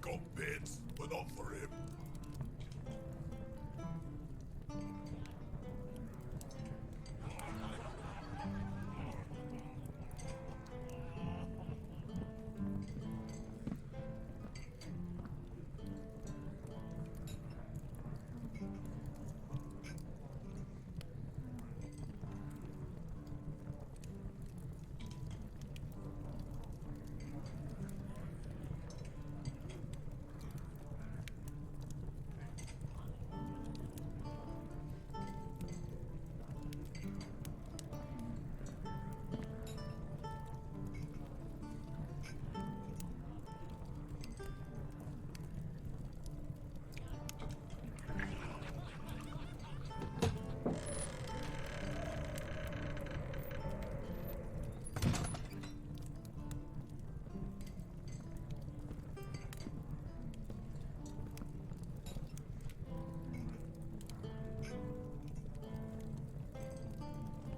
got bits, but not for him.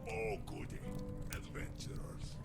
Oh, goody. Adventurers.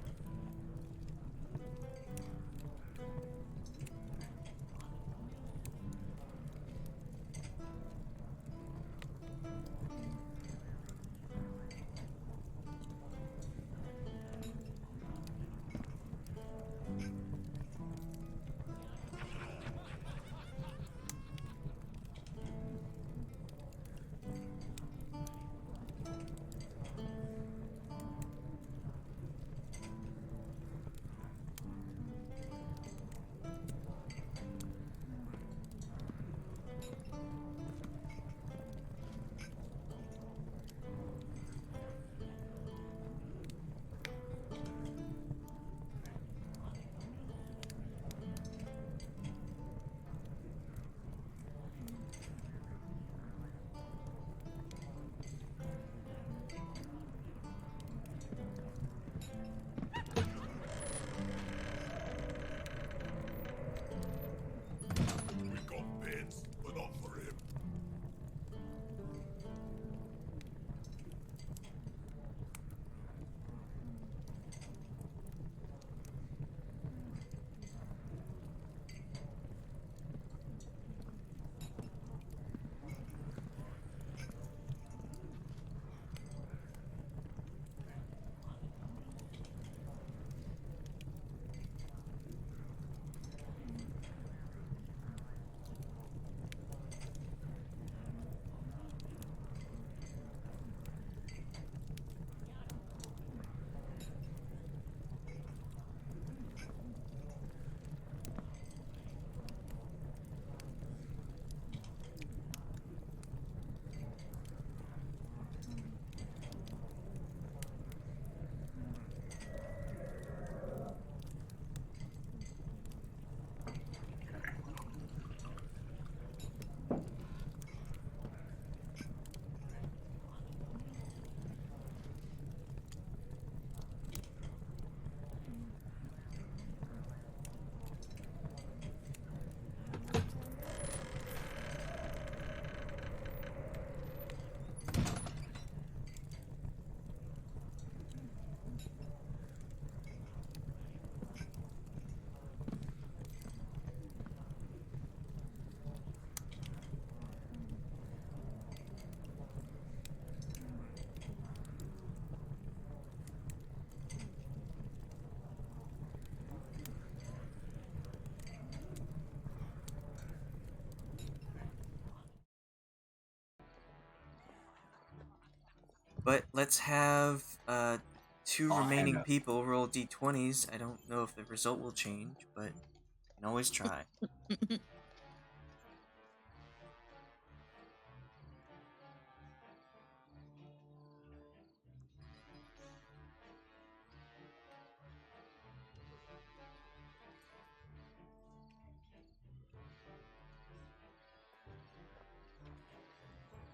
We got bits, but not for him. But let's have two remaining people roll d20s. I don't know if the result will change, but you can always try.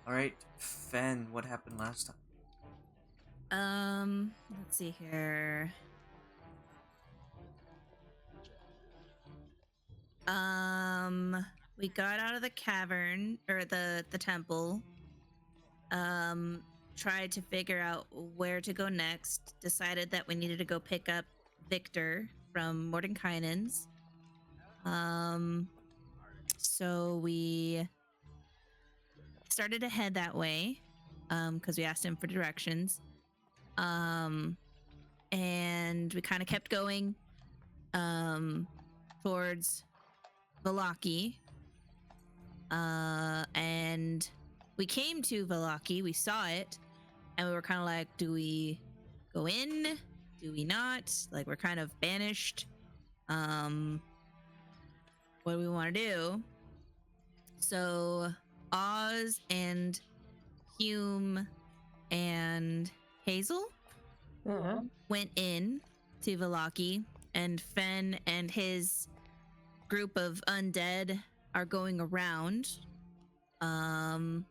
Alright, Fenn, what happened last time? Let's see here. We got out of the cavern or the temple. Tried to figure out where to go next. Decided that we needed to go pick up Victor from Mordenkainen's. So we started to head that way because we asked him for directions. And we kind of kept going towards Vallaki. And we came to Vallaki, we saw it, and we were kind of like, do we go in? Do we not? Like, we're kind of banished. What do we want to do? So Oz and Hume and Hazel went in to Vallaki, and Fenn and his group of undead are going around. And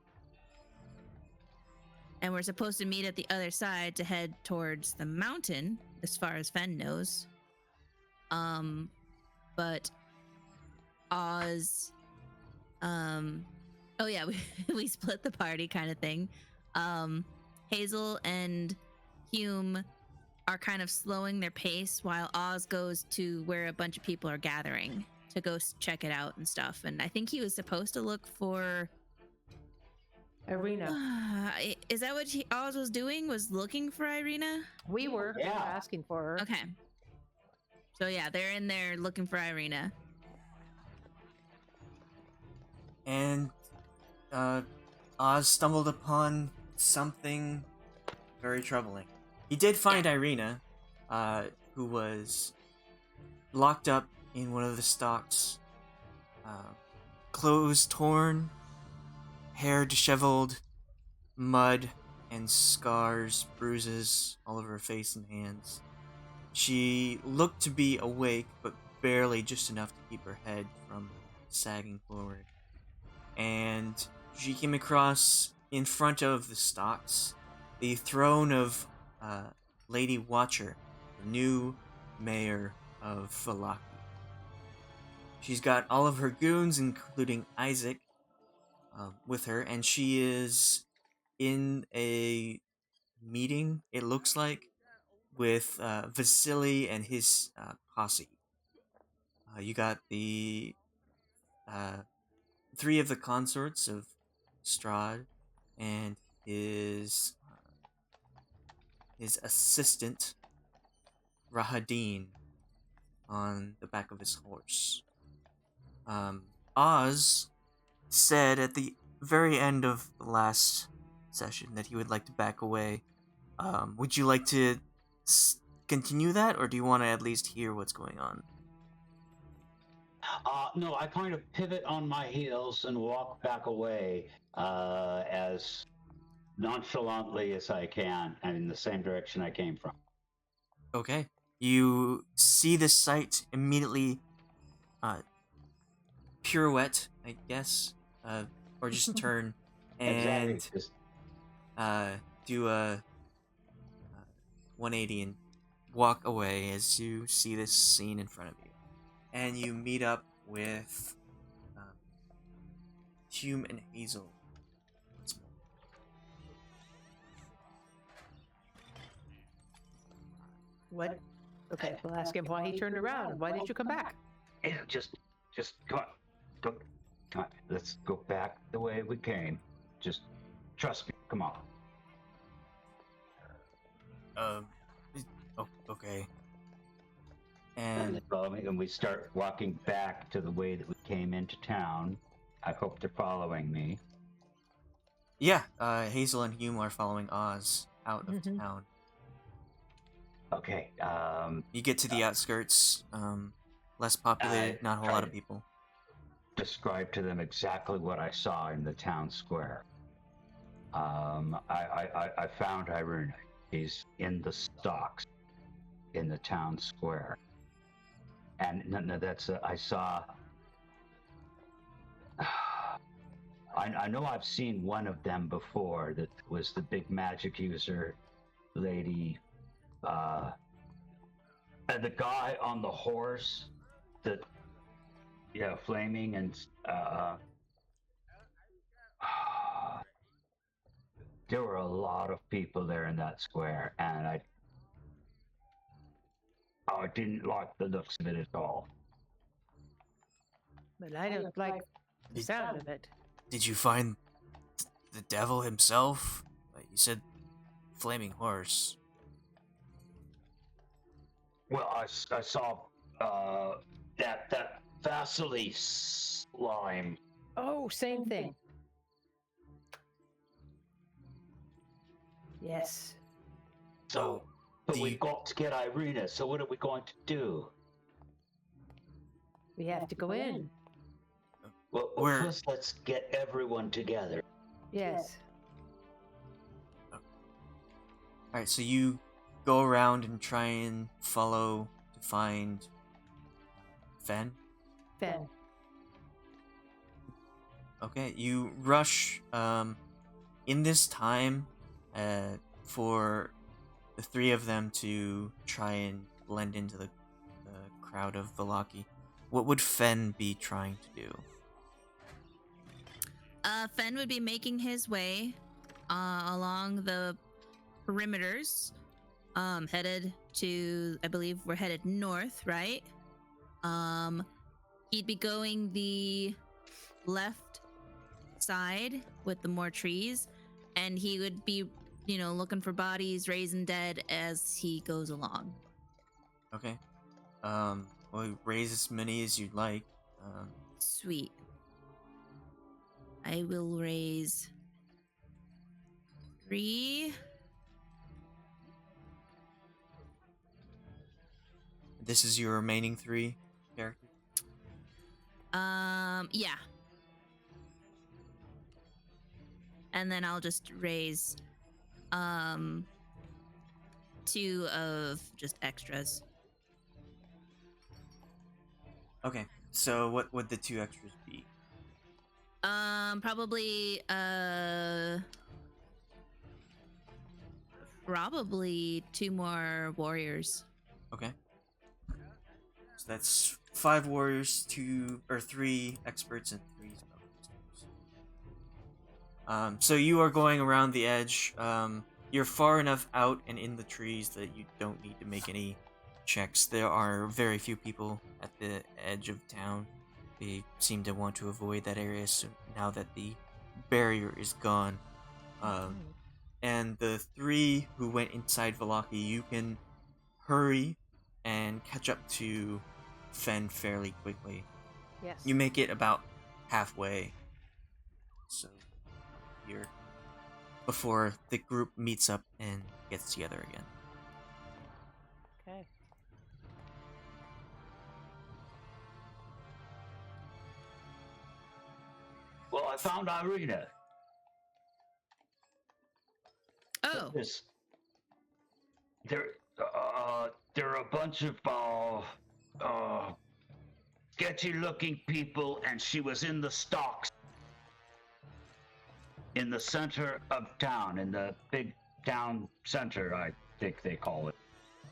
we're supposed to meet at the other side to head towards the mountain, as far as Fenn knows. But Oz, oh yeah, we split the party kind of thing. Hazel and Hume are kind of slowing their pace while Oz goes to where a bunch of people are gathering to go check it out and stuff. And I think he was supposed to look for Irina. Is that what Oz was doing? Was looking for Irina? We were asking for her. Okay. So yeah, they're in there looking for Irina. And Oz stumbled upon something very troubling. He did find Irina, who was locked up in one of the stocks, clothes torn, hair disheveled, mud and scars, bruises all over her face and hands. She looked to be awake, but barely just enough to keep her head from sagging forward. And she came across, in front of the stocks, the throne of Lady Watcher, the new mayor of Vallaki. She's got all of her goons, including Isaac, with her, and she is in a meeting, it looks like, with Vasily and his posse. You got the 3 of the consorts of Strahd and his assistant Rahadin on the back of his horse. Oz said at the very end of the last session that he would like to back away. Would you like to continue that, or do you want to at least hear what's going on? No, I kind of pivot on my heels and walk back away as nonchalantly as I can and in the same direction I came from. Okay. You see the sight immediately pirouette, I guess, or just turn and Exactly. do a 180 and walk away as you see this scene in front of you. And you meet up with Hume and Hazel. What? Okay, we'll ask him why he turned around. Why did you come back? Yeah, just come on. Come on. Let's go back the way we came. Just trust me. Come on. Okay. And And we start walking back to the way that we came into town. I hope they're following me. yeah, Hazel and Hume are following Oz out of town. Okay. You get to the outskirts, less populated, not a whole lot of people. Describe to them exactly what I saw in the town square. I found Irina. He's in the stocks in the town square. And no, that's I saw. I know I've seen one of them before. That was the big magic user, lady, and the guy on the horse. That, yeah, flaming and there were a lot of people there in that square, and I didn't like the looks of it at all. But I don't like The sound of it. Did you find the devil himself? You said flaming horse. Well, I saw that Vallaki slime. Oh, same thing. Yes. So, but do we've you- got to get Irina. So what are we going to do? We have to go in. Well, Where- first let's get everyone together. Yes. Alright, so you go around and try and follow to find Fenn. Fenn. Okay, you rush in this time for the three of them to try and blend into the crowd of Vallaki. What would Fenn be trying to do? Fenn would be making his way along the perimeters, headed to, I believe we're headed north, right? He'd be going the left side with the more trees, and he would be, looking for bodies, raising dead as he goes along. Okay. Well, raise as many as you'd like. Sweet. I will raise 3. This is your remaining 3 characters. Yeah. And then I'll just raise 2 of just extras. Okay. So what would the 2 extras be? Probably 2 more warriors. Okay. So that's 5 warriors, 3 experts, and 3 spellcasters. So you are going around the edge. You're far enough out and in the trees that you don't need to make any checks. There are very few people at the edge of town. They seem to want to avoid that area so now that the barrier is gone. And the 3 who went inside Vallaki, you can hurry and catch up to Fenn fairly quickly. Yes. You make it about halfway. So you're before the group meets up and gets together again. Okay. Well, I found Irina. Oh, There are a bunch of sketchy-looking people, and she was in the stocks in the center of town, in the big town center, I think they call it.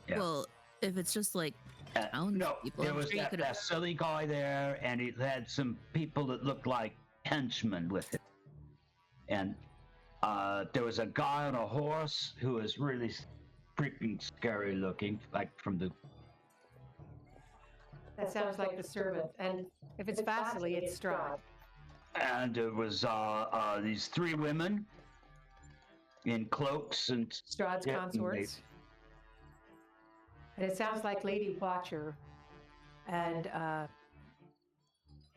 Yeah. well, if it's just like No, townspeople, there I'm was sure you that, could've- that silly guy there, and he had some people that looked like henchmen with him. And there was a guy on a horse who was really freaking scary looking, like from the... That sounds like the servant. And if it's Vasily, it's Strahd. And there was these 3 women in cloaks and... Strahd's Yeah, consorts. And it sounds like Lady Watcher. And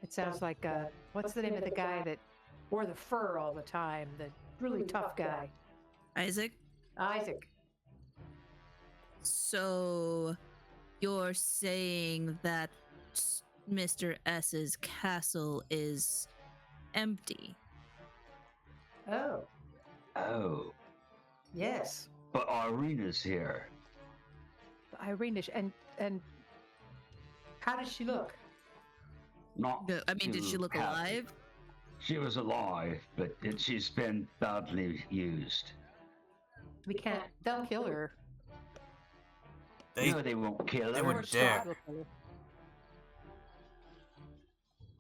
it sounds like, what's the name of the guy that wore the fur all the time? The really tough guy. Isaac. Isaac. So you're saying that Mr. S's castle is empty? Oh, Oh, yes. but Irina's here. Irina. And how does she look? Not I mean, did she too look happy. alive? She was alive, but she's been badly used. We can't. They'll kill her. They No, they won't kill they her. wouldn't Or dare. Strahd will kill her.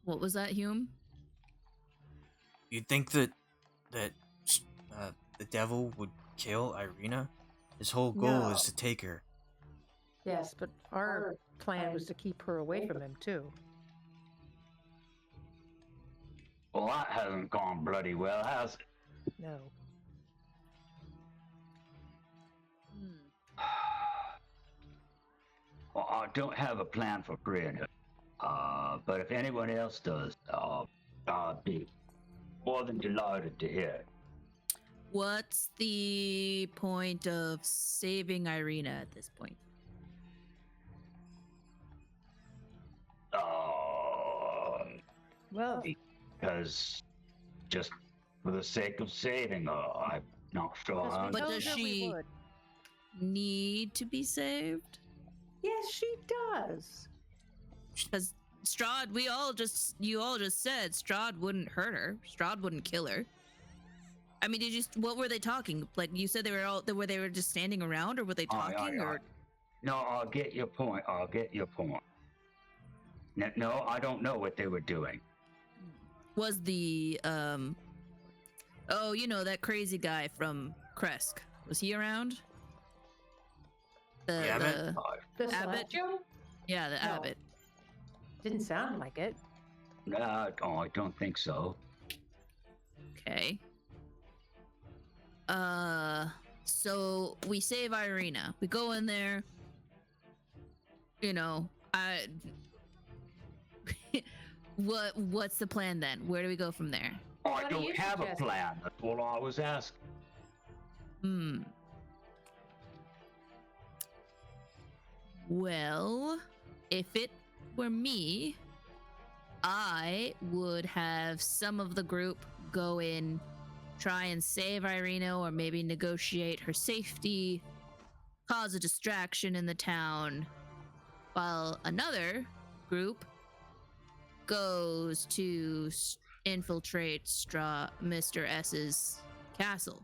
What was that, Hume? You'd think that the devil would kill Irina? His whole goal No. is to take her. Yes, but our plan was to keep her away from him, too. Well, that hasn't gone bloody well, has it? No. Well, I don't have a plan for freeing her. But if anyone else does, I'll be more than delighted to hear it. What's the point of saving Irina at this point? Well, Because just for the sake of saving her, I'm not sure. because we But told does her we she- would. Need to be saved? Yes, she does. Because Strahd, you all just said Strahd wouldn't hurt her. Strahd wouldn't kill her. I mean, what were they talking? Like, you said they were just standing around, or were they talking? Or No, I'll get your point. No, I don't know what they were doing. was the oh, you know, that crazy guy from Kresk, was he around? The abbot? The Abbot? Celestial? Yeah, the No. abbot. Didn't sound like it. No, I don't think so. Okay. So we save Irina. We go in there. You know, what's the plan then? Where do we go from there? I What do don't you have a suggest? plan. That's all I was asking. Well, if it were me, I would have some of the group go in, try and save Irina, or maybe negotiate her safety, cause a distraction in the town, while another group goes to infiltrate Mr. S's castle.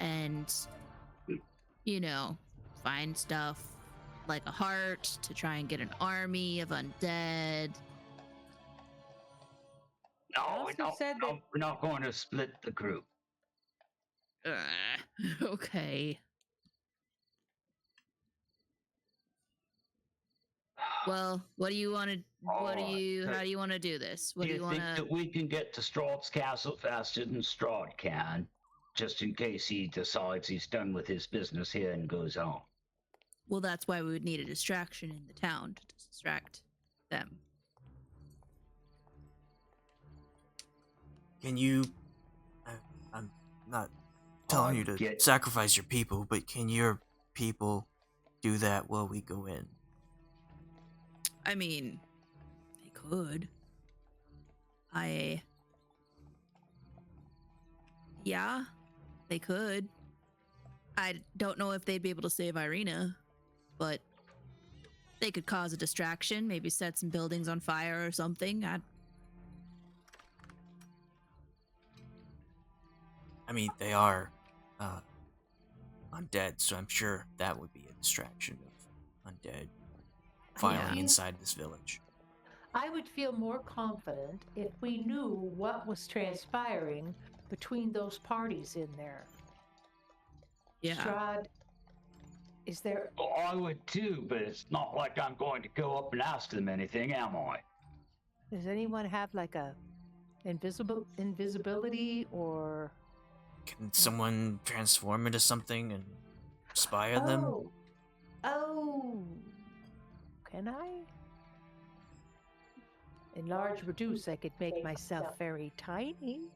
And, you know, find stuff like a heart to try and get an army of undead. No, also said that- we're not going to split the group. Okay. Well, what do you want to? How do you want to do this? What Do do you you want think to? that we can get to Strahd's castle faster than Strahd can, just in case he decides he's done with his business here and goes home? Well, that's why we would need a distraction in the town to distract them. Can you? I'm not telling you to get- sacrifice your people, but can your people do that while we go in? I mean, they could. Yeah, they could. I don't know if they'd be able to save Irina, but they could cause a distraction, maybe set some buildings on fire or something. I mean, they are undead, so I'm sure that would be a distraction of undead filing Yeah. inside this village. I would feel more confident if we knew what was transpiring between those parties in there. Yeah. Strahd, is there? Well, I would too, but it's not like I'm going to go up and ask them anything, am I? Does anyone have like a invisibility or? Can someone transform into something and inspire them? Oh, can I? Enlarge, reduce. I could make myself very tiny.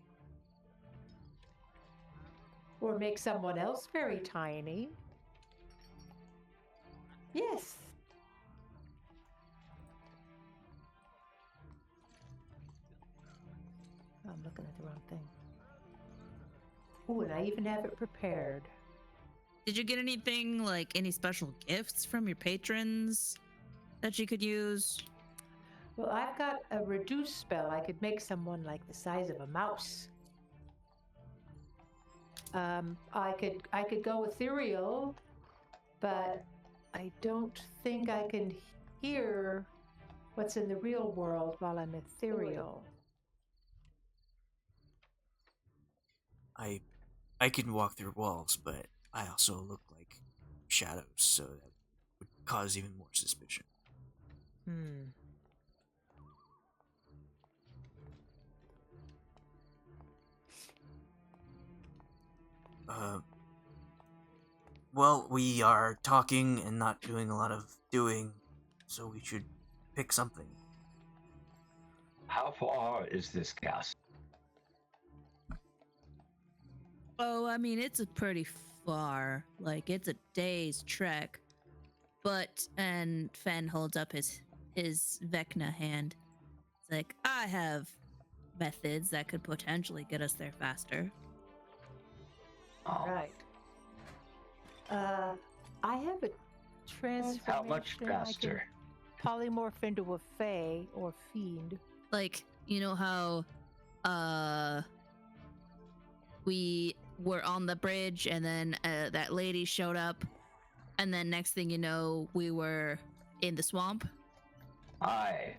Or make someone else very tiny. Yes. I'm looking at the wrong thing. Oh, and I even have it prepared. Did you get anything, like any special gifts from your patrons that you could use? Well, I've got a reduce spell. I could make someone like the size of a mouse. I could go ethereal, but I don't think I can hear what's in the real world while I'm ethereal. I can walk through walls, but I also look like shadows, so that would cause even more suspicion. Well, we are talking and not doing a lot of doing, so we should pick something. How far is this castle? Oh, I mean, it's a pretty far. Like, it's a day's trek. But, and Fenn holds up his Vecna hand. It's like, I have methods that could potentially get us there faster. Oh, Right. I have a transformation. how much I faster? can polymorph into a fae or fiend. Like, you know how, we were on the bridge and then that lady showed up, and then next thing you know, we were in the swamp? Aye.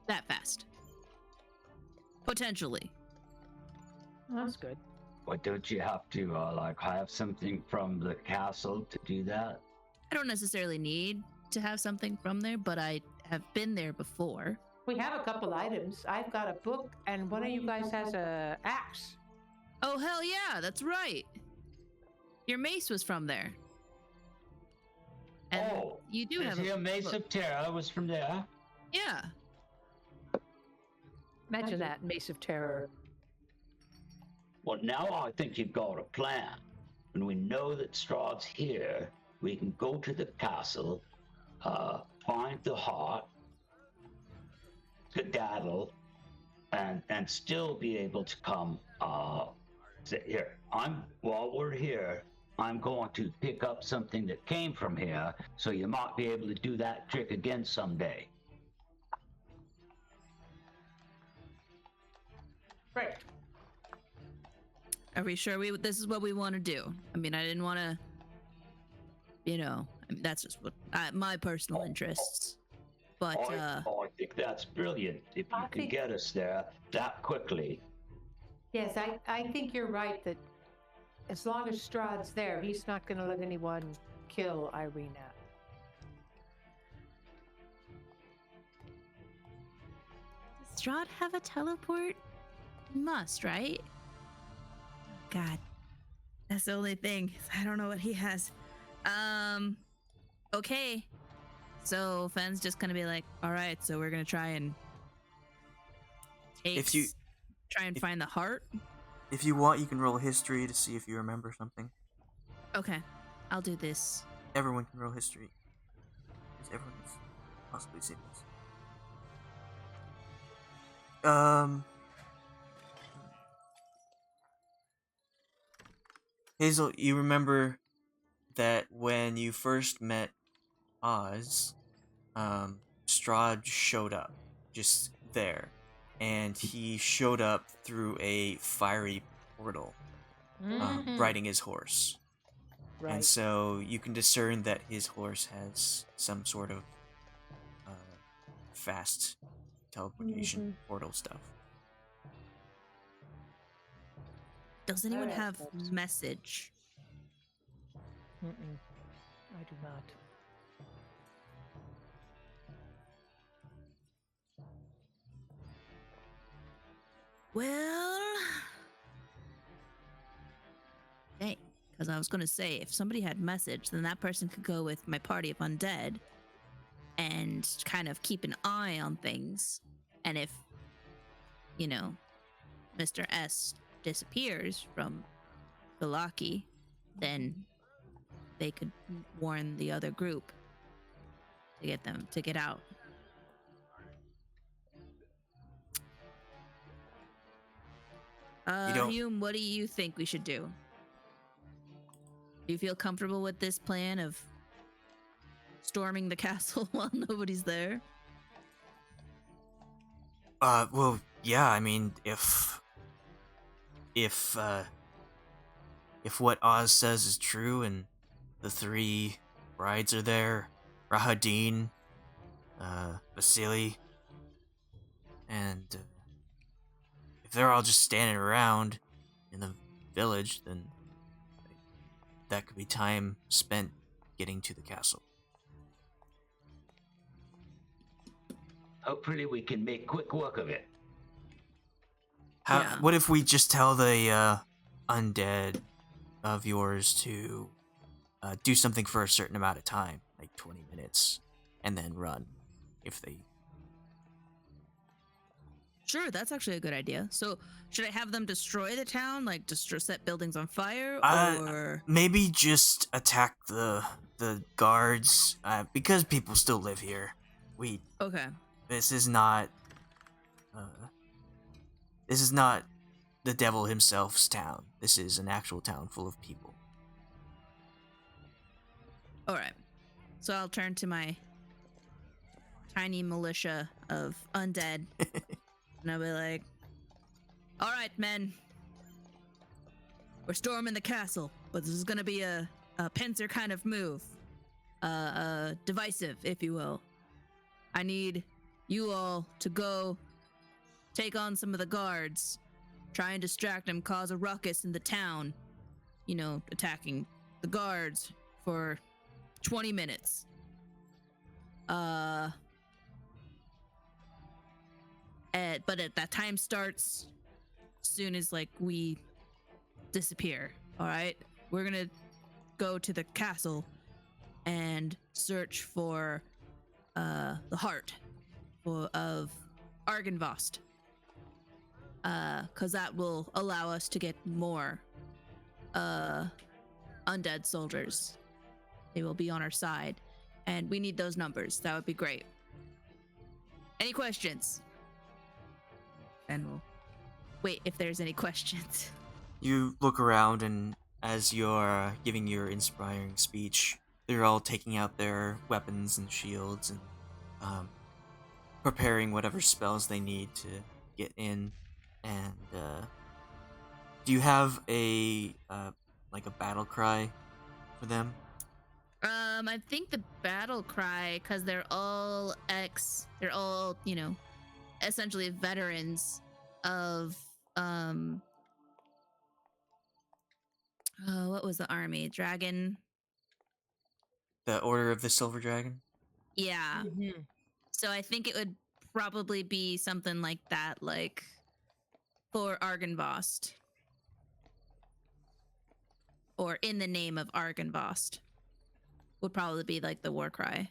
That fast. Potentially. That's good. But don't you have to like have something from the castle to do that? I don't necessarily need to have something from there, but I have been there before. We have a couple items. I've got a book, and one of you guys has a axe. Oh, hell yeah, that's right. Your mace was from there. And Oh, you do is have he a Mace book. of Terror was from there? Yeah. Imagine that, Mace of Terror. Well, now I think you've got a plan. When we know that Strahd's here, we can go to the castle, find the heart, skedaddle, and still be able to come. Here, while we're here, I'm going to pick up something that came from here, so you might be able to do that trick again someday. Right. Are we sure this is what we want to do? I mean, I didn't want to, that's just what my personal interests. But I think that's brilliant if you I can think- get us there that quickly. Yes, I think you're right that as long as Strahd's there, he's not going to let anyone kill Irina. does Strahd have a teleport? He must, right? God, that's the only thing. I don't know what he has. Okay. So Fenn's just gonna be like, all right, so we're gonna try and find the heart. If you want, you can roll history to see if you remember something. Okay, I'll do this. Everyone can roll history, because everyone's possibly seen this. Hazel, you remember that when you first met Oz, Strahd showed up just there, and he showed up through a fiery portal, riding his horse. Right. And so you can discern that his horse has some sort of fast teleportation portal stuff. Does anyone Alright, have folks. message? I do not. Well, okay, because I was going to say, if somebody had message, then that person could go with my party of undead and kind of keep an eye on things. And if, Mr. S disappears from Vallaki, then they could warn the other group to get them to get out. don't- Hume, what do you think we should do? Do you feel comfortable with this plan of storming the castle while nobody's there? Well, yeah, I mean, if what Oz says is true and the three brides are there, Rahadin, Vasily, and if they're all just standing around in the village, then that could be time spent getting to the castle. Hopefully we can make quick work of it. How? Yeah. What if we just tell the undead of yours to do something for a certain amount of time, like 20 minutes, and then run if they. Sure, that's actually a good idea. So, should I have them destroy the town, like set buildings on fire, or Maybe just attack the guards because people still live here. okay? This is not. This is not the devil himself's town. This is an actual town full of people. All right. So I'll turn to my tiny militia of undead, and I'll be like, "All right, men. We're storming the castle, but this is gonna be a pincer kind of move, divisive, if you will. I need you all to go take on some of the guards, try and distract them, cause a ruckus in the town. You know, attacking the guards for 20 minutes. But that time starts soon as like we disappear. All right, we're gonna go to the castle and search for the heart of Argynvost, because that will allow us to get more undead soldiers. They will be on our side, and we need those numbers. That would be great. Any questions? And we'll wait if there's any questions. You look around, and as you're giving your inspiring speech, they're all taking out their weapons and shields and preparing whatever spells they need to get in. And do you have a like a battle cry for them? I think the battle cry, because they're all you know, essentially veterans of what was the army? Dragon. The Order of the Silver Dragon? Yeah. Mm-hmm. So I think it would probably be something like that, like for Argynvost. Or in the name of Argynvost. Would probably be like the war cry.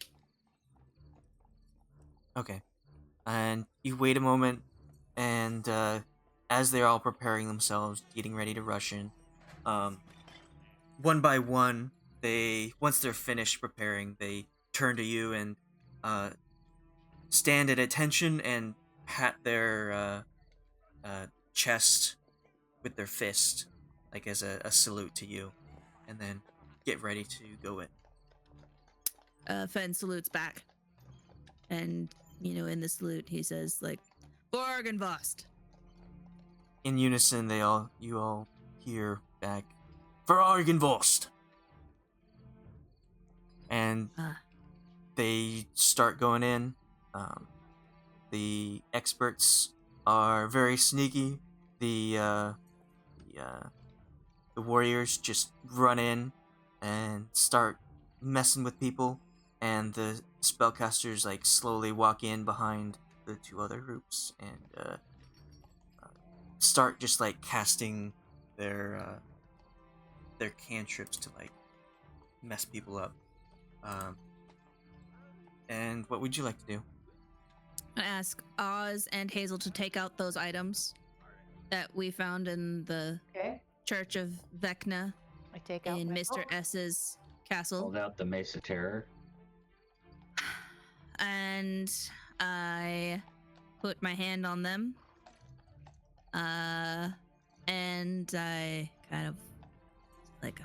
Okay. And you wait a moment, and as they're all preparing themselves, getting ready to rush in, one by one, once they're finished preparing, they turn to you and stand at attention and pat their chest with their fist, like as a salute to you, and then get ready to go in. Fenn salutes back. And, you know, in the salute, he says, like, for Argynvost. In unison, you all hear back, for Argynvost! And they start going in. The experts are very sneaky. The warriors just run in and start messing with people, and the spellcasters like slowly walk in behind the two other groups and start just like casting their cantrips to like mess people up. And what would you like to do? I ask Oz and Hazel to take out those items that we found in the Okay. Church of Vecna I take out in my Mr. book. S's castle. Hold out the Mace of Terror. And I put my hand on them. And I kind of like,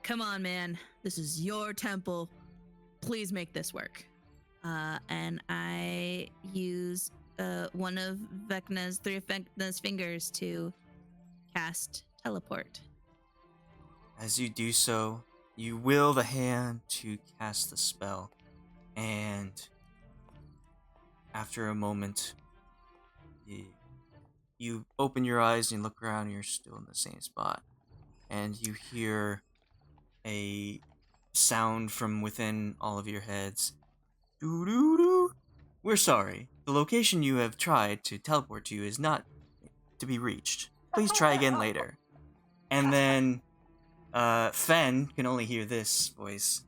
come on, man. This is your temple. Please make this work. And I use one of three of Vecna's fingers to cast teleport. As you do so, you will the hand to cast the spell, and after a moment, you open your eyes and look around and you're still in the same spot, and you hear a sound from within all of your heads. Doo-doo-doo. We're sorry. The location you have tried to teleport to is not to be reached. Please try again later. And then Fenn can only hear this voice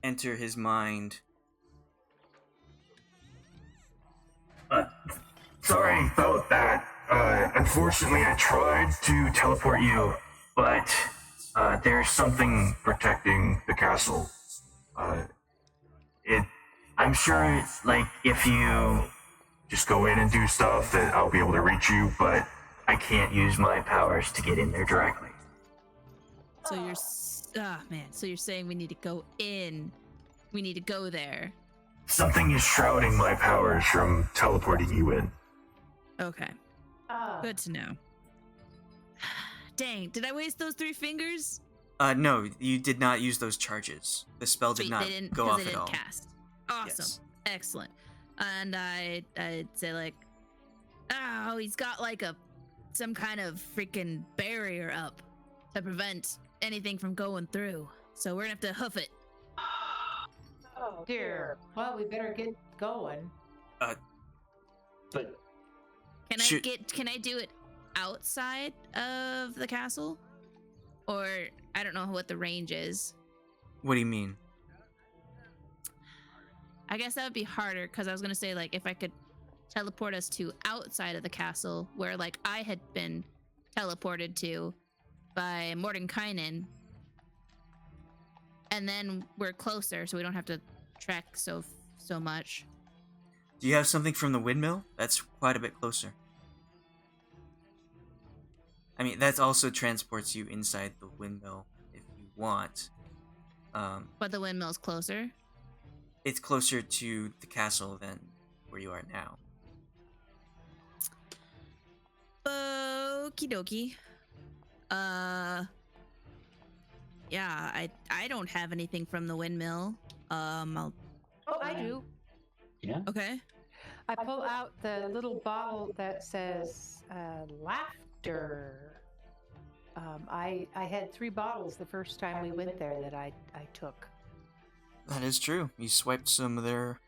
enter his mind. Sorry about that. Unfortunately, I tried to teleport you, but there's something protecting the castle. I'm sure, like, if you just go in and do stuff, that I'll be able to reach you, but I can't use my powers to get in there directly. So you're, so you're saying we need to go in. We need to go there. Something is shrouding my powers from teleporting you in. Okay. Good to know. Dang, did I waste those 3 fingers? No, you did not use those charges. The spell did Sweet, not they didn't, go 'cause off they at didn't all. cast. Awesome. Yes. Excellent. And I'd say like, oh, he's got like some kind of freaking barrier up to prevent anything from going through. So we're gonna have to hoof it. Oh dear. Well, we better get going. But Can I do it outside of the castle? Or I don't know what the range is. What do you mean? I guess that would be harder because I was gonna say like if I could teleport us to outside of the castle where like I had been teleported to by Mordenkainen, and then we're closer so we don't have to trek so much. Do you have something from the windmill? That's quite a bit closer. I mean, that also transports you inside the windmill if you want. But the windmill's closer. It's closer to the castle than where you are now. Okie dokie. Yeah, I don't have anything from the windmill. Oh, I do. yeah, Okay. I pull out the little bottle that says laughter. I had 3 bottles the first time we went there that I took. That is true. You swiped some of their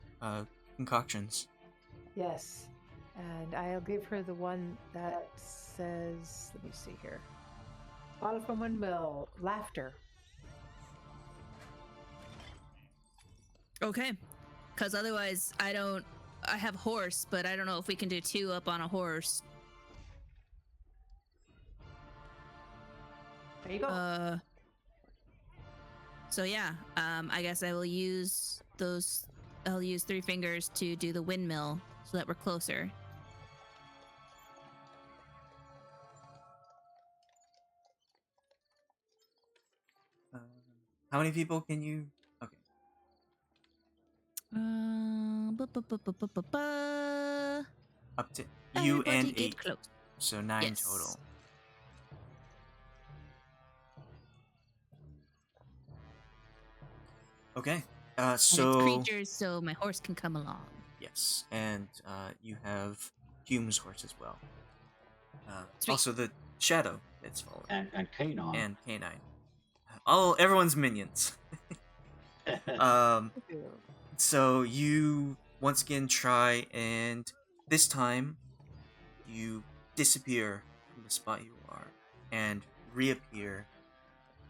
concoctions. Yes. And I'll give her the one that says, let me see here. Bottle from Windmill, laughter. Okay. Because otherwise, I have horse, but I don't know if we can do 2 up on a horse. There you go. So yeah, I guess I will use those. I'll use 3 fingers to do the windmill so that we're closer. How many people can you? Okay. Up to you Everybody and get 8. close. So 9 Yes. total. Okay. And So it's creatures, so my horse can come along. yes, and you have Hume's horse as well. Sweet. Also the shadow that's following, and Canine. and canine. Everyone's minions. So you once again try, and this time you disappear from the spot you are and reappear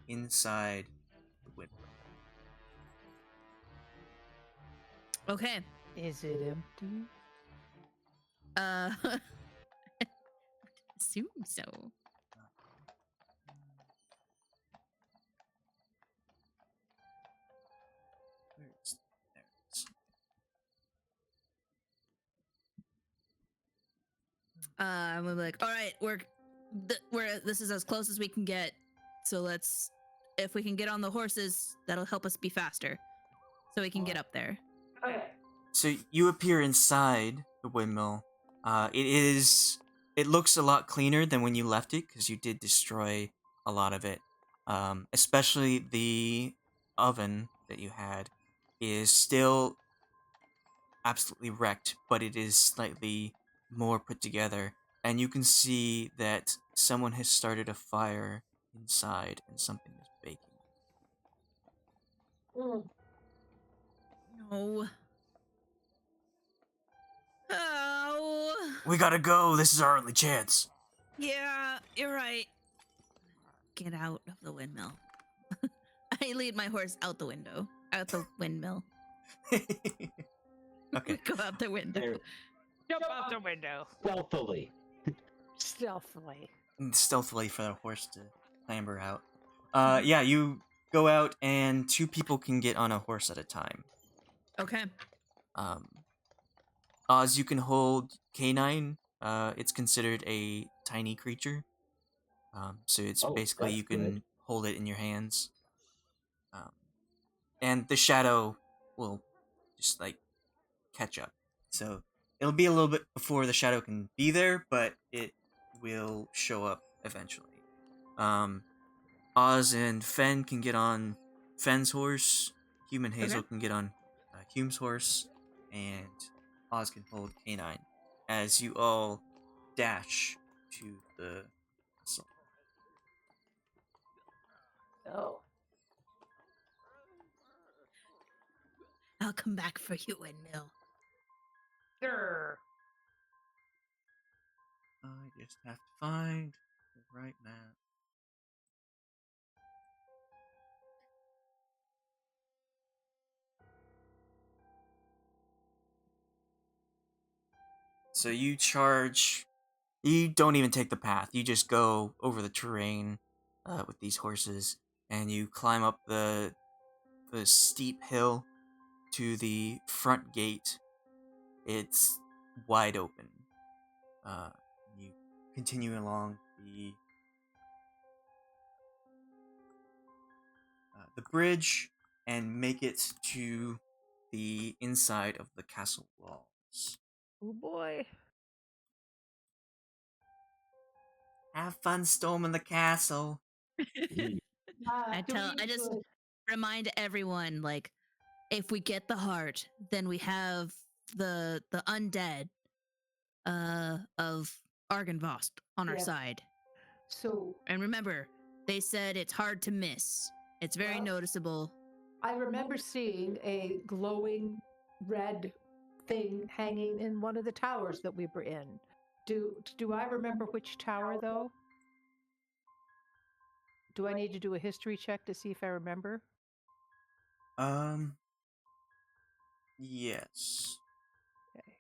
inside the window. Okay. Is it empty? Assume so. There it is. I'm gonna be like, all right, this is as close as we can get. So if we can get on the horses, that'll help us be faster, so we can get up there. Okay. So you appear inside the windmill. It looks a lot cleaner than when you left it because you did destroy a lot of it. Especially the oven that you had is still absolutely wrecked, but it is slightly more put together. And you can see that someone has started a fire inside and something is baking. No. Oh. We gotta go. This is our only chance. Yeah, you're right. Get out of the windmill. I lead my horse out the window, out the windmill. Okay. Go out the window. They're Jump out the window. stealthily. Stealthily. Stealthily for the horse to clamber out. Yeah, you go out and 2 people can get on a horse at a time. Okay. Oz, you can hold Canine. It's considered a tiny creature. So it's Oh, basically that's you can good. hold it in your hands. And the shadow will just like catch up. So it'll be a little bit before the shadow can be there, but it will show up eventually. Oz and Fenn can get on Fenn's horse. Hume and Hazel can get on Hume's horse, and Oz can hold Canine as you all dash to the castle. Oh. I'll come back for you, windmill. Grr. I just have to find the right map. So you charge. You don't even take the path. You just go over the terrain with these horses, and you climb up the steep hill to the front gate. It's wide open. You continue along the bridge and make it to the inside of the castle walls. Oh boy. Have fun storming the castle. I just remind everyone, like, if we get the heart, then we have the undead of Argynvost on our Yep. side. So And remember, they said it's hard to miss. It's very Well- noticeable. I remember seeing a glowing red thing hanging in one of the towers that we were in. Do I remember which tower though? Do I need to do a history check to see if I remember? Yes. Okay.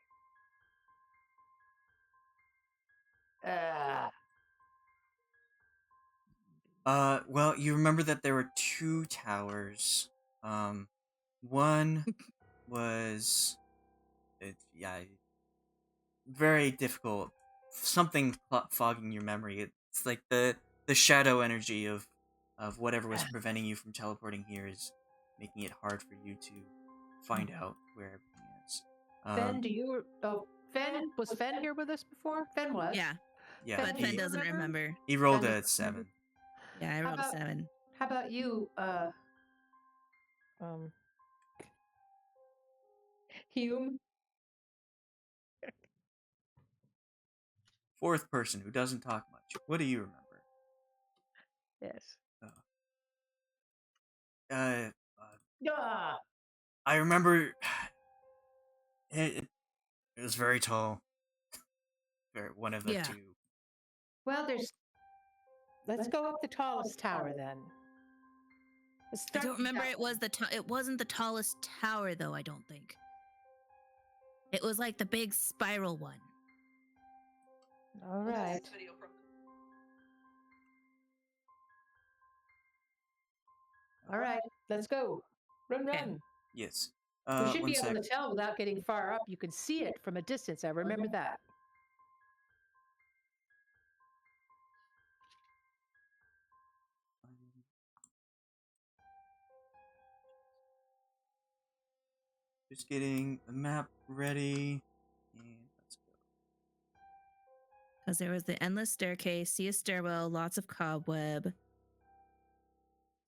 Uh, Well, you remember that there were 2 towers. One was, very difficult. Something fogging your memory. It's like the shadow energy of whatever was preventing you from teleporting here is making it hard for you to find out where everything is. Fenn, Fenn was Fenn here with us before? Fenn was. Yeah, Yeah, but do Fenn you doesn't remember? remember. he rolled Fenn a doesn't 7. remember. Yeah, I How rolled a about- 7. How about you, Hume? 4th person who doesn't talk much. What do you remember? Yes. Ah, I remember it was very tall. One of the Yeah. 2. well, let's go up the tallest tower then. Let's I start don't with remember that it was it wasn't the tallest tower though, I don't think. It was like the big spiral one. one. All right. All right. Let's go. Run, Okay. run. Yes. We should One be able sec. to tell without getting far up. You can see it from a distance. I remember that. Just getting the map ready. And let's go. Because there was the endless staircase, see a stairwell, lots of cobweb.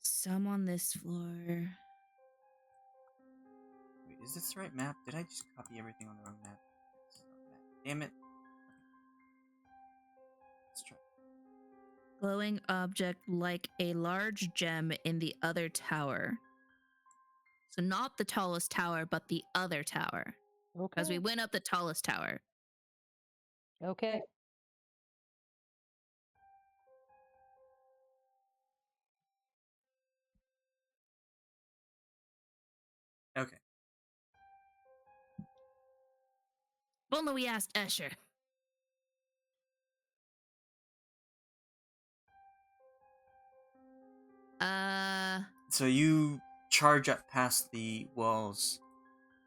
Some on this floor. Wait, is this the right map? Did I just copy everything on the wrong map? It's the wrong map. Damn it. Let's try. Glowing object like a large gem in the other tower. So not the tallest tower, but the other tower. Because we Okay. went up the tallest tower. Okay. only we asked Escher. So you charge up past the walls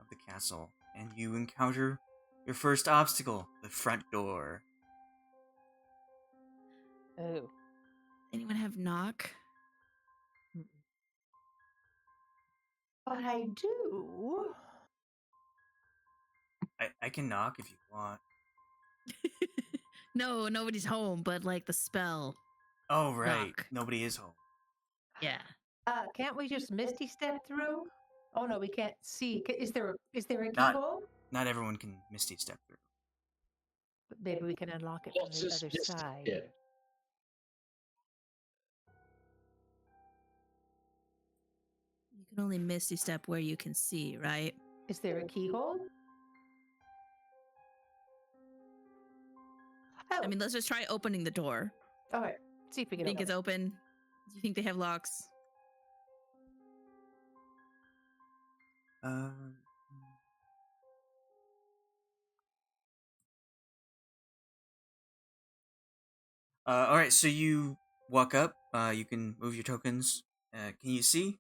of the castle, and you encounter your first obstacle, the front door. Oh. Anyone have knock? But I do. I can knock if you want. No, nobody's home, but like the spell. Oh, right. Knock. Nobody is home. Yeah. Can't we just misty step through? Oh no, we can't see. Is there a Not- keyhole? Not everyone can Misty step through. But maybe we can unlock it from the other side. Yeah. You can only misty step where you can see, right? Is there a keyhole? Oh, I mean, let's just try opening the door. all right. See if we You can think open it's it. open? Do you think they have locks? All right, so you walk up. You can move your tokens. Can you see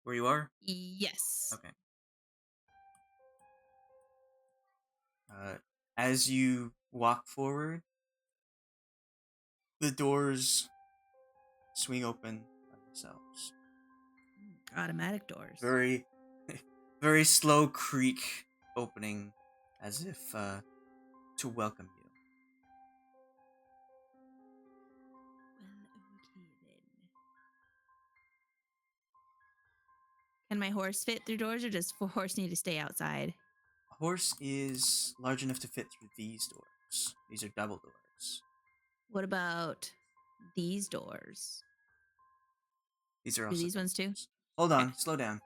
where you are? Yes. Okay. As you walk forward, the doors swing open by themselves. Automatic doors. Very, very slow creak opening, as if to welcome you. Well, okay then. Can my horse fit through doors, or does horse need to stay outside? A horse is large enough to fit through these doors. These are double doors. What about these doors? These are Do also these double ones too? doors. Hold on, Okay. slow down.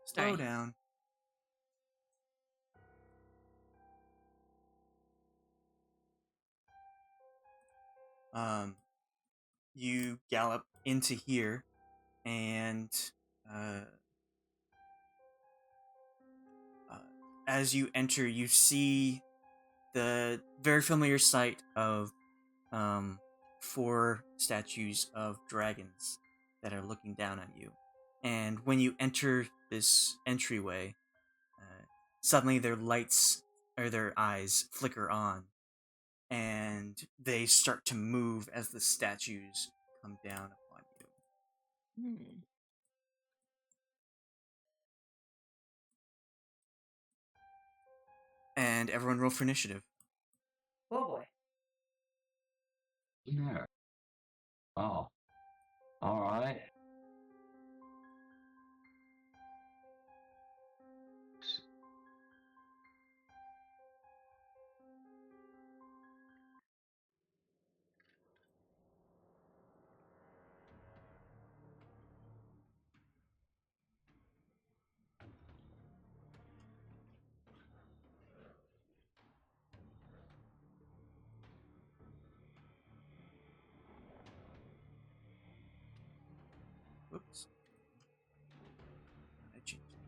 Slow Sorry. down. You gallop into here, and uh, as you enter, you see the very familiar sight of 4 statues of dragons that are looking down on you. And when you enter this entryway, suddenly their lights or their eyes flicker on, and they start to move as the statues come down upon you. And everyone roll for initiative. Oh boy. Yeah. Oh. All right. Whoops. I changed it.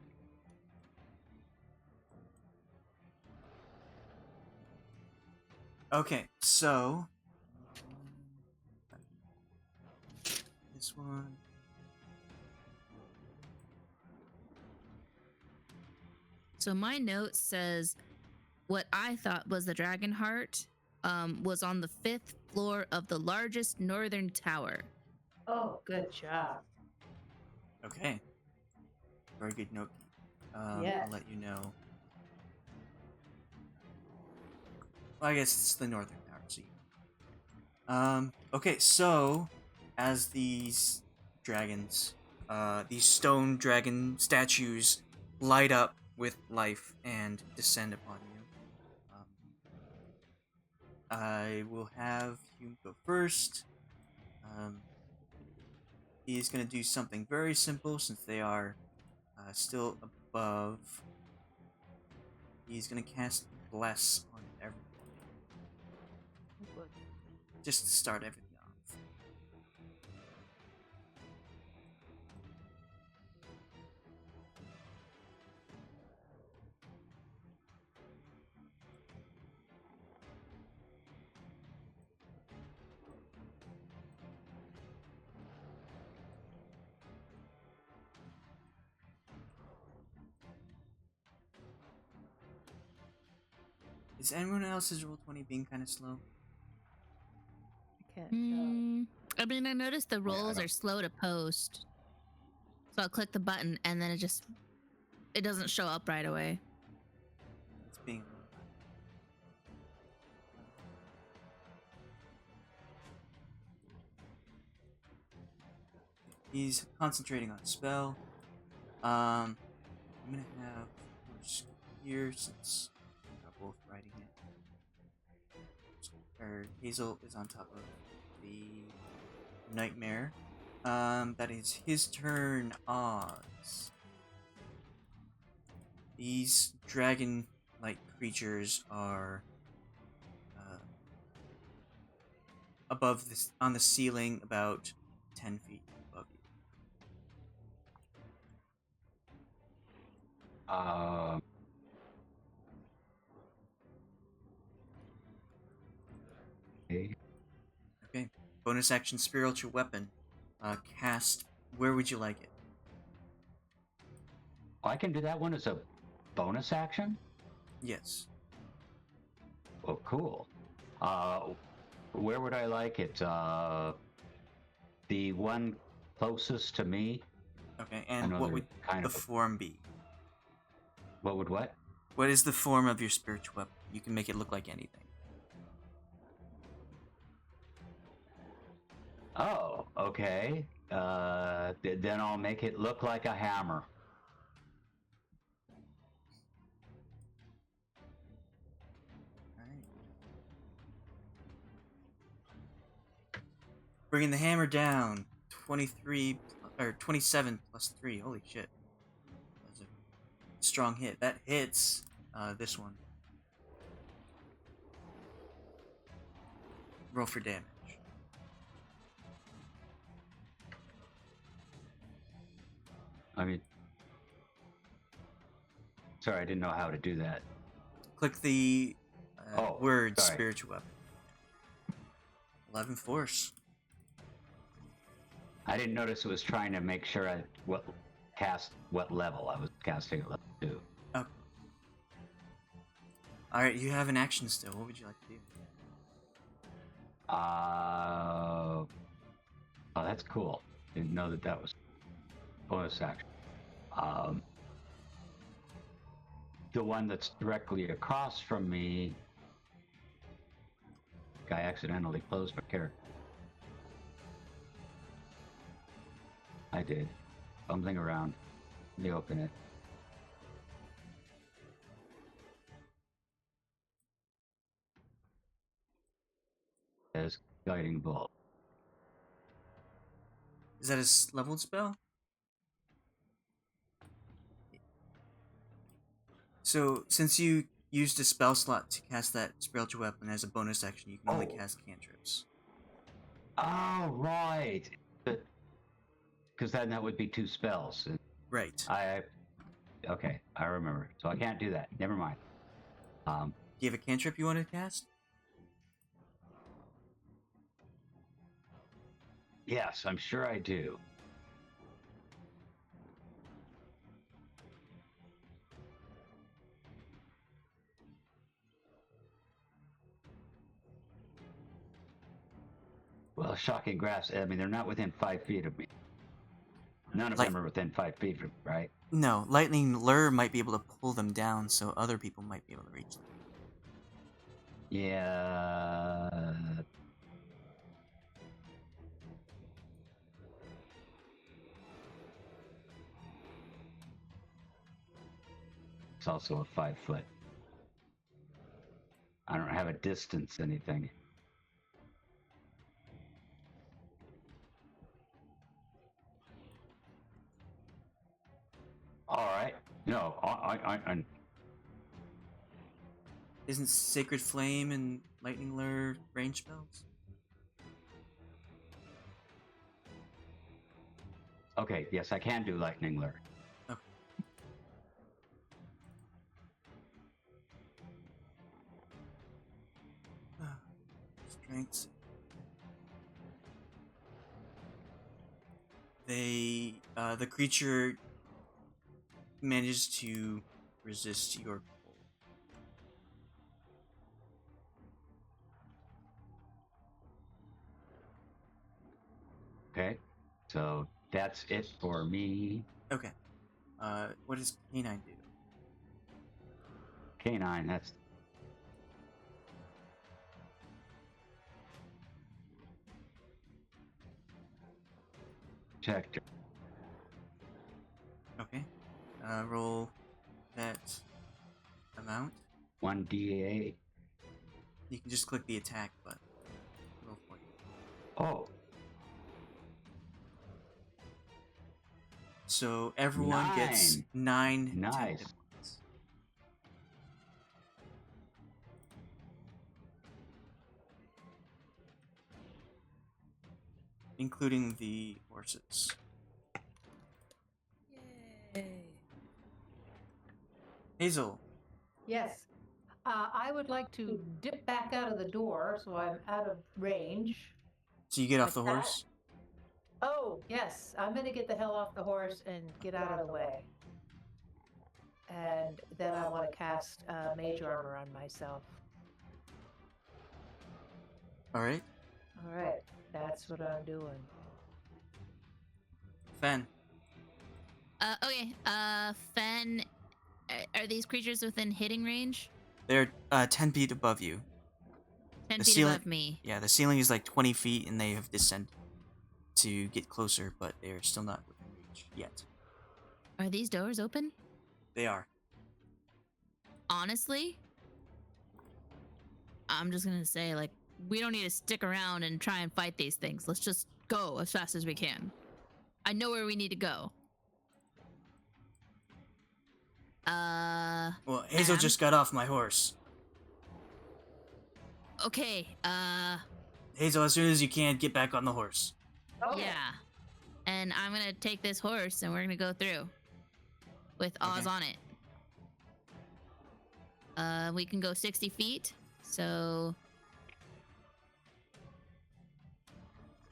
Okay, so this one. So my note says what I thought was the dragon heart was on the 5th floor of the largest northern tower. Oh, good job. Okay. Very good note. Yes. I'll let you know. Well, I guess it's the northern tower. So okay, so as these dragons, these stone dragon statues light up with life and descend upon you. I will have you go first. He's going to do something very simple since they are still above. He's going to cast Bless on everyone. Just to start everything off. Is anyone else's roll 20 being kind of slow? I can't tell. I mean, I noticed the rolls don't- are slow to post. So I'll click the button and then it doesn't show up right away. It's being. He's concentrating on a spell. I'm gonna have Horse here since we're both writing it. Hazel is on top of the nightmare. That is his turn. Oz. These dragon-like creatures are above this on the ceiling, about 10 feet above you. Okay. Okay. Bonus action spiritual weapon. Cast. Where would you like it? I can do that one as a bonus action? Yes. Oh, cool. Where would I like it? The one closest to me? Okay. I And know what they're would kind the of- form be? What would what? What is the form of your spiritual weapon? You can make it look like anything. Oh, okay. Then I'll make it look like a hammer. Alright. Bringing the hammer down. 23 or 27 plus 3. Holy shit. That's a strong hit. That hits this one. Roll for damage. I mean, sorry, I didn't know how to do that. Click the word sorry. spiritual weapon. 11 force. I didn't notice it was trying to make sure I cast what level I was casting at level 2. Oh. Alright, you have an action still. What would you like to do? Oh, that's cool. Didn't know that was bonus action. The one that's directly across from me, I accidentally closed my character. I did. Fumbling around. Let me open it. As guiding bolt. Is that a leveled spell? So, since you used a spell slot to cast that spiritual weapon as a bonus action, you can only Oh. cast cantrips. Oh, right. Because then that would be 2 spells. Right. Okay, I remember. So I can't do that. Never mind. Do you have a cantrip you want to cast? Yes, I'm sure I do. Well, shocking grasp. I mean, they're not within 5 feet of me. None of them are within 5 feet from me, right? No, lightning lure might be able to pull them down, so other people might be able to reach them. Yeah. It's also a 5 foot. I don't have a distance anything. All right. No, I Isn't Sacred Flame and Lightning Lure range spells? okay. Yes, I can do lightning lure. Okay. Strengths. The creature manages to resist your pull. Okay. So that's it for me. Okay. What does Canine do? Canine, that's protector. Okay. Roll that amount. 1d8. You can just click the attack button. Roll for you. Oh, So everyone gets 9 Nice. temp hit points. Including the horses. Hazel. Yes. I would like to dip back out of the door so I'm out of range. So you get off the Like that? horse? Oh, yes. I'm going to get the hell off the horse and get out of the way. And then I want to cast mage armor on myself. Alright. All right. That's what I'm doing. Fenn. Okay. Fenn, are these creatures within hitting range? They're 10 feet above you. 10 The feet ceiling- above me. Yeah, the ceiling is like 20 feet and they have descended to get closer, but they're still not within reach yet. Are these doors open? They are. Honestly, I'm just gonna say, like, we don't need to stick around and try and fight these things. Let's just go as fast as we can. I know where we need to go. Well, Hazel Am? just got off my horse. Okay, Hazel, as soon as you can, get back on the horse. Okay. yeah. And I'm gonna take this horse and we're gonna go through with Oz Okay. on it. We can go 60 feet, so.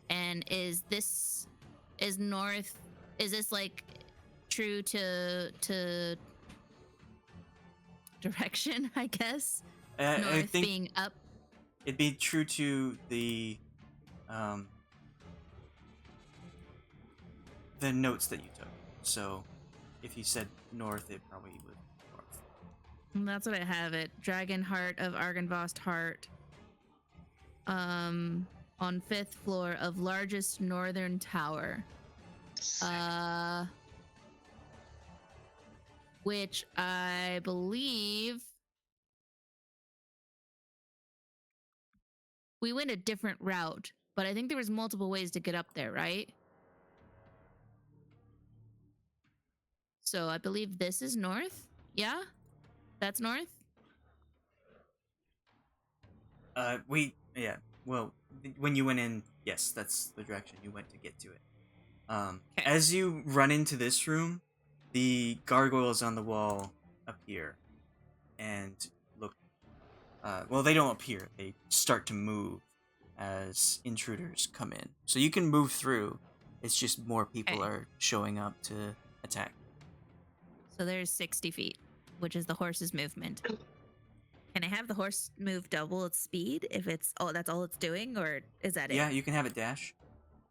And is this like true to direction, I guess? I North think being up. it'd be true to the notes that you took. So, if you said north, it probably would be north. That's what I have it. Dragon Heart of Argynvost Heart. On 5th floor of largest northern tower. Which I believe we went a different route, but I think there was multiple ways to get up there, right? So I believe this is north. Yeah? That's north? Well, when you went in, yes, that's the direction you went to get to it. Okay. As you run into this room, the gargoyles on the wall appear and look. Well, they don't appear; they start to move as intruders come in. So you can move through. It's just more people Okay. are showing up to attack. So there's 60 feet, which is the horse's movement. Can I have the horse move double its speed if it's that's all it's doing, or is that Yeah, it? you can have it dash.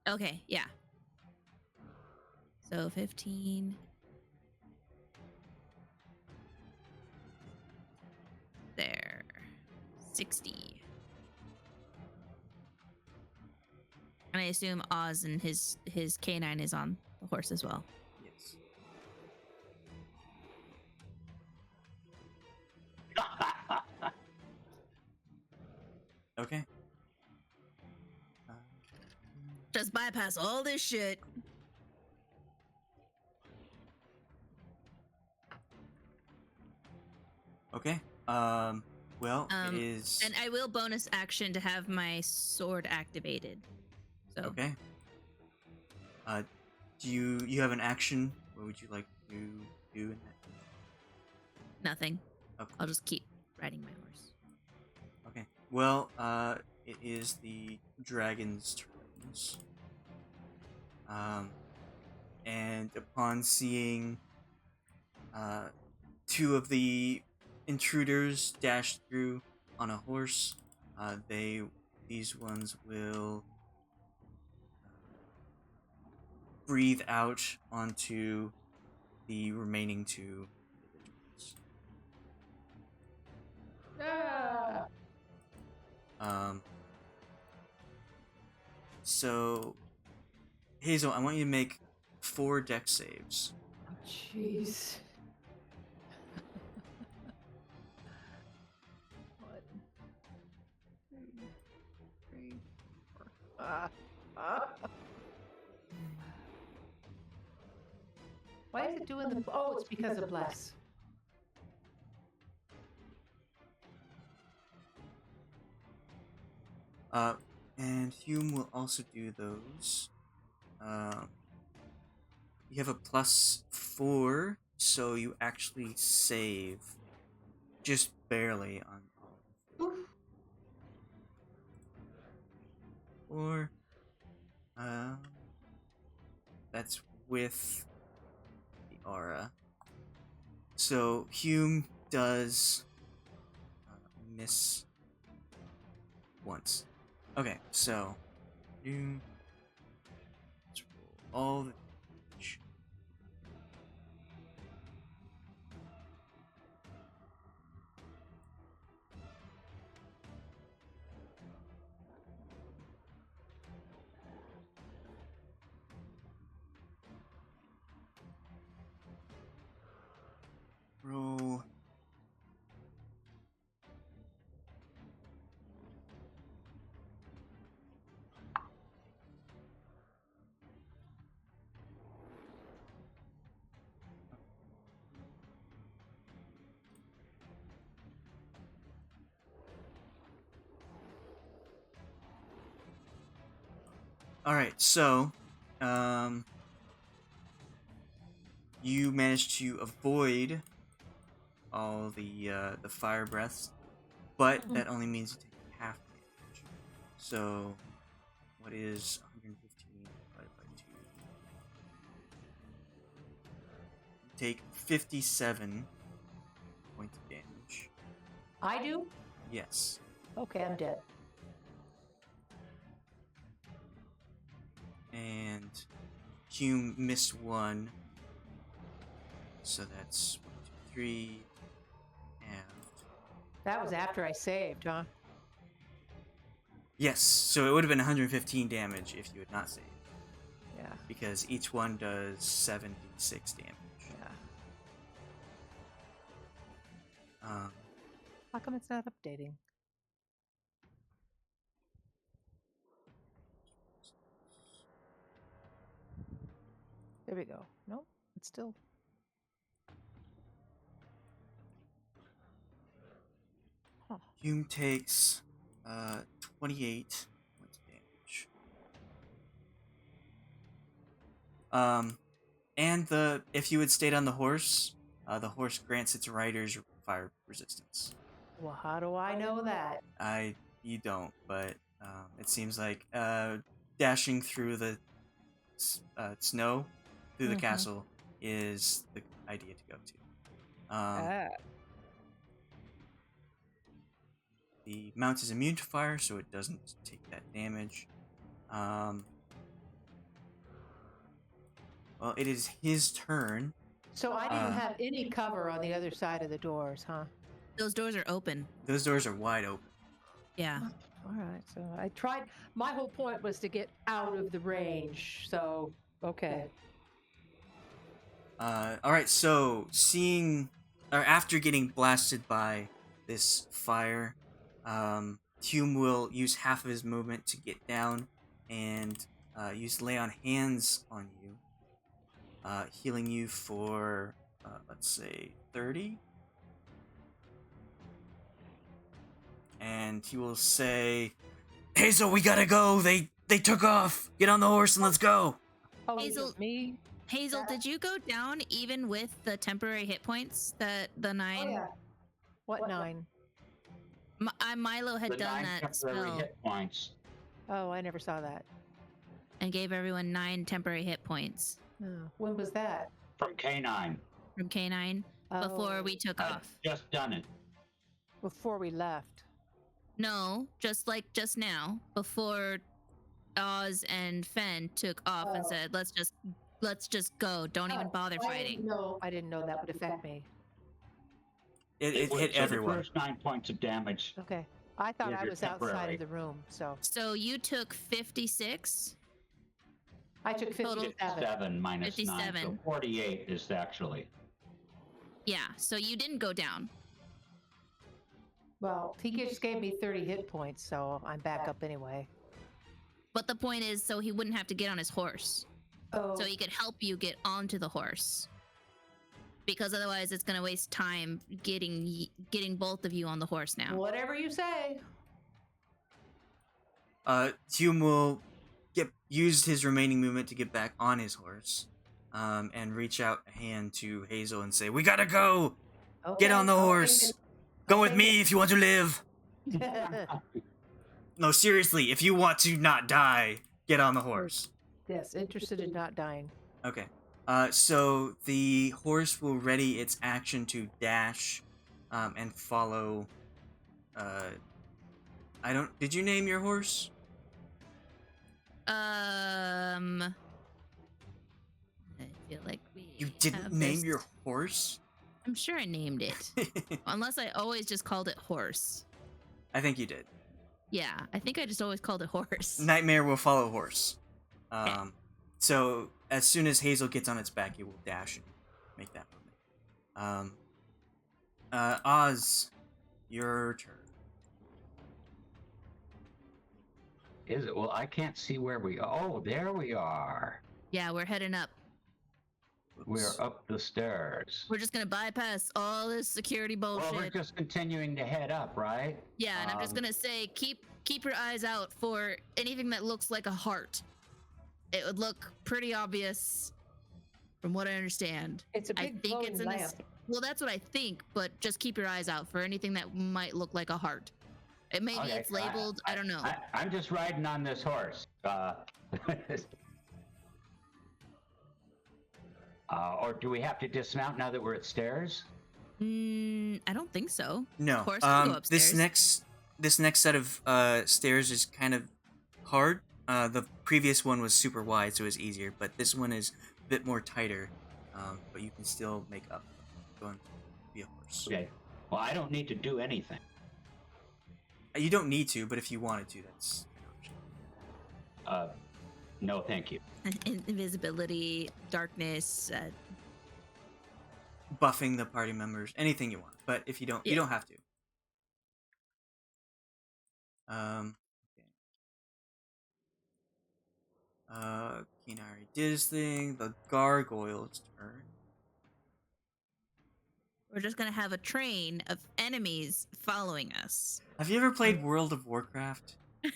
Okay, yeah. So 15. There. 60. And I assume Oz and his canine is on the horse as well. Yes. Okay. Just bypass all this shit. Okay. Well, it is. And I will bonus action to have my sword activated. So Okay. Do you have an action? What would you like to do in that? nothing. Okay. I'll just keep riding my horse. Okay. Well, it is the dragon's turns. And upon seeing, two of the intruders dash through on a horse, these ones will breathe out onto the remaining two individuals. Ah! So, Hazel, I want you to make 4 dex saves. Jeez. One, two, three, four. Why is it doing the? Oh, it's because of bless. And Hume will also do those. You have a +4, so you actually save just barely on all. Oof. Or, that's with the aura. So Hume does miss once. Okay, so you let's roll all the damage. Roll. All right, so you managed to avoid all the fire breaths, but that only means you take half damage. So, what is 115 divided by 2? You take 57 points of damage. I do. Yes. Okay, I'm dead. And Hume missed 1. So that's 1, 2, 3. And That was after I saved, huh? yes, so it would have been 115 damage if you had not saved, Yeah. because each one does 76 damage. Yeah. How come it's not updating? There we go. Nope, it's still. Huh. Hume takes 28 points of damage. And if you had stayed on the horse grants its riders fire resistance. Well, how do I know that? You don't, but it seems like dashing through the snow through the castle is the idea to go to. The mount is immune to fire, so it doesn't take that damage. Well, it is his turn. So I didn't have any cover on the other side of the doors, huh? Those doors are open. Those doors are wide open. Yeah. All right. So I tried. My whole point was to get out of the range. So okay. All right. So after getting blasted by this fire, Hume will use half of his movement to get down and use lay on hands on you, healing you for let's say 30. And he will say, "Hazel, we gotta go. They took off. Get on the horse and let's go." Oh, Hazel- me? Hazel, did you go down even with the temporary hit points that the 9? Oh, yeah. What 9? Milo had The done 9 that temporary spell hit points. Oh, I never saw that. and gave everyone 9 temporary hit points Oh, when was that? From K9. from K9 before Oh, we took I've off. just done it. Before we left. No, just like just now, before Oz and Fenn took off and said, let's just go. Don't even bother fighting. No, I didn't know that would affect me. It hit So everyone. The first 9 points of damage. Okay. I thought Yeah, I you're was outside temporary. of the room, so So you took 56. I took Total- 57. 7 minus 9. So 57. 48 is actually. Yeah, so you didn't go down. Well, he just gave me 30 hit points, so I'm back up anyway. But the point is, so he wouldn't have to get on his horse. Oh, So he could help you get onto the horse. Because otherwise it's going to waste time getting both of you on the horse now. whatever you say. Hume will use his remaining movement to get back on his horse, and reach out a hand to Hazel and say, "We gotta go. Okay, Get on the I'll horse. take Go with me if you want to live." it. No, seriously, if you want to not die, get on the horse. Yes, interested in not dying. Okay. So the horse will ready its action to dash, and follow. Did you name your horse? I feel like You didn't name your horse? I'm sure I named it. Unless I always just called it horse. I think you did. Yeah, I think I just always called it horse. Nightmare will follow horse. So as soon as Hazel gets on its back, it will dash and make that movement. Oz, your turn. Is it? Well, I can't see where we are. Oh, there we are. Yeah, we're heading up. We're up the stairs. We're just gonna bypass all this security bullshit. Well, we're just continuing to head up, right? Yeah, and I'm just gonna say, keep your eyes out for anything that looks like a heart. It would look pretty obvious, from what I understand. It's a big glowing in lamp. this. Well, that's what I think, but just keep your eyes out for anything that might look like a heart. It maybe Okay, it's labeled. I don't know. I'm just riding on this horse. Or do we have to dismount now that we're at stairs? I don't think so. No. Of course, I'll go upstairs. This next set of stairs is kind of hard. The previous one was super wide, so it was easier, but this one is a bit more tighter. But you can still make up. Go and be a horse. Okay. Well, I don't need to do anything. You don't need to, but if you wanted to, that's an option. No, thank you. Invisibility, darkness. Buffing the party members, anything you want. But if you don't, you don't have to. Okay. Keen already did his thing. The gargoyle's turn. We're just gonna have a train of enemies following us. Have you ever played World of Warcraft?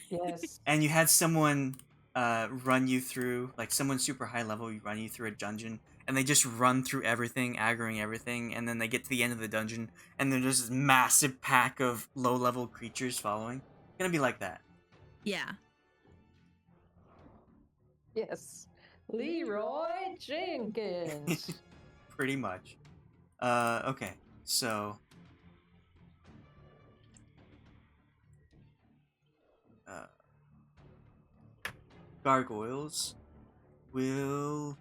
Yes. And you had someone run you through, like someone super high level, run you through a dungeon, and they just run through everything, aggroing everything, and then they get to the end of the dungeon, and then there's this massive pack of low level creatures following. It's gonna be like that. Yeah. Yes. Leroy Jenkins. Pretty much. Okay, so gargoyles will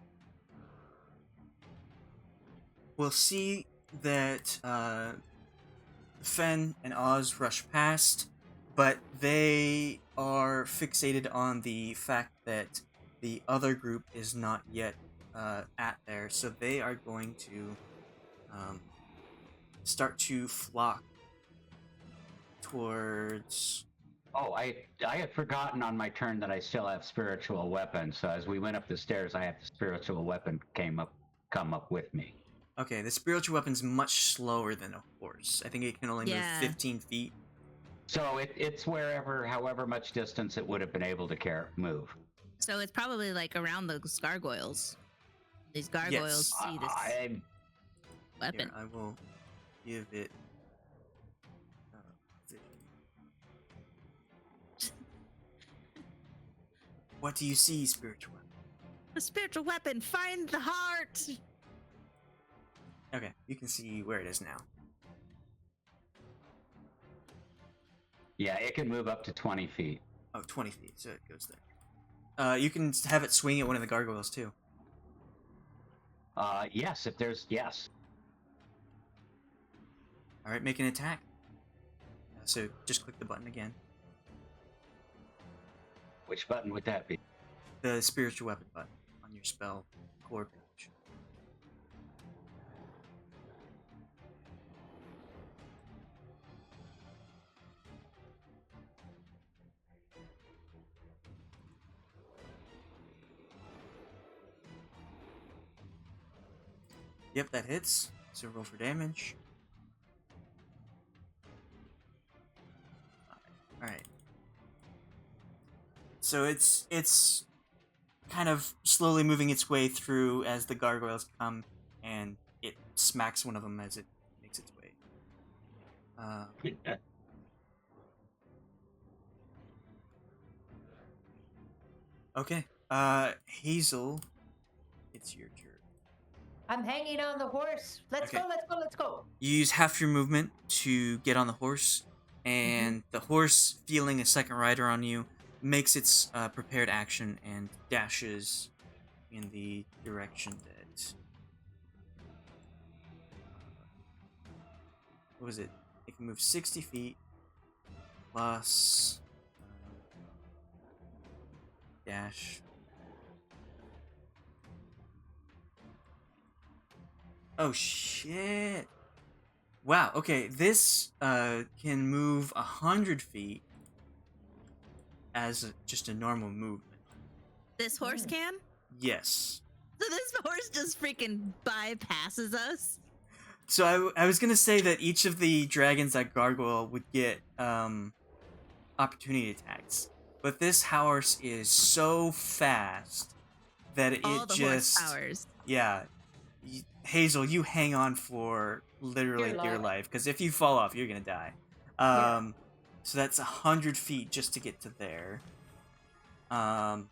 see that Fenn and Oz rush past, but they are fixated on the fact that the other group is not yet at there, so they are going to start to flock towards. Oh, I had forgotten on my turn that I still have spiritual weapon. So as we went up the stairs, I have the spiritual weapon come up with me. Okay, the spiritual weapon's much slower than a horse. I think it can only move 15 feet. So it's however much distance it would have been able to move. So it's probably like around those gargoyles. These gargoyles see this weapon. Here, I will give it. What do you see, spiritual weapon? A spiritual weapon. Find the heart. Okay, you can see where it is now. Yeah, it can move up to 20 feet. Oh, 20 feet, so it goes there. You can have it swing at one of the gargoyles too. Yes, if there's yes. All right, make an attack. So just click the button again. Which button would that be? The spiritual weapon button on your spell core page. Yep, that hits. So roll for damage. Alright. So it's kind of slowly moving its way through as the gargoyles come, and it smacks one of them as it makes its way. Okay. Hazel, it's your turn. I'm hanging on the horse. Let's Okay. go, let's go, let's go. You use half your movement to get on the horse, and the horse, feeling a second rider on you, makes its prepared action and dashes in the direction that... what was it? It can move 60 feet plus dash. Oh shit! Wow. Okay, this can move 100 feet as just a normal movement. This horse can? Yes. So this horse just freaking bypasses us? So I was gonna say that each of the dragons that gargoyle would get opportunity attacks, but this horse is so fast that it All the just horsepowers. yeah. Hazel, you hang on for literally dear life, because if you fall off, you're gonna die. So that's 100 feet just to get to there. Whoa!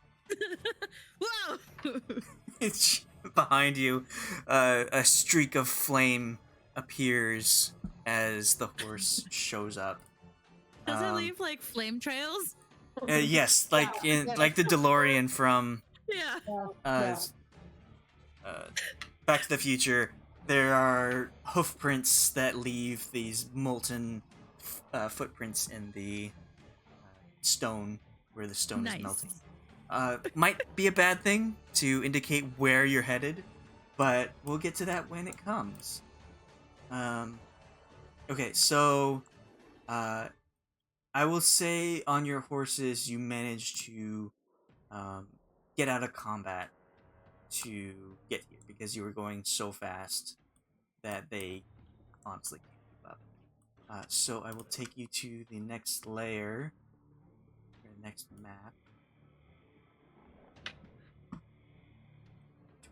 It's behind you. A streak of flame appears as the horse shows up. Does it leave like flame trails? Yes, like like the DeLorean from Yeah. Back to the Future. There are hoof prints that leave these molten footprints in the stone where the stone is melting. Might be a bad thing to indicate where you're headed, but we'll get to that when it comes. Okay, so I will say on your horses you managed to get out of combat to get here because you were going so fast that they honestly can't keep up. So I will take you to the next layer, or the next map.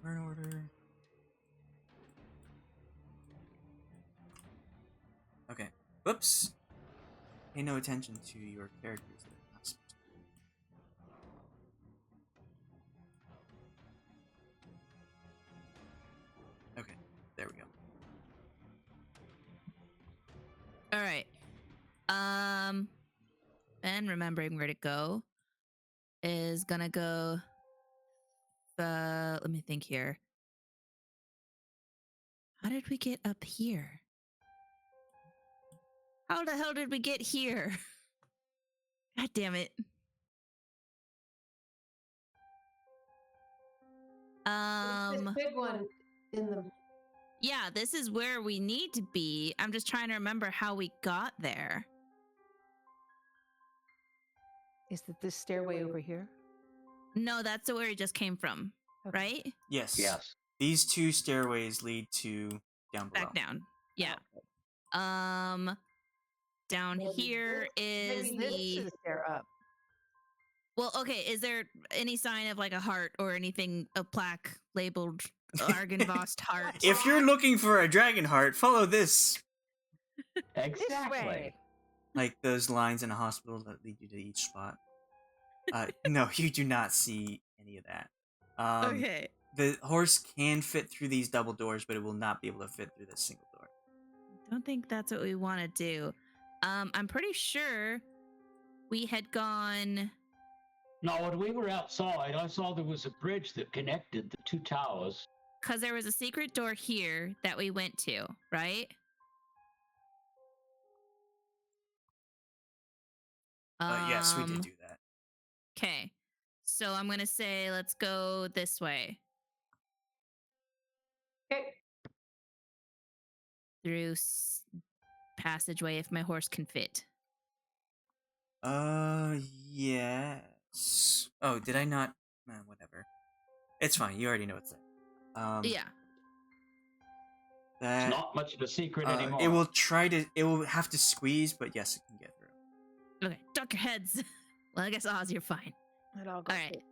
Turn order. Okay. Whoops. Pay no attention to your characters that are not supposed to. Okay, there we go. All right. Ben, remembering where to go, is gonna go. Let me think here. How did we get up here? How the hell did we get here? God damn it. This big one in the... Yeah, this is where we need to be. I'm just trying to remember how we got there. Is it this stairway over here? No, that's where it just came from, Okay. right? Yes. Yes. These two stairways lead to down below. Back down. Yeah. Down Maybe here is Maybe this the... is a stair up. Well, okay, is there any sign of like a heart or anything, a plaque labeled Argynvost heart? If you're looking for a dragon heart, follow this. Exactly. This way. Like those lines in a hospital that lead you to each spot. No, you do not see any of that. Okay. The horse can fit through these double doors, but it will not be able to fit through this single door. Don't think that's what we want to do. I'm pretty sure we had gone No, when we were outside, I saw there was a bridge that connected the two towers. Because there was a secret door here that we went to, right? Yes, we did do that. Okay. So I'm going to say, let's go this way Okay. through passageway if my horse can fit. Yes. Oh, did I not? Whatever. It's fine. You already know it's there. Yeah. That It's not much of a secret anymore. it will try to. It will have to squeeze, but yes, it can get through. Okay. Duck your heads. Well, I guess Oz, you're fine. And I'll go. All right.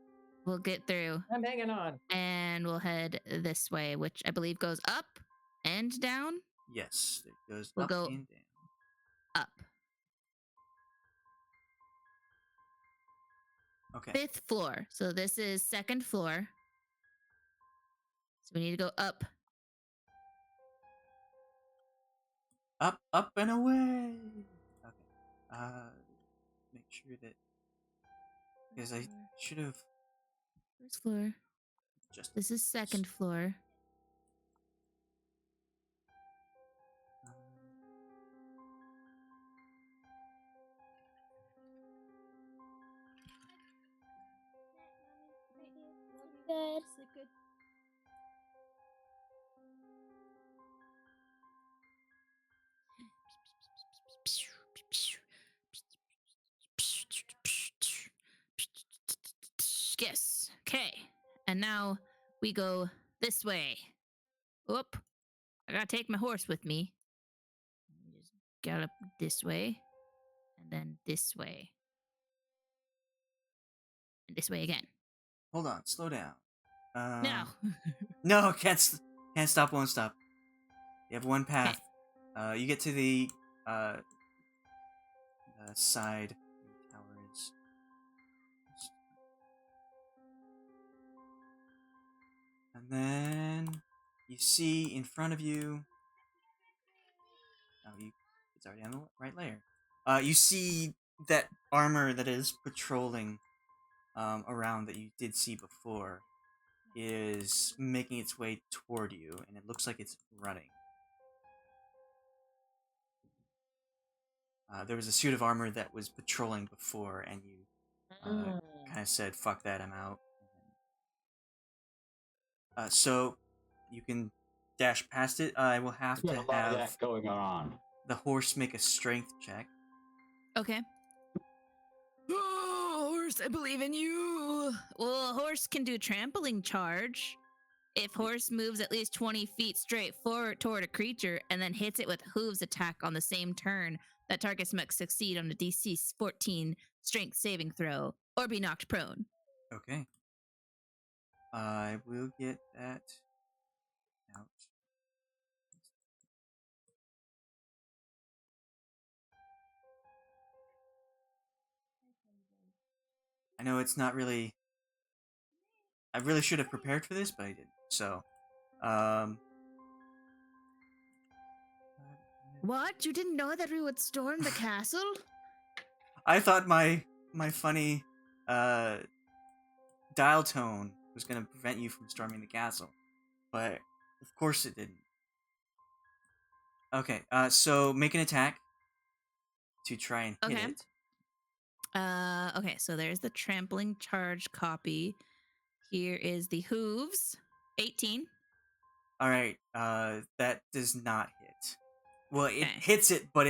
We'll get through I'm hanging on. and we'll head this way, which I believe goes up and down. Yes, it goes We'll up go and down. up. Okay. 5th floor. So this is 2nd floor. So we need to go up. Up and away. Okay. Make sure that because I should have 1st floor. just. This is 2nd floor. Good. Sleep good. Yes. Okay. And now we go this way. Oop. I gotta take my horse with me. Just gallop this way. And then this way. And this way again. Hold on. Slow down. Now. No, can't stop. Won't stop. You have one path. You get to the side where the tower is. And then you see in front of you. Oh, it's already on the right layer. You see that armor that is patrolling around that you did see before is making its way toward you, and it looks like it's running. There was a suit of armor that was patrolling before, and you kind of said, "Fuck that, I'm out." So you can dash past it. I will have There's to a lot of have that going on. the horse make a strength check. Okay. Oh, horse, I believe in you. Well, a horse can do trampling charge. If horse moves at least 20 feet straight forward toward a creature and then hits it with hooves attack on the same turn, that target must succeed on a DC 14 strength saving throw or be knocked prone. Okay. I will get that out. I know it's not really. I really should have prepared for this, but I didn't. So, What? You didn't know that we would storm the castle? I thought my funny dial tone was going to prevent you from storming the castle, but of course it didn't. Okay, so make an attack to try and hit Okay. it. Okay, so there's the trampling charge copy. Here is the hooves. 18. All right, that does not hit. Well, it Okay. hits it, but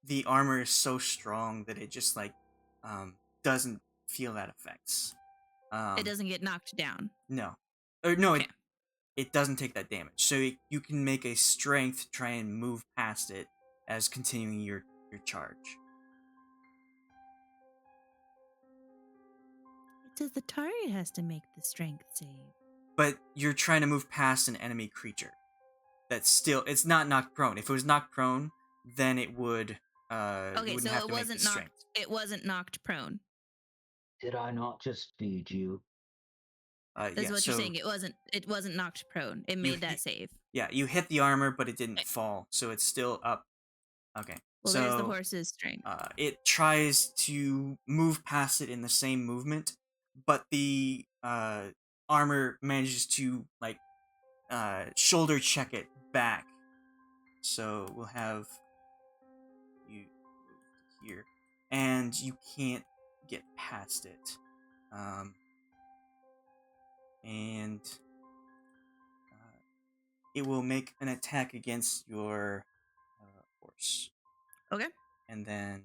the armor is so strong that it just doesn't feel that effects. It doesn't get knocked down. No, or no, Okay. it doesn't take that damage. So you can make a strength to try and move past it as continuing your charge. It says the target has to make the strength save. But you're trying to move past an enemy creature. It's not knocked prone. If it was knocked prone, then it would. You Okay, wouldn't so have it to make wasn't the knocked. strength. It wasn't knocked prone. Did I not just feed you? That's Yeah, what so, you're saying. It wasn't knocked prone. It made that save. Yeah, you hit the armor, but it didn't Okay. fall, so it's still up. Okay. Well, so, there's the horse's strength. It tries to move past it in the same movement, but the armor manages to like shoulder check it back. So we'll have you here, and you can't get past it. And it will make an attack against your horse. Okay. And then,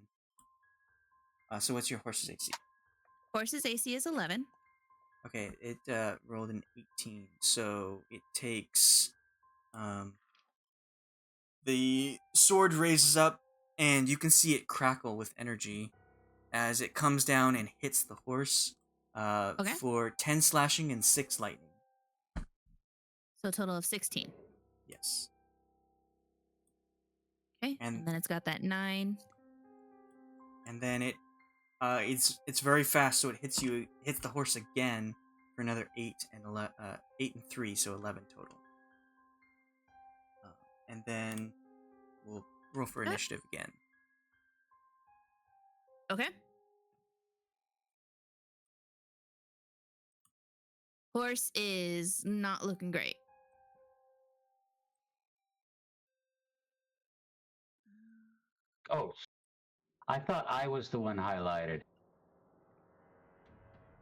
so what's your horse's AC? Horse's AC is 11. Okay, it rolled an 18, so it takes. The sword raises up, and you can see it crackle with energy as it comes down and hits the horse for 10 slashing and 6 lightning. So a total of 16. Yes. Okay. And then it's got that 9. And then it's very fast, so it hits the horse again for another 8 and 3, so 11 total. And then we'll roll for initiative again. Okay. Horse is not looking great. Oh, I thought I was the one highlighted.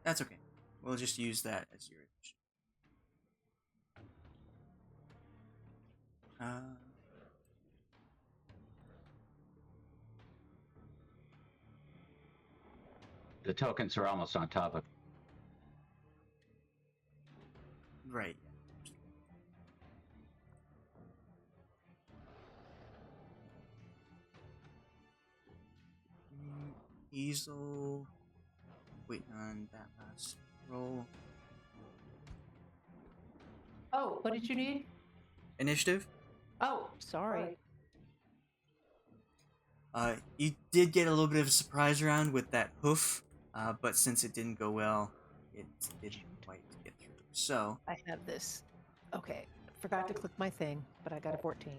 That's okay. We'll just use that as your initiative. The tokens are almost on top of. Right. Hazel. Waiting on that last roll. Oh, what did you need? Initiative. Oh, sorry. You did get a little bit of a surprise round with that hoof, but since it didn't go well, it didn't quite get through. So I have this. Okay, forgot to click my thing, but I got a 14.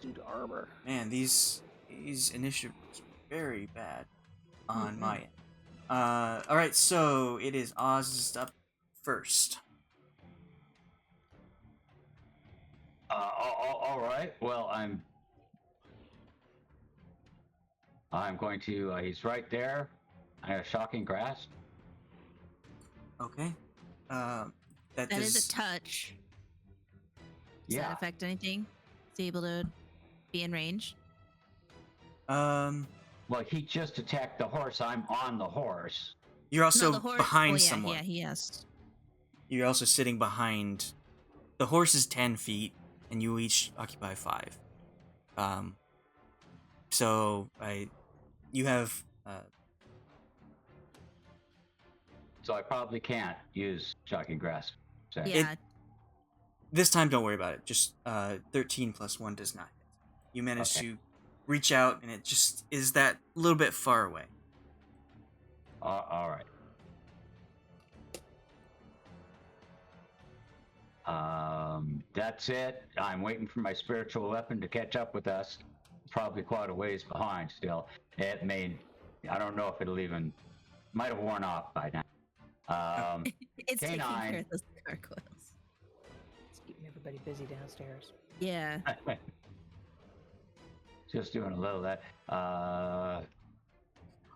Suit armor. Man, these initiatives are very bad on my end. All right, so it is Oz's up first. All right. Well, I'm going to. He's right there. I have shocking grasp. Okay. That is a touch. Does that affect anything? Is he able to be in range? Well, he just attacked the horse. I'm on the horse. You're also the horse, behind someone. Yeah, he has. You're also sitting behind. The horse is 10 feet, and you each occupy 5. So you have. So I probably can't use shocking grasp. So. Yeah. This time, don't worry about it. Just 13 plus 1 does not hit. You manage to reach out, and it just is that little bit far away. All right. That's it. I'm waiting for my spiritual weapon to catch up with us. Probably quite a ways behind still. It may, I don't know if it'll even, might have worn off by now. It's taking K9. care of those gargoyles. It's keeping everybody busy downstairs. Yeah. Just doing a little of that.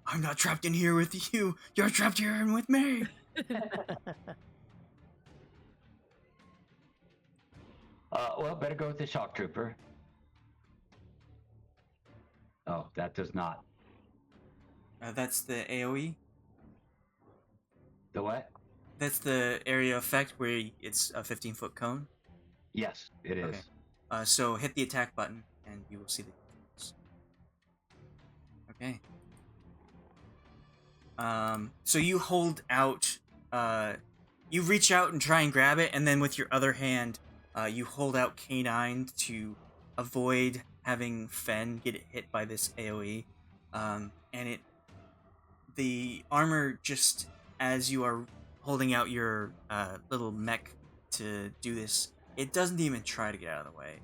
I'm not trapped in here with you. You're trapped here with me. Well, better go with the shock trooper. Oh, that does not. That's the AoE. The what? That's the area effect where it's a 15-foot cone. Yes, it is. Okay. So hit the attack button, and you will see the details. Okay. So you hold out. You reach out and try and grab it, and then with your other hand, you hold out K9 to avoid having Fenn get hit by this AoE. And the armor, just as you are holding out your little mech to do this, it doesn't even try to get out of the way.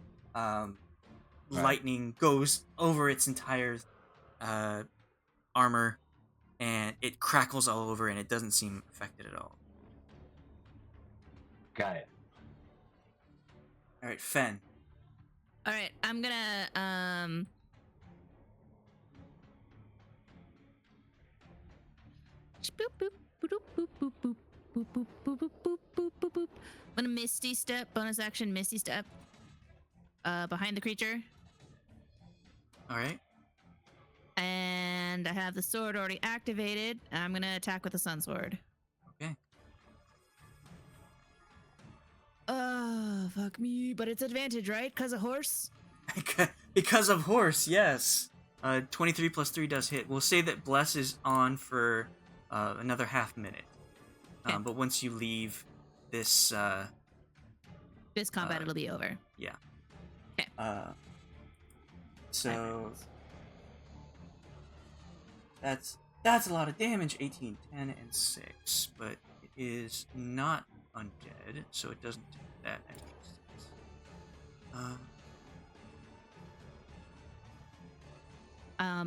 Right. lightning goes over its entire armor, and it crackles all over, and it doesn't seem affected at all. Got it. All right, Fenn. All right, I'm gonna boop, boop, boop, boop, boop, boop, boop, boop, boop, boop, boop, boop, boop, boop. I'm gonna Misty Step, bonus action Misty Step, behind the creature, All right. and I have the sword already activated. I'm gonna attack with the Sun Sword. Okay. Oh, fuck me! But it's advantage, right? Cause of horse. Because of horse, yes. 23 plus 3 does hit. We'll say that Bless is on for another half minute. Okay. But once you leave this, This combat, it'll be over. yeah. Okay. So that's a lot of damage. 18, 10, and 6, but it is not undead, so it doesn't take that extra 6.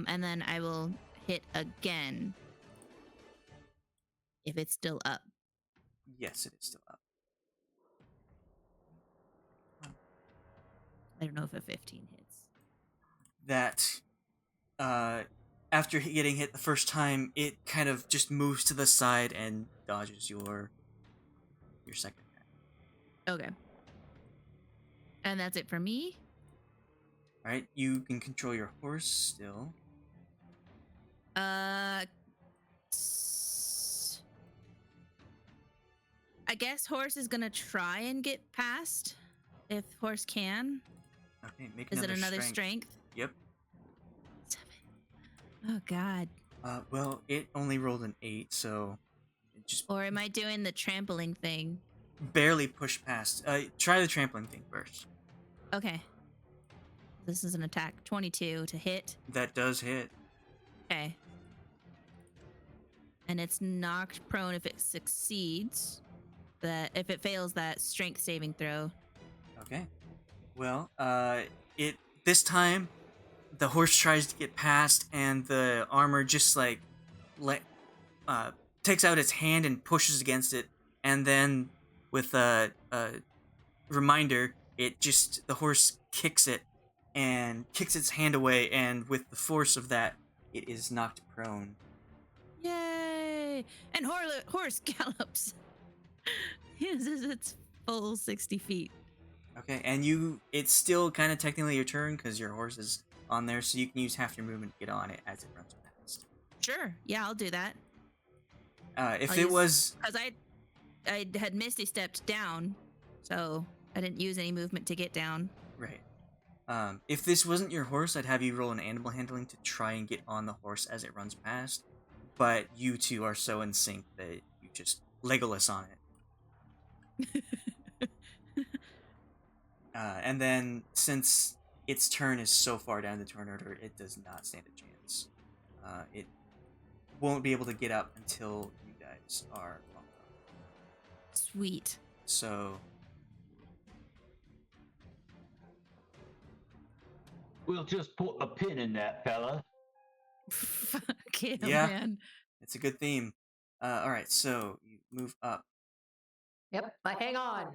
And then I will hit again if it's still up. Yes, it is still up. I don't know if a 15 hits. That after getting hit the first time, it kind of just moves to the side and dodges your second attack. Okay. And that's it for me. All right, you can control your horse still. I guess horse is gonna try and get past if horse can. Okay, make Is it another another strength. strength? Yep. 7. Oh god. Well, it only rolled an 8, so it just Or am I doing the trampling thing? barely pushed past. Try the trampling thing first. Okay. This is an attack. 22 to hit. That does hit. Okay. And it's knocked prone if it succeeds. That if it fails that strength saving throw. Okay. Well, it this time the horse tries to get past, and the armor just like takes out its hand and pushes against it, and then with a reminder, the horse kicks it and kicks its hand away, and with the force of that, it is knocked prone. Yay! And horse gallops. Uses its full 60 feet. Okay, and it's still kind of technically your turn because your horse is on there, so you can use half your movement to get on it as it runs past. Sure. Yeah, I'll do that. Was... Because I had Misty stepped down, so I didn't use any movement to get down. Right. If this wasn't your horse, I'd have you roll an animal handling to try and get on the horse as it runs past. But you two are so in sync that you just Legolas on it. And then, since its turn is so far down the turn order, it does not stand a chance. It won't be able to get up until you guys are long gone. Sweet. So... We'll just put a pin in that, fella. Fuck him, Yeah. man. It's a good theme. Alright, so you move up. Yep, but hang on.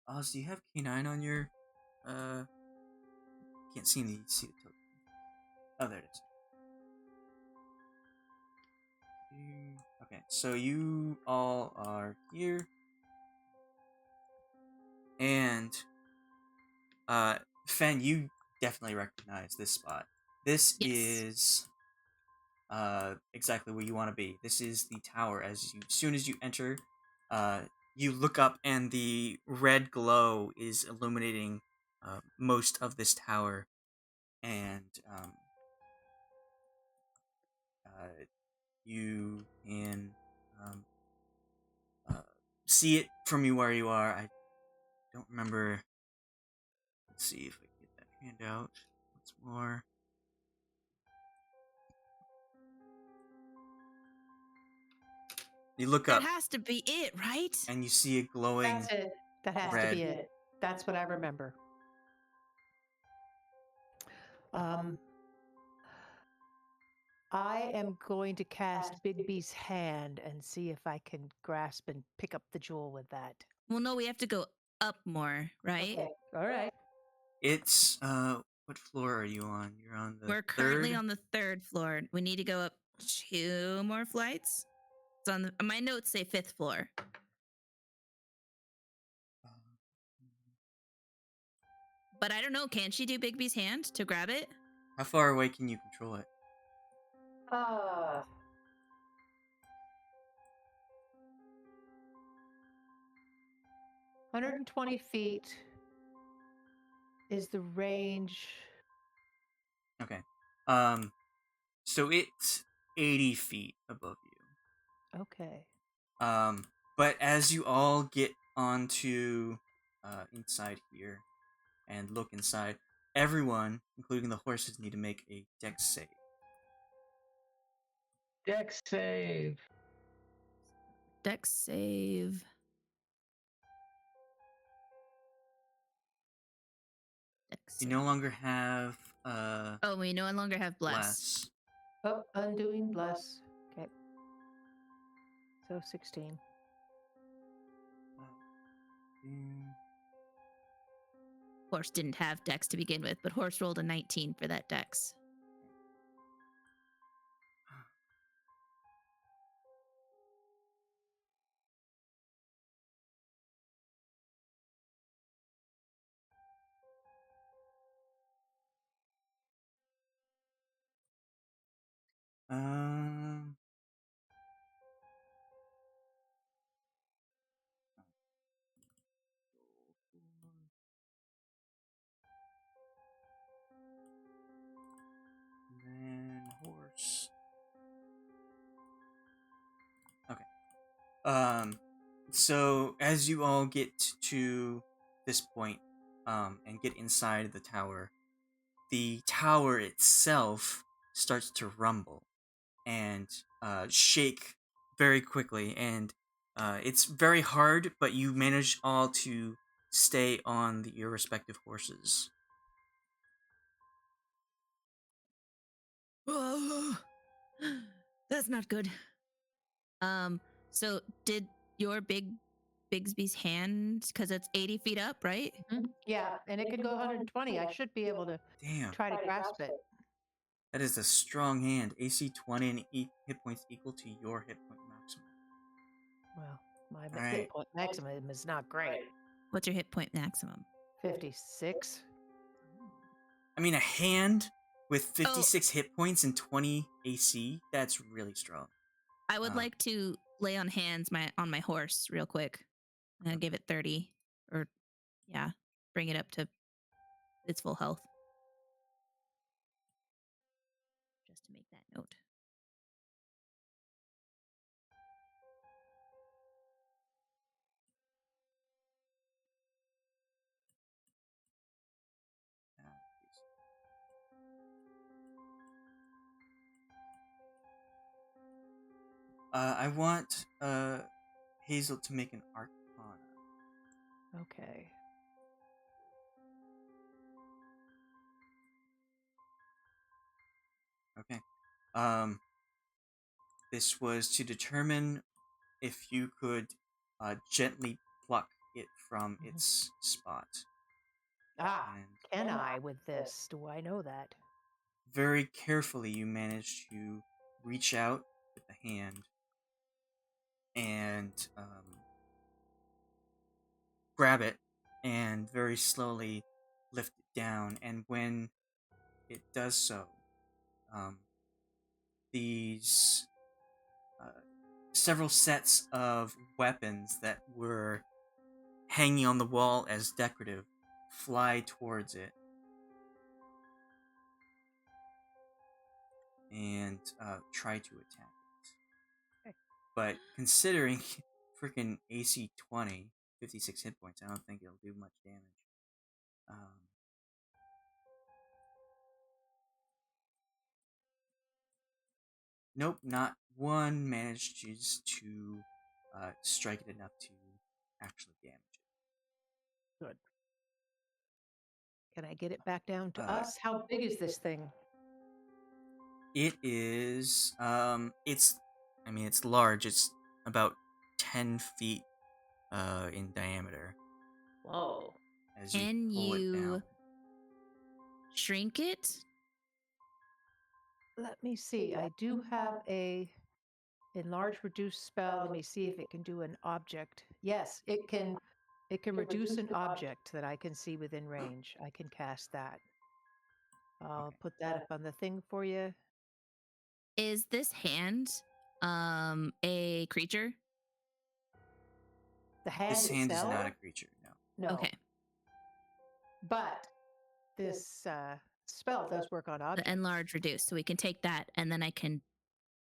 Oz, do you have K9 on your... Can't see the token. Oh, there it is. Okay, so you all are here. And, Fenn, you definitely recognize this spot. This is, exactly where you want to be. This is the tower. As soon as you enter, you look up and the red glow is illuminating, most of this tower. And, you can, see it from where you are. I don't remember. Let's see if I can get that handout once more. You look That up has to be it, right? and you see a glowing. That's it. That has to red. be it. That's what I remember. I am going to cast Bigby's hand and see if I can grasp and pick up the jewel with that. Well, no, we have to go up more, right? Okay. All right. It's what floor are you on? You're on the We're currently third? on the 3rd floor. We need to go up 2 more flights. It's on my notes say 5th floor. But I don't know. Can she do Bigby's hand to grab it? How far away can you control it? 120 feet is the range. Okay. So it's 80 feet above you. Okay. But as you all get onto inside here and look inside, everyone, including the horses, need to make a dex save. Dex save. Dex save. Dex You save. no longer have Oh, we no longer have bless. Oh, undoing bless. Okay. So 16. Horse didn't have dex to begin with, but horse rolled a 19 for that dex. Um. Then horse. Okay. So as you all get to this point, and get inside the tower itself starts to rumble and shake very quickly, and it's very hard, but you manage all to stay on your respective horses. That's not good. So did your Bigsby's hand, because it's 80 feet up, right? Yeah, and it could go 120. I should be able to Damn, try to grasp it. that is a strong hand. AC 20 and hit points equal to your hit point maximum. Well, my All hit right. point maximum is not great. What's your hit point maximum? 56. I mean, a hand with 56 hit points and 20 AC, that's really strong. I would like to lay on hands on my horse real quick. I'm gonna give it 30, or yeah, bring it up to its full health. Just to make that note. I want Hazel to make an Arcana. Okay. Okay. This was to determine if you could gently pluck it from its spot. And Can I with this? Do I know that? very carefully, you manage to reach out with the hand and grab it and very slowly lift it down. And when it does so, these several sets of weapons that were hanging on the wall as decorative fly towards it and try to attack it. But considering freaking AC 20, 56 hit points, I don't think it'll do much damage. Nope, not one manages to strike it enough to actually damage it. Good. Can I get it back down to Uh, us? How big is this thing? It is, it's large. It's about 10 feet in diameter. Whoa. As you Can pull it you down. shrink it? Let me see. I do have a enlarge reduce spell. Let me see if it can do an object. Yes, it can. It can reduce an object that I can see within range. I can cast that. I'll put that up on the thing for you. Is this hand a creature? The hand This hand is itself? not a creature, no. No. Okay. But this spell does work on The objects. enlarge reduce, so we can take that and then I can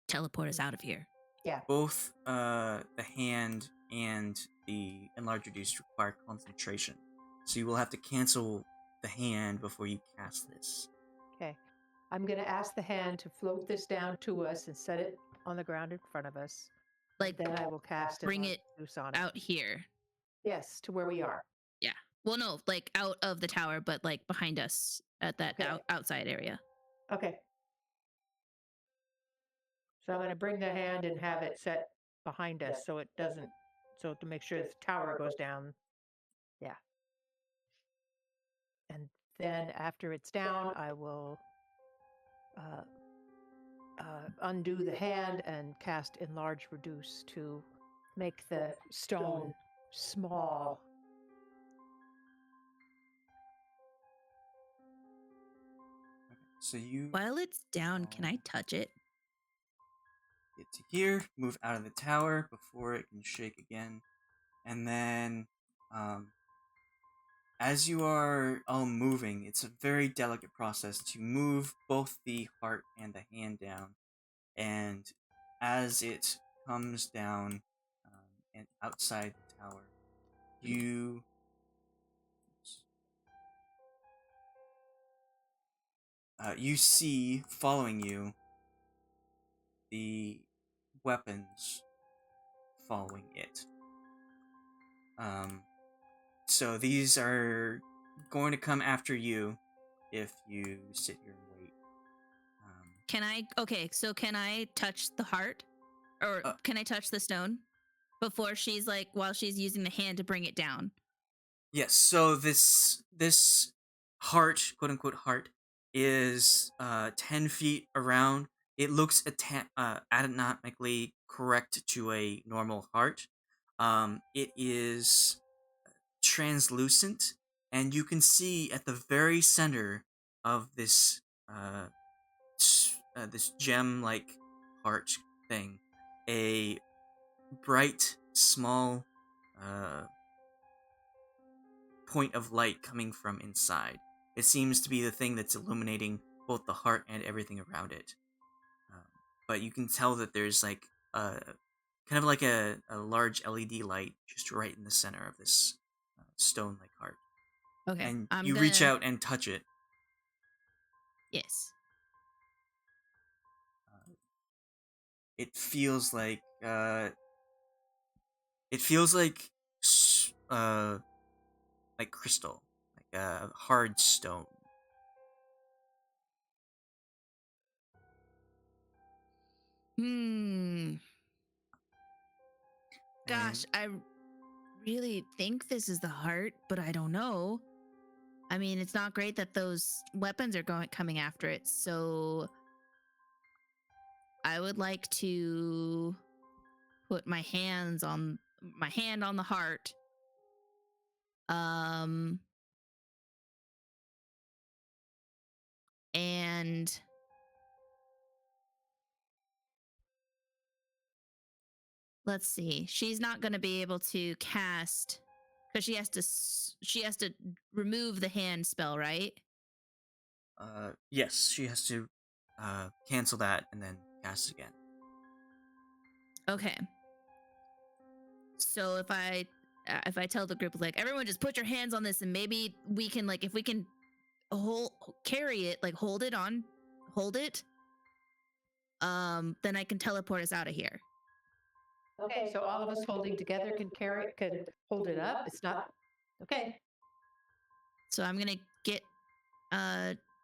teleport us out of here. Yeah. Both the hand and the enlarge reduce require concentration. So you will have to cancel the hand before you cast this. Okay. I'm going to ask the hand to float this down to us and set it on the ground in front of us. Like, Then I will cast bring Enlarge it Reduce on it. out here. Yes, to where we are. Yeah. Well, no, like out of the tower, but like behind us at that Okay. outside area. Okay. So I'm going to bring the hand and have it set behind us so it doesn't, so to make sure the tower goes down. Yeah. And then after it's down, I will undo the hand and cast Enlarge Reduce to make the stone small. So you While it's down, can I touch it? get to here, move out of the tower before it can shake again. And then, as you are all moving, it's a very delicate process to move both the heart and the hand down. And as it comes down and outside the tower, you you see following you the weapons following it. So these are going to come after you if you sit here and wait. Can I touch the heart? Or can I touch the stone? Before she's like, while she's using the hand to bring it down. Yes, so this heart, quote unquote heart, is 10 feet around. It looks anatomically correct to a normal heart. It is translucent, and you can see at the very center of this this gem-like heart thing a bright, small point of light coming from inside. It seems to be the thing that's illuminating both the heart and everything around it. But you can tell that there's like kind of like a large LED light just right in the center of this stone-like heart. Okay. And I'm you reach out and touch it. Yes. It feels like crystal, like a hard stone. Gosh, I really think this is the heart, but I don't know. I mean, it's not great that those weapons are coming after it, so I would like to put my hand on the heart. And let's see. She's not going to be able to cast because she has to remove the hand spell, right? Yes, she has to cancel that and then cast it again. Okay. So if I tell the group, like, everyone just put your hands on this and maybe we can, like, if we can carry it, like hold it, then I can teleport us out of here. Okay, so all of us holding together can hold it up. It's not okay. So I'm gonna get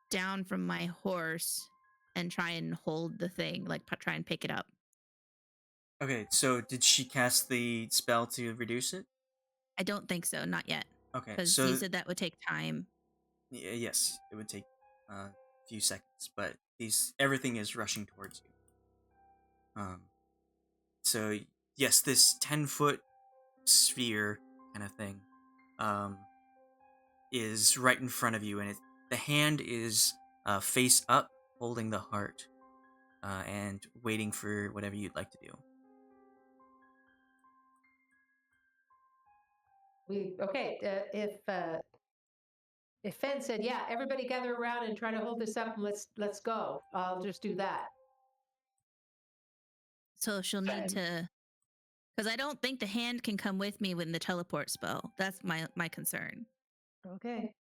down from my horse and try and hold the thing, like try and pick it up. Okay, so did she cast the spell to reduce it? I don't think so, not yet, Okay, because so you said that would take time. yes, it would take a few seconds, but everything is rushing towards you. So yes, this 10-foot sphere kind of thing, is right in front of you, and the hand is face up, holding the heart, and waiting for whatever you'd like to do. If Fenn said, "Yeah, everybody gather around and try to hold this up, and let's go," I'll just do that. So she'll need to, because I don't think the hand can come with me with the teleport spell. That's my concern. Okay.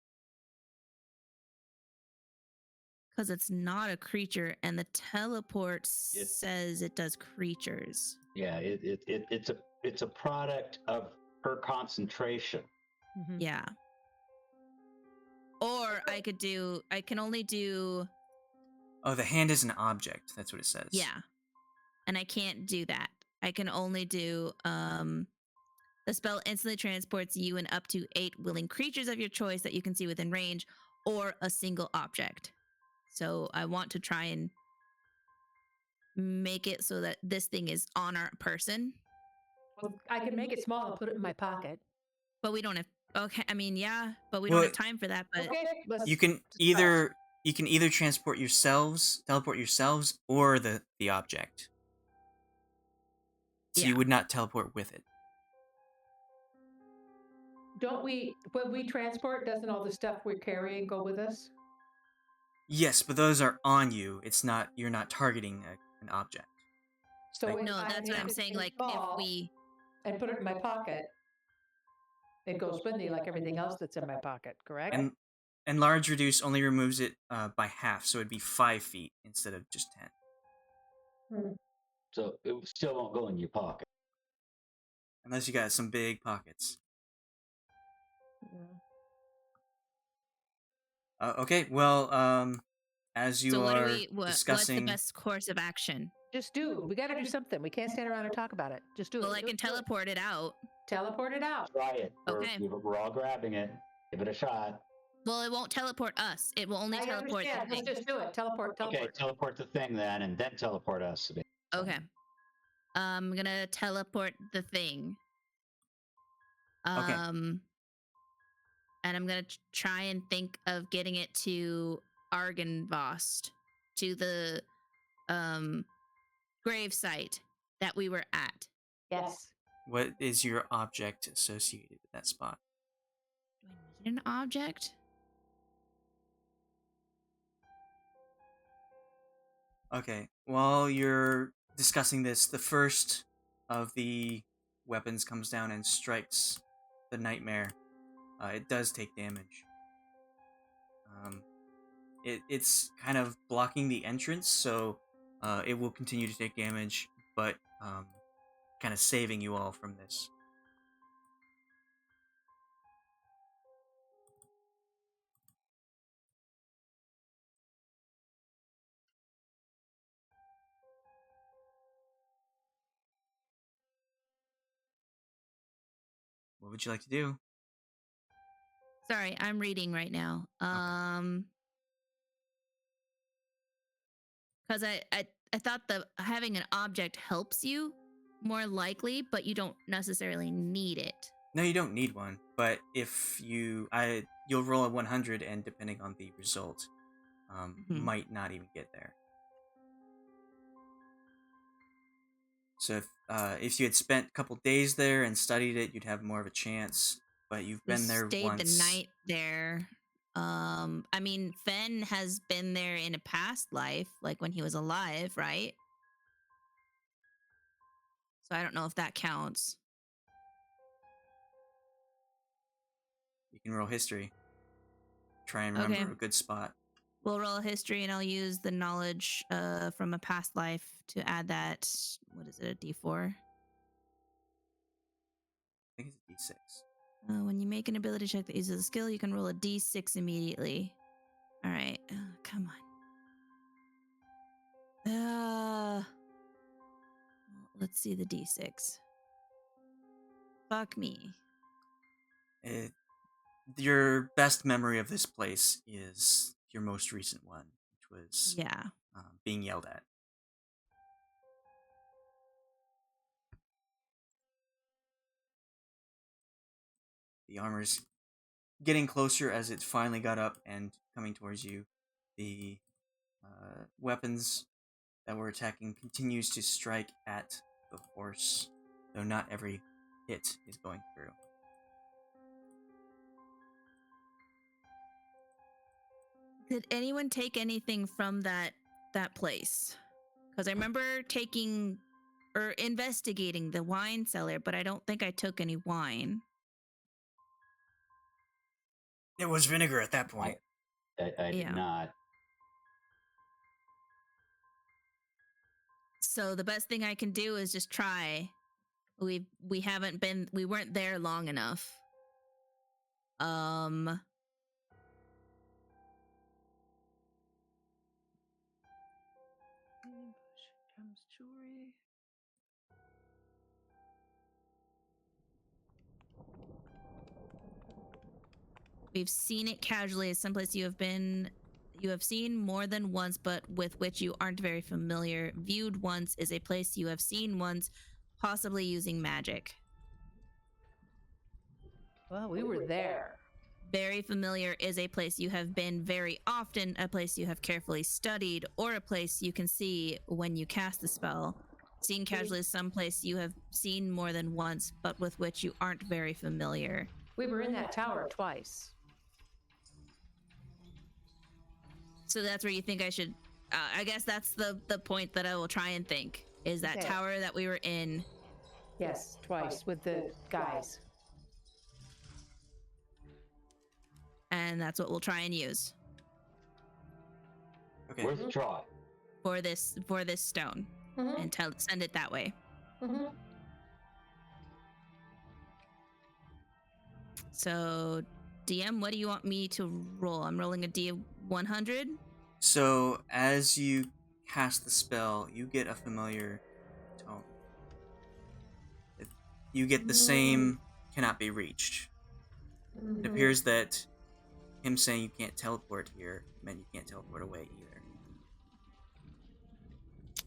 Because it's not a creature, and the teleport says it does creatures. Yeah, it's a product of her concentration. Mhm. Yeah. Or I can only do. Oh, the hand is an object. That's what it says. Yeah. And I can't do that. I can only do the spell instantly transports you and up to 8 willing creatures of your choice that you can see within range, or a single object. So I want to try and make it so that this thing is on our person. Well, I can make it small and put it in my pocket. But we don't have. Okay, I mean, yeah, but we Well, don't have time for that. But Okay. You can either teleport yourselves, or the object. So Yeah. you would not teleport with it. Don't we, when we transport, doesn't all the stuff we're carrying go with us? Yes, but those are on you. You're not targeting an object. So Like- if no, I that's what make I'm this saying. thing Like small if we. and put it in my pocket, it goes with me like everything else that's in my pocket, correct? And large reduce only removes it by half, so it'd be 5 feet instead of just 10. So it still won't go in your pocket. Unless you got some big pockets. Okay, well, as you So what are do we? discussing, What's the best course of action? Just do. We got to do something. We can't stand around and talk about it. Just do Well, it. I can teleport it out. Teleport it out. Try it. Okay. We're all grabbing it. Give it a shot. Well, it won't teleport us. It will only I teleport the understand. thing. Let's just do it. Teleport. Okay, teleport the thing then, and then teleport us. Okay. I'm gonna teleport the thing. Okay. And I'm gonna try and think of getting it to Argynvost, to the grave site that we were at. Yes. what is your object associated with that spot? Do I need an object? Okay, while you're discussing this, the first of the weapons comes down and strikes the nightmare. It does take damage. It's kind of blocking the entrance, so it will continue to take damage, but kind of saving you all from this. What would you like to do? Sorry, I'm reading right now. Because I thought that having an object helps you more likely, but you don't necessarily need it. No, you don't need one, but if you'll roll a 100, and depending on the result, might not even get there. So if you had spent a couple days there and studied it, you'd have more of a chance. But you've been there stayed once. the night there. I mean, Fenn has been there in a past life, like when he was alive, right? So I don't know if that counts. You can roll history. Try and remember Okay. a good spot. We'll roll history, and I'll use the knowledge from a past life to add that. What is it? A D4. I think it's a D6. When you make an ability check that uses a skill, you can roll a D6 immediately. All right. Come on. Let's see the D6. Fuck me. Your best memory of this place is your most recent one, which was Yeah. being yelled at. The armor's getting closer as it finally got up and coming towards you. The weapons that were attacking continues to strike at the horse, though not every hit is going through. Did anyone take anything from that place? Because I remember taking or investigating the wine cellar, but I don't think I took any wine. It was vinegar at that point. I did Yeah. not. So the best thing I can do is just try. We weren't there long enough. We've seen it casually as someplace you have seen more than once, but with which you aren't very familiar. Viewed once is a place you have seen once, possibly using magic. Well, we were there. Very familiar is a place you have been very often, a place you have carefully studied, or a place you can see when you cast the spell. Seen casually is someplace you have seen more than once, but with which you aren't very familiar. We were in that tower twice. So that's where you think I should... I guess that's the point that I will try and think, is that Okay. tower that we were in. Yes, twice with the guys. And that's what we'll try and use Okay. Where's Strahd? for this stone. Mm-hmm. And send it that way. Mm-hmm. So, DM, what do you want me to roll? I'm rolling a D100. So, as you cast the spell, you get a familiar tone. You get the same cannot be reached. It appears that him saying you can't teleport here meant you can't teleport away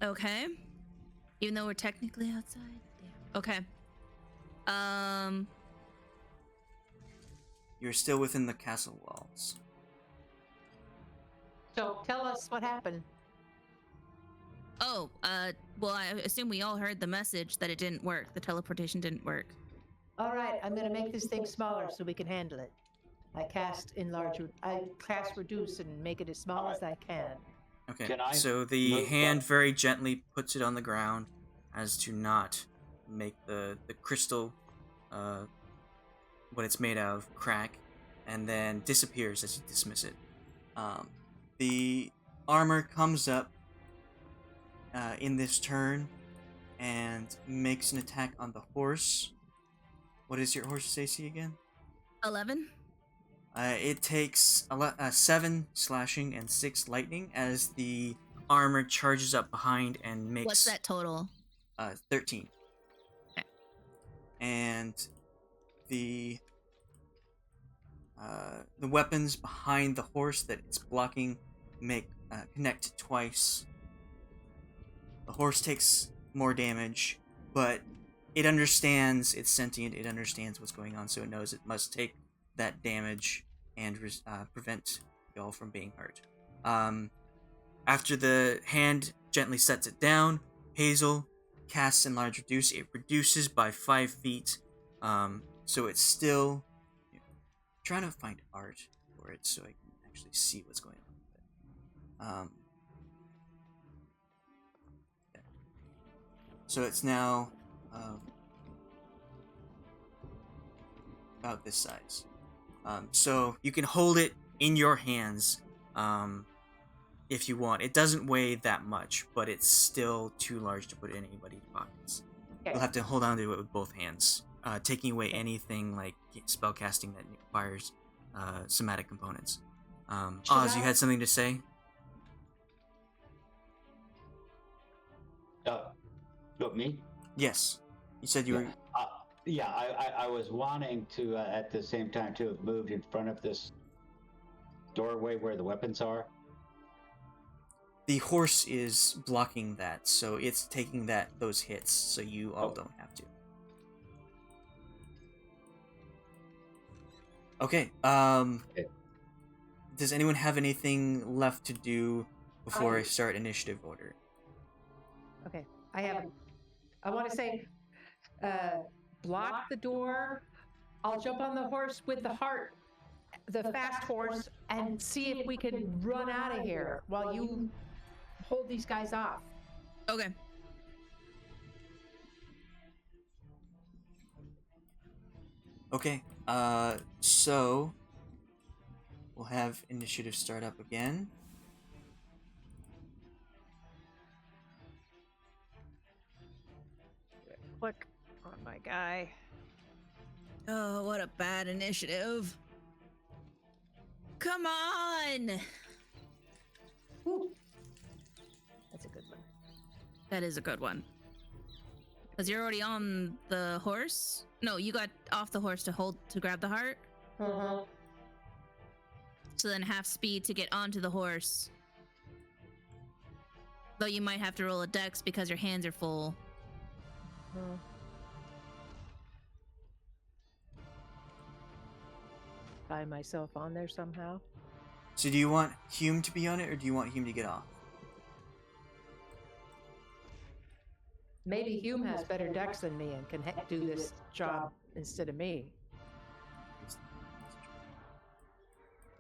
either. Okay. Even though we're technically outside. Damn. Okay. You're still within the castle walls. So tell us what happened. Well, I assume we all heard the message that it didn't work. The teleportation didn't work. All right, I'm going to make this thing smaller so we can handle it. I cast reduce and make it as small as I can. Okay, Can I so the move hand up? very gently puts it on the ground as to not make the crystal, what it's made of, crack, and then disappears as you dismiss it. The armor comes up in this turn and makes an attack on the horse. What is your horse's AC again? 11? It takes 7 slashing and 6 lightning as the armor charges up behind and makes... What's that total? 13. Okay. And the weapons behind the horse that it's blocking connect twice. The horse takes more damage, but it understands, it's sentient, it understands what's going on, so it knows it must take that damage and prevent y'all from being hurt. After the hand gently sets it down, Hazel casts Enlarge Reduce. It reduces by 5 feet, so it's still... trying to find art for it so I can actually see what's going on with it. There. So it's now about this size. So you can hold it in your hands if you want. It doesn't weigh that much, but it's still too large to put in anybody's pockets. Okay. You'll have to hold on to it with both hands, taking away anything like spellcasting that requires somatic components. Oz, you had something to say? Me? Yes. You said you were... I was wanting to, at the same time, to have moved in front of this doorway where the weapons are. The horse is blocking that, so it's taking those hits, so you all don't have to. Okay, does anyone have anything left to do before I start initiative order? Okay, I want to say, block the door. I'll jump on the horse with the fast horse, and see if we can run out of here while you hold these guys off. Okay. Okay, so we'll have initiative start up again. Click on my guy. Oh, what a bad initiative. Come on! Ooh. That's a good one. That is a good one. Because you're already on the horse? No, you got off the horse to grab the heart? Uh-huh. So then half speed to get onto the horse. Though you might have to roll a dex because your hands are full. Find myself on there somehow. So do you want Hume to be on it, or do you want Hume to get off? Maybe Hume has better dex than me and can do this job instead of me.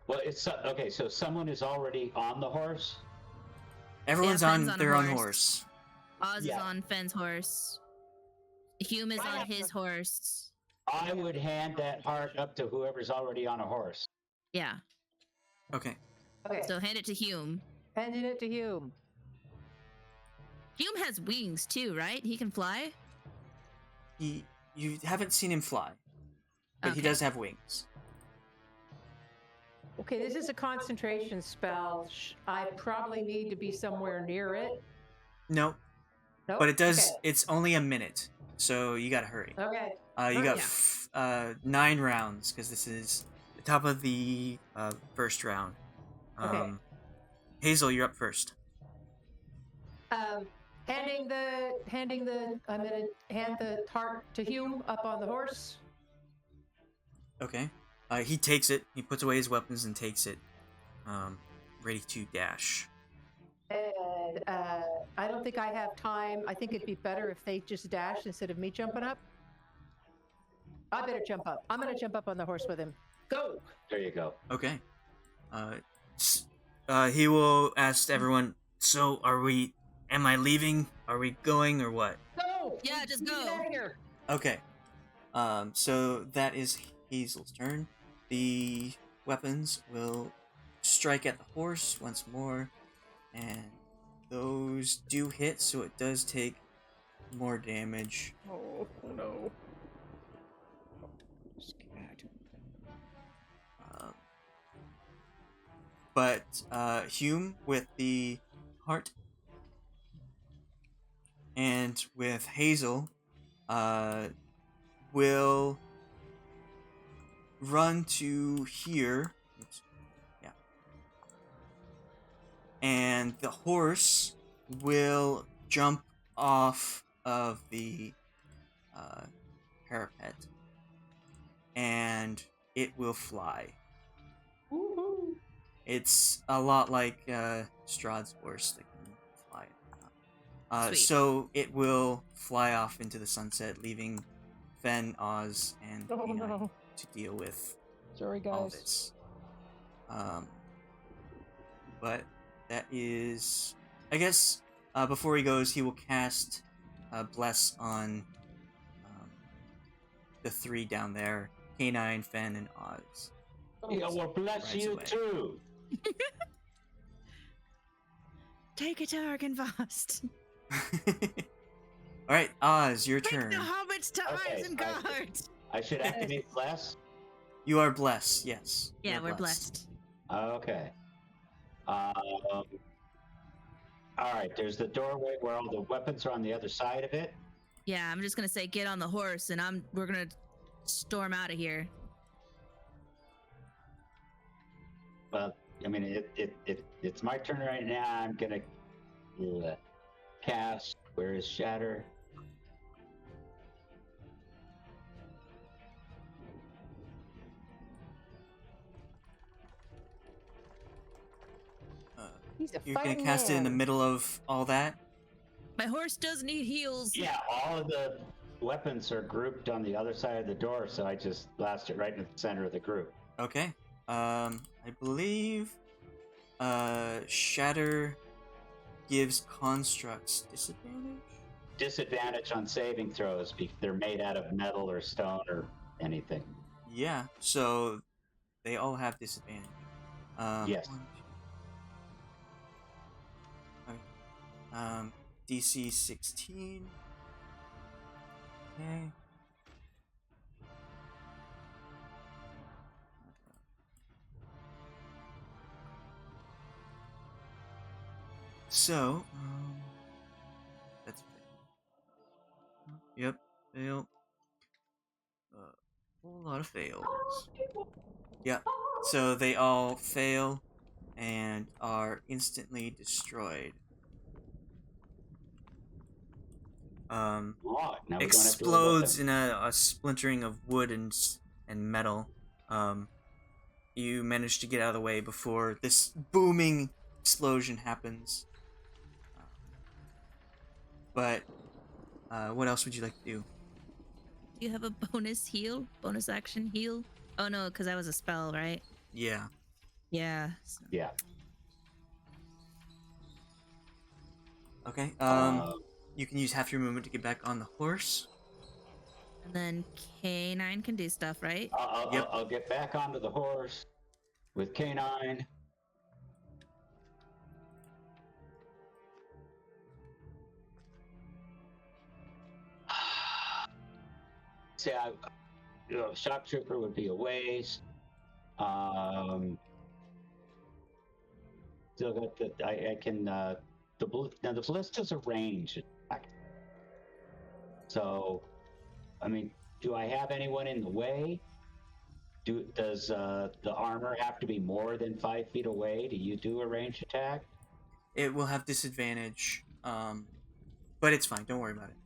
Well, it's okay. So someone is already on the horse. Everyone's Fenn's on on a their own horse. horse. Oz is on Fenn's horse. Hume is on his horse. I would hand that heart up to whoever's already on a horse. Yeah. Okay. Okay, So hand it to Hume. handing it to Hume. Hume has wings too, right? He can fly? You haven't seen him fly, but he Okay. does have wings. Okay, this is a concentration spell. I probably need to be somewhere near it. No, Nope. but it does. Okay. It's only a minute, so you gotta hurry. Okay. You got Yeah. 9 rounds because this is the top of the first round. Okay. Hazel, you're up first. I'm gonna hand the heart to Hume up on the horse. Okay. He takes it. He puts away his weapons and takes it. Ready to dash. And I don't think I have time. I think it'd be better if they just dashed instead of me jumping up. I better jump up. I'm gonna jump up on the horse with him. Go! There you go. Okay. He will ask everyone. So, am I leaving? Are we going or what? Go! Yeah, just Get go. out of here. Okay. So that is Hazel's turn. The weapons will strike at the horse once more, and those do hit, so it does take more damage. Oh no. Scared. But Hume with the heart, and with Hazel, will run to here. Oops. Yeah. And the horse will jump off of the parapet, and it will fly. Woohoo! It's a lot like Strahd's horse that can fly. Sweet. So it will fly off into the sunset, leaving Fenn, Oz, and Oh Canine no. to deal with Sorry all guys. this. But that is, I guess, before he goes, he will cast Bless on the 3 down there, Canine, Fenn, and Oz. Yeah, well, bless Right you away. too. Take it to Arkenvost. All right, Oz, your Take turn. the hobbits to Okay, Isengard. I should activate bless. You are blessed. Yes. Yeah, you're we're blessed. Okay. All right. There's the doorway where all the weapons are on the other side of it. Yeah, I'm just gonna say get on the horse, and we're gonna storm out of here. Well, I mean, it's my turn right now. I'm gonna cast. Where is Shatter? He's a You're gonna fighting cast it in the man. middle of all that. My horse does need heals. Yeah, all of the weapons are grouped on the other side of the door, so I just blast it right in the center of the group. Okay. I believe Shatter gives constructs disadvantage. Disadvantage on saving throws because they're made out of metal or stone or anything. Yeah, so they all have disadvantage. Yes. Okay. DC 16. Okay. So, that's yep, fail. Whole lot of fails. Yep. So they all fail and are instantly destroyed. Right, now we don't have to worry about Explodes that. in a splintering of wood and metal. You manage to get out of the way before this booming explosion happens. But what else would you like to do? Do you have a bonus action heal? Oh no, because that was a spell, right? Yeah. Yeah. So. Yeah. Okay. You can use half your movement to get back on the horse. And then K9 can do stuff, right? Yep. I'll get back onto the horse with K9. See, shock trooper would be a waste. Still got the I can now the ballista's a range attack. So, I mean, do I have anyone in the way? Does the armor have to be more than 5 feet away? Do you do a range attack? It will have disadvantage, but it's fine. Don't worry about it.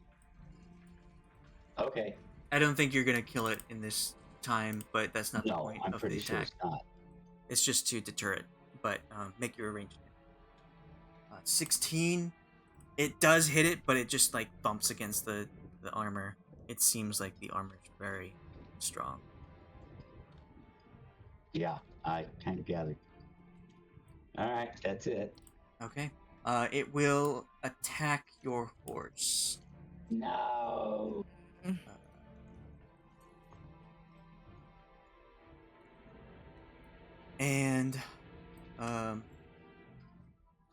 Okay. I don't think you're gonna kill it in this time, but that's not the No, point I'm of pretty the sure attack. it's not. It's just to deter it, but make your arrangement. 16. It does hit it, but it just like bumps against the armor. It seems like the armor is very strong. Yeah, I kind of gathered. All right, that's it. Okay. It will attack your horse. No. And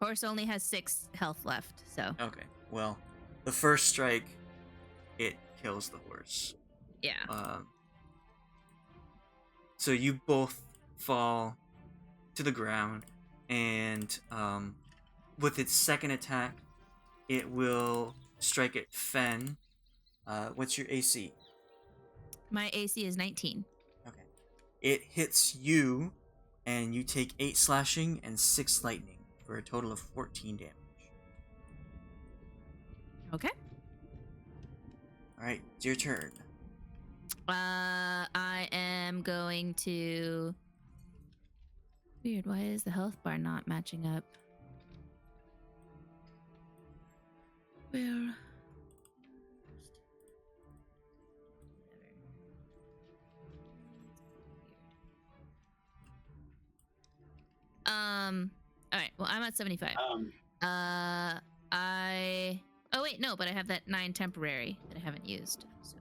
Horse only has 6 health left, so okay. Well, the first strike, it kills the horse. yeah. So you both fall to the ground, and with its second attack, it will strike at Fenn. What's your AC? My AC is 19. Okay. It hits you, and you take 8 slashing and 6 lightning for a total of 14 damage. Okay. All right, it's your turn. I am going to. Weird. Why is the health bar not matching up? Well. All right. Well, I'm at 75. Oh wait, no, but I have that 9 temporary that I haven't used. So.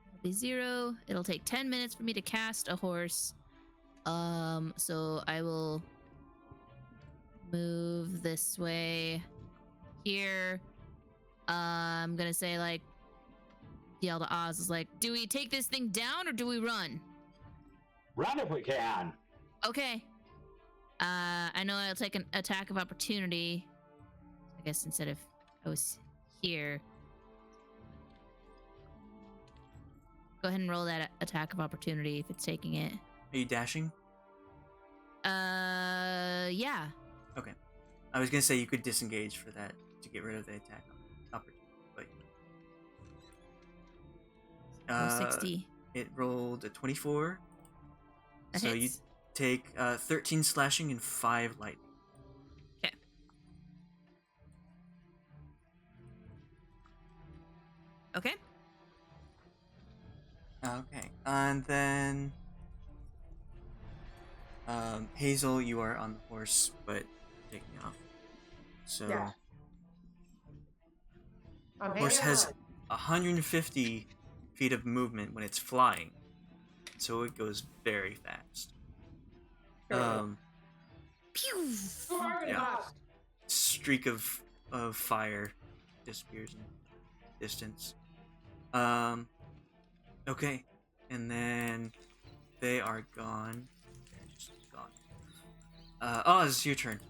It'll be 0. It'll take 10 minutes for me to cast a horse. So I will move this way here. I'm gonna say like yell to Oz is like, do we take this thing down or do we run? Run if we can. Okay. I know I'll take an attack of opportunity. I guess instead of I was here. Go ahead and roll that attack of opportunity if it's taking it. Are you dashing? Yeah. Okay. I was gonna say you could disengage for that to get rid of the attack opportunity, but Roll 60. it rolled a 24. That So hits. you take 13 slashing and 5 lightning. Okay. Okay. Okay, and then Hazel, you are on the horse, but taking off. So Yeah. I'm horse hanging has on. 150 feet of movement when it's flying, so it goes very fast. Sure. Pew! Yeah. Streak of fire disappears in distance. Okay, and then they are gone. Just gone. Oz, your turn.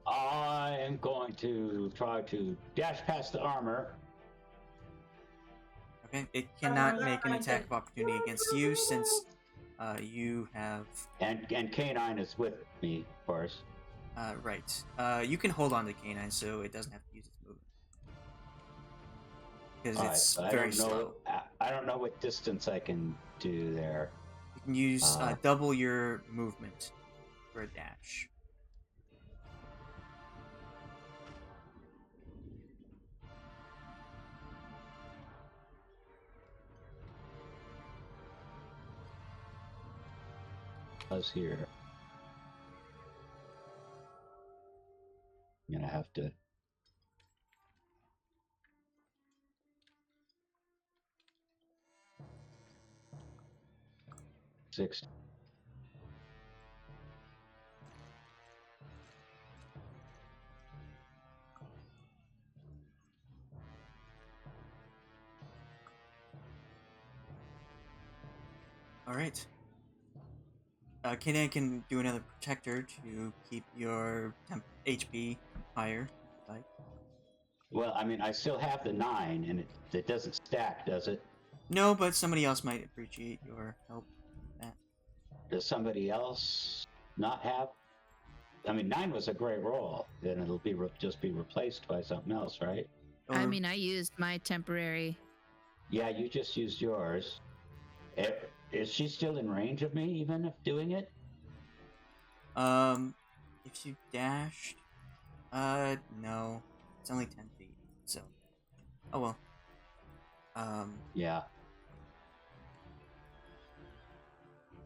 I am going to try to dash past the armor. Okay, it cannot make an attack of opportunity against you since you have. And Canine is with me, of course. Right. You can hold on to Canine so it doesn't have to use its movement. Because it's very slow. I don't know what distance I can do there. You can use double your movement for a dash. Us here. I'm gonna have to. Six. All right. Canine can do another protector to keep your HP higher. Like. Well, I mean, I still have the 9, and it doesn't stack, does it? No, but somebody else might appreciate your help. With that. Does somebody else not have? I mean, 9 was a great roll. Then it'll be just be replaced by something else, right? I Or- mean, I used my temporary. Yeah, you just used yours. Is she still in range of me, even if doing it? If you dashed, no, it's only 10 feet. So, oh well. Yeah.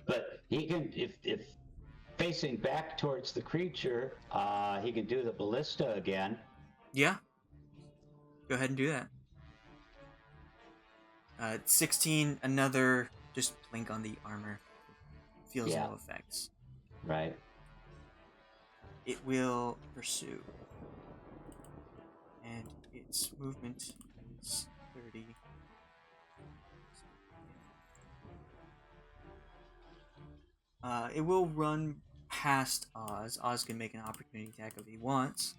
But he can, if facing back towards the creature, he can do the ballista again. Yeah. Go ahead and do that. 16, another just blink on the armor. Feels Yeah. no effects. Right. It will pursue. And its movement is 30. It will run past Oz. Oz can make an opportunity attack if he wants.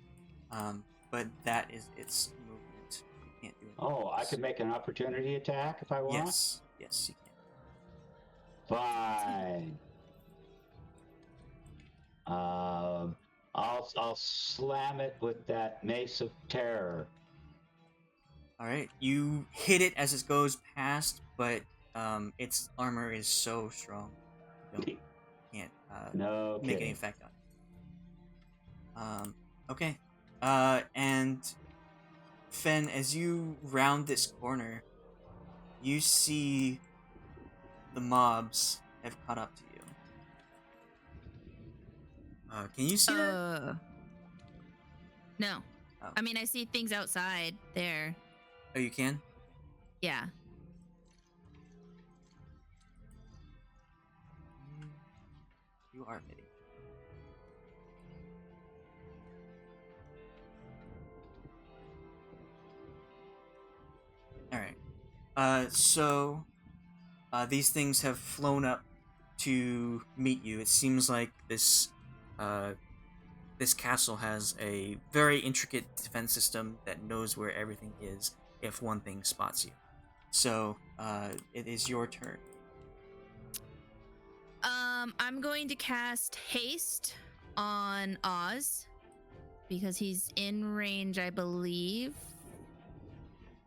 But that is its movement. You can't do it. Oh, I could make an opportunity attack if I want? Yes. Yes, you can. Fine. I'll slam it with that Mace of Terror. Alright, you hit it as it goes past, but its armor is so strong. You can't No make any kidding. effect on it. Okay. And Fenn, as you round this corner, you see the mobs have caught up to you. Can you see that? No. Oh. I mean, I see things outside there. Oh, you can? Yeah. You are ready. Alright. These things have flown up to meet you. It seems like this castle has a very intricate defense system that knows where everything is if one thing spots you. So, it is your turn. I'm going to cast haste on Oz because he's in range, I believe.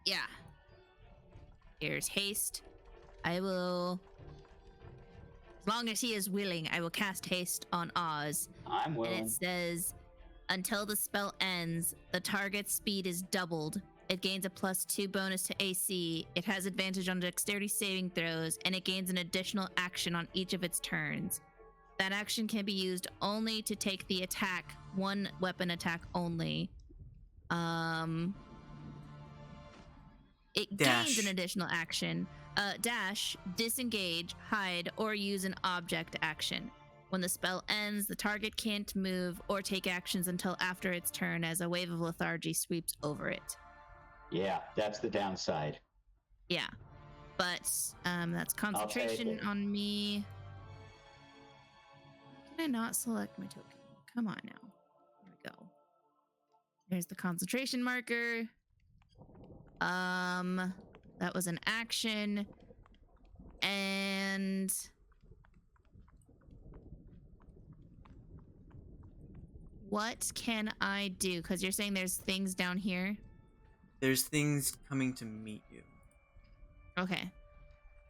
Yeah. Here's haste. I will, as long as he is willing, I will cast haste on Oz. I'm willing. And it says, until the spell ends, the target's speed is doubled. It gains a +2 bonus to AC. It has advantage on dexterity saving throws, and it gains an additional action on each of its turns. That action can be used only to take the attack, one weapon attack only. It gains an additional action. Dash, disengage, hide, or use an object action. When the spell ends, the target can't move or take actions until after its turn as a wave of lethargy sweeps over it. Yeah, that's the downside. Yeah, but that's concentration on me. Can I not select my token? Come on now. Here we go. There's the concentration marker. That was an action. And what can I do? Because you're saying there's things down here. There's things coming to meet you. Okay.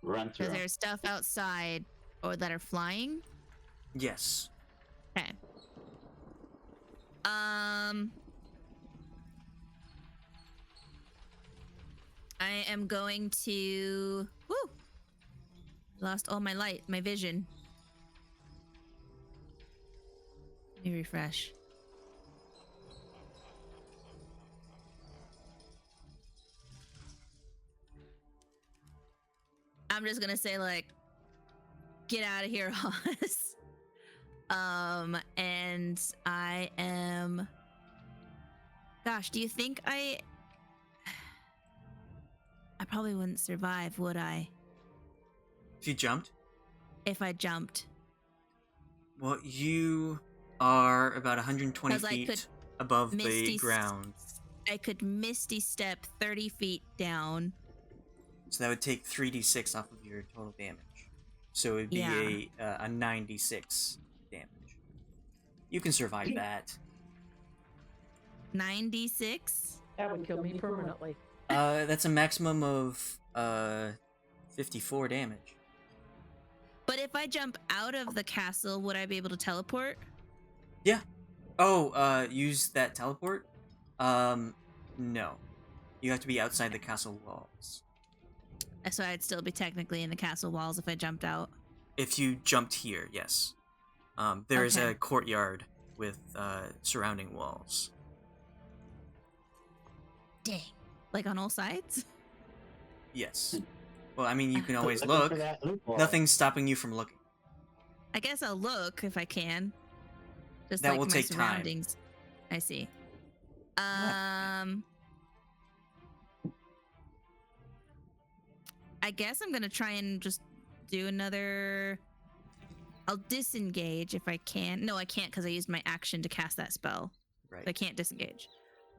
Run through. Because there's stuff outside or that are flying. Yes. Okay. I am going to. Woo! Lost all my light, my vision. Let me refresh. I'm just gonna say, like, get out of here, Oz. And I am. Gosh, do you think I probably wouldn't survive, would I? If you jumped? If I jumped. Well, you are about 120 feet above the ground. I could misty step 30 feet down. So that would take 3d6 off of your total damage. So it would be a 96 damage. You can survive that. 96? That would kill me permanently. That's a maximum of 54 damage. But if I jump out of the castle, would I be able to teleport? Yeah. Oh, use that teleport? No. You have to be outside the castle walls. So I'd still be technically in the castle walls if I jumped out. If you jumped here, yes. There is a courtyard with surrounding walls. Dang. Like on all sides? Yes. Well, I mean, you can always look. Nothing's stopping you from looking. I guess I'll look if I can. Just that like will my take surroundings. Time. I see. I guess I'm gonna try and just do another. I'll disengage if I can. No, I can't because I used my action to cast that spell. Right. So I can't disengage.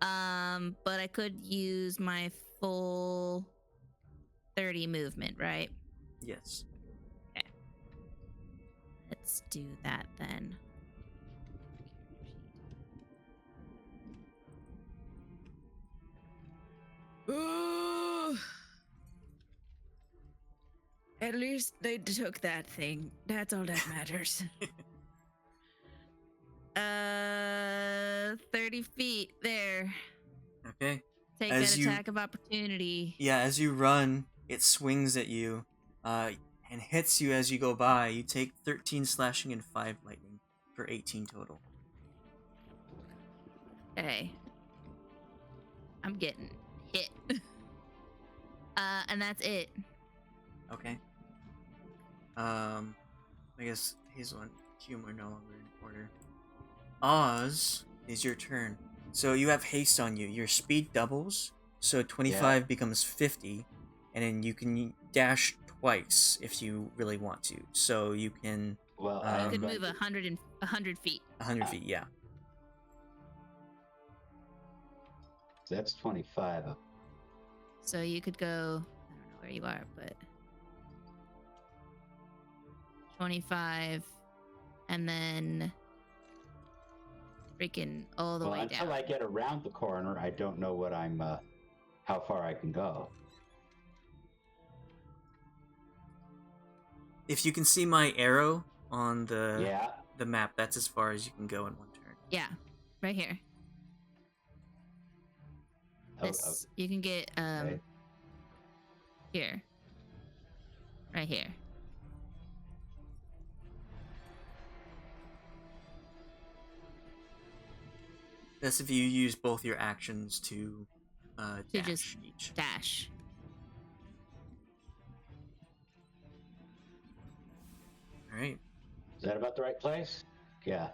But I could use my full 30 movement, right? Yes. Okay. Let's do that then. Ooh. At least they took that thing. That's all that matters. 30 feet there. Okay. Take that attack of opportunity. Yeah, as you run, it swings at you, and hits you as you go by. You take 13 slashing and 5 lightning for 18 total. Okay. I'm getting hit. And that's it. Okay. I guess Hazel Hume are no longer in order. Oz, is your turn. So you have haste on you. Your speed doubles, so 25 becomes 50, and then you can dash twice if you really want to. So you can Well, You I'm could going move to- 100 feet. 100 feet, yeah. That's 25. So you could go, I don't know where you are, but 25 and then freaking all the Well, way until down. I get around the corner, I don't know what I'm, how far I can go. If you can see my arrow on Yeah. the map, that's as far as you can go in one turn. Yeah, right here. Oh, This you can get okay. here. Right here. That's if you use both your actions to dash just each. Dash. All right. Is that about the right place? Yeah.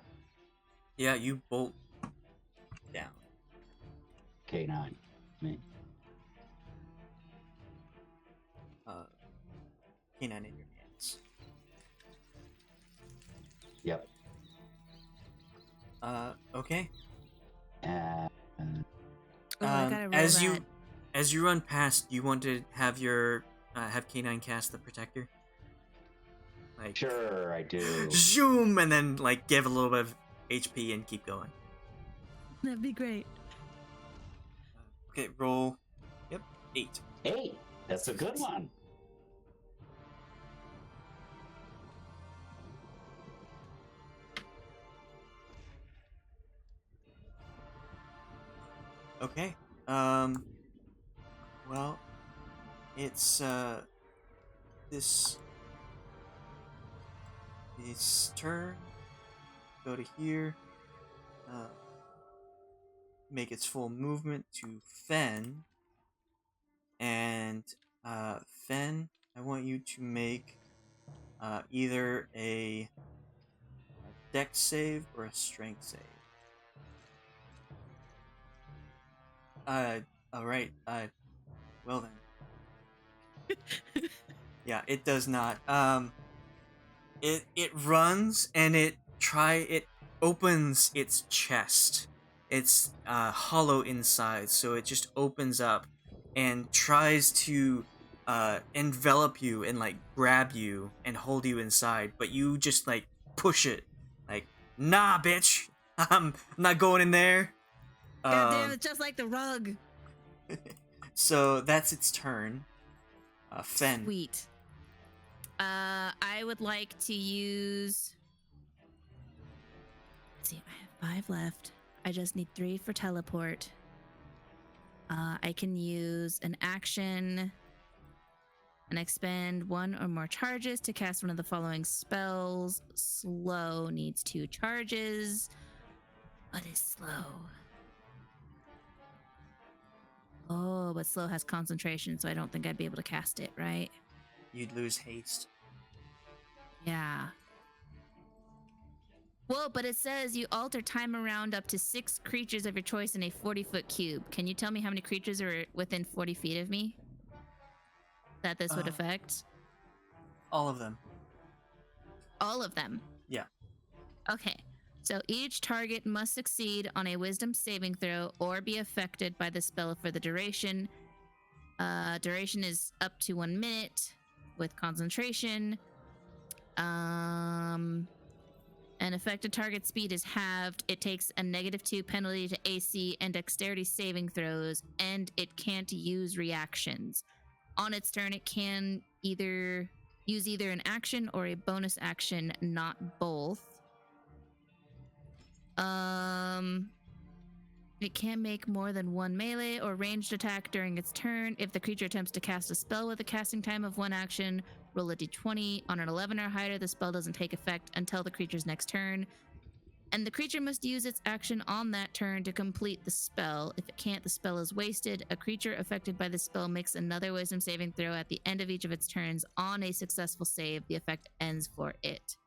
Yeah, you bolt down. K9. Me. K9 in your hands. Yep. Okay. And Oh, I gotta roll as that. you run past, you want to have your have K9 cast the protector. Like sure, I do. zoom, and then like give a little bit of HP and keep going. That'd be great. Okay, roll. Yep, 8. 8. That's a good one. Okay. Well, it's this turn. Go to here. Make its full movement to Fenn. And Fenn, I want you to make either a dex save or a strength save. Alright, well then. Yeah, it does not. It runs and it opens its chest. It's hollow inside, so it just opens up and tries to envelop you and like grab you and hold you inside, but you just like push it, like, nah, bitch, I'm not going in there. God damn, it's just like the rug. So that's its turn. Fenn. Sweet. I would like to use. Let's see, I have 5 left. I just need 3 for teleport. I can use an action and expend 1 or more charges to cast one of the following spells. Slow needs 2 charges. What is slow? Oh, but slow has concentration, so I don't think I'd be able to cast it, right? You'd lose haste. Yeah. Well, but it says you alter time around up to 6 creatures of your choice in a 40-foot cube. Can you tell me how many creatures are within 40 feet of me that this would affect? All of them. All of them? Yeah. Okay. So each target must succeed on a wisdom saving throw or be affected by the spell for the duration. Duration is up to 1 minute with concentration. An affected target speed is halved. It takes a -2 penalty to AC and dexterity saving throws, and it can't use reactions. On its turn, it can use either an action or a bonus action, not both. It can make more than 1 melee or ranged attack during its turn. If the creature attempts to cast a spell with a casting time of 1 action, roll a d20. On an 11 or higher, the spell doesn't take effect until the creature's next turn. And the creature must use its action on that turn to complete the spell. If it can't, the spell is wasted. A creature affected by the spell makes another wisdom saving throw at the end of each of its turns. On a successful save, the effect ends for it.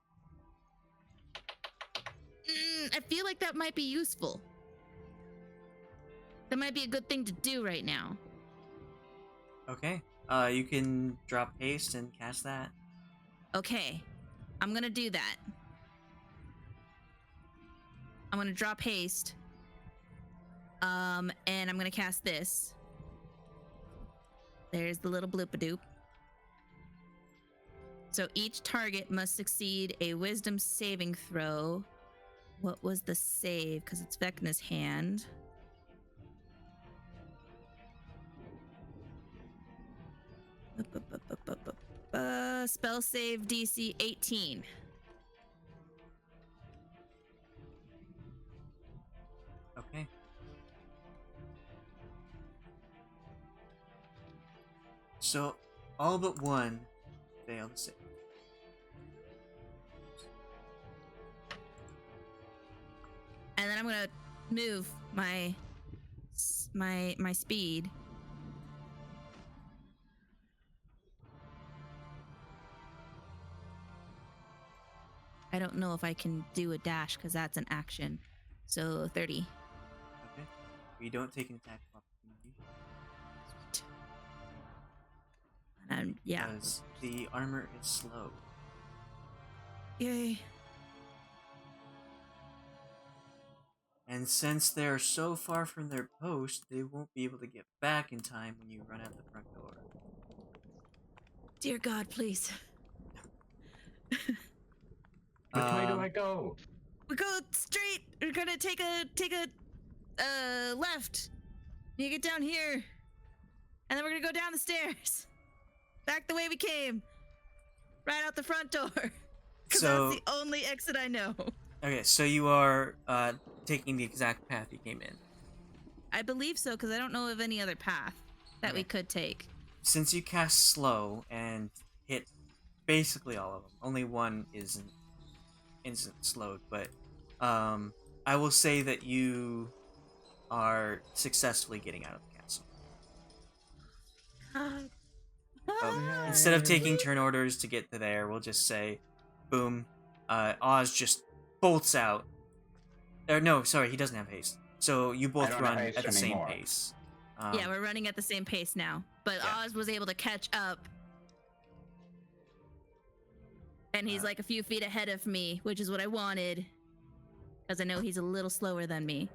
I feel like that might be useful. That might be a good thing to do right now. Okay. You can drop haste and cast that. Okay, I'm gonna do that. I'm gonna drop haste. And I'm gonna cast this. There's the little bloop-a-doop. So each target must succeed a wisdom saving throw. What was the save? Because it's Vecna's hand. Spell save DC 18. Okay. So, all but one failed to save. And then I'm gonna move my speed. I don't know if I can do a dash because that's an action. So 30. Okay. You don't take an attack of opportunity. And yeah. Because the armor is slow. Yay. And since they're so far from their post, they won't be able to get back in time when you run out the front door. Dear God, please. Which way do I go? We go straight. We're gonna take a left. You get down here, and then we're gonna go down the stairs, back the way we came, right out the front door. Because So- that's the only exit I know. Okay, so you are taking the exact path you came in. I believe so, because I don't know of any other path that we Okay. could take. Since you cast slow and hit basically all of them, only one isn't instant slowed, but I will say that you are successfully getting out of the castle. Instead of taking turn orders to get to there, we'll just say, boom, Oz just bolts out. Or no, sorry, he doesn't have haste. So you both don't run have haste at the same anymore. pace. Yeah, we're running at the same pace now, but Yeah. Oz was able to catch up. And he's like a few feet ahead of me, which is what I wanted. Because I know he's a little slower than me.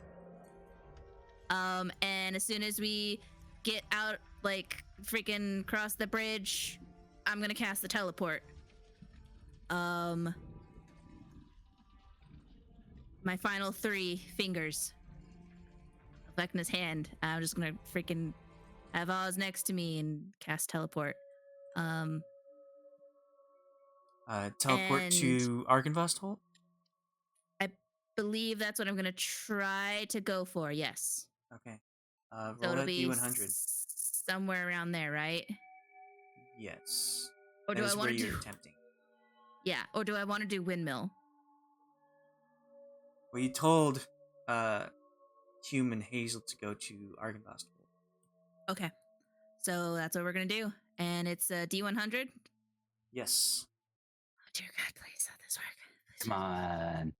And as soon as we get out, like, freaking cross the bridge, I'm gonna cast the teleport. My final 3 fingers. Vecna's hand. I'm just gonna freaking have Oz next to me and cast teleport. Teleport to Argynvost Holt? I believe that's what I'm gonna try to go for. Yes. Okay. So Roll it'll that be D100. somewhere around there, right? Yes. Or That do I is want where to you're do? attempting. Yeah. Or do I want to do windmill? Well, you told Hume and Hazel to go to Argynvost Holt. Okay. So that's what we're gonna do, and it's D100. Yes. Oh, dear God, please let this work. Please Come on.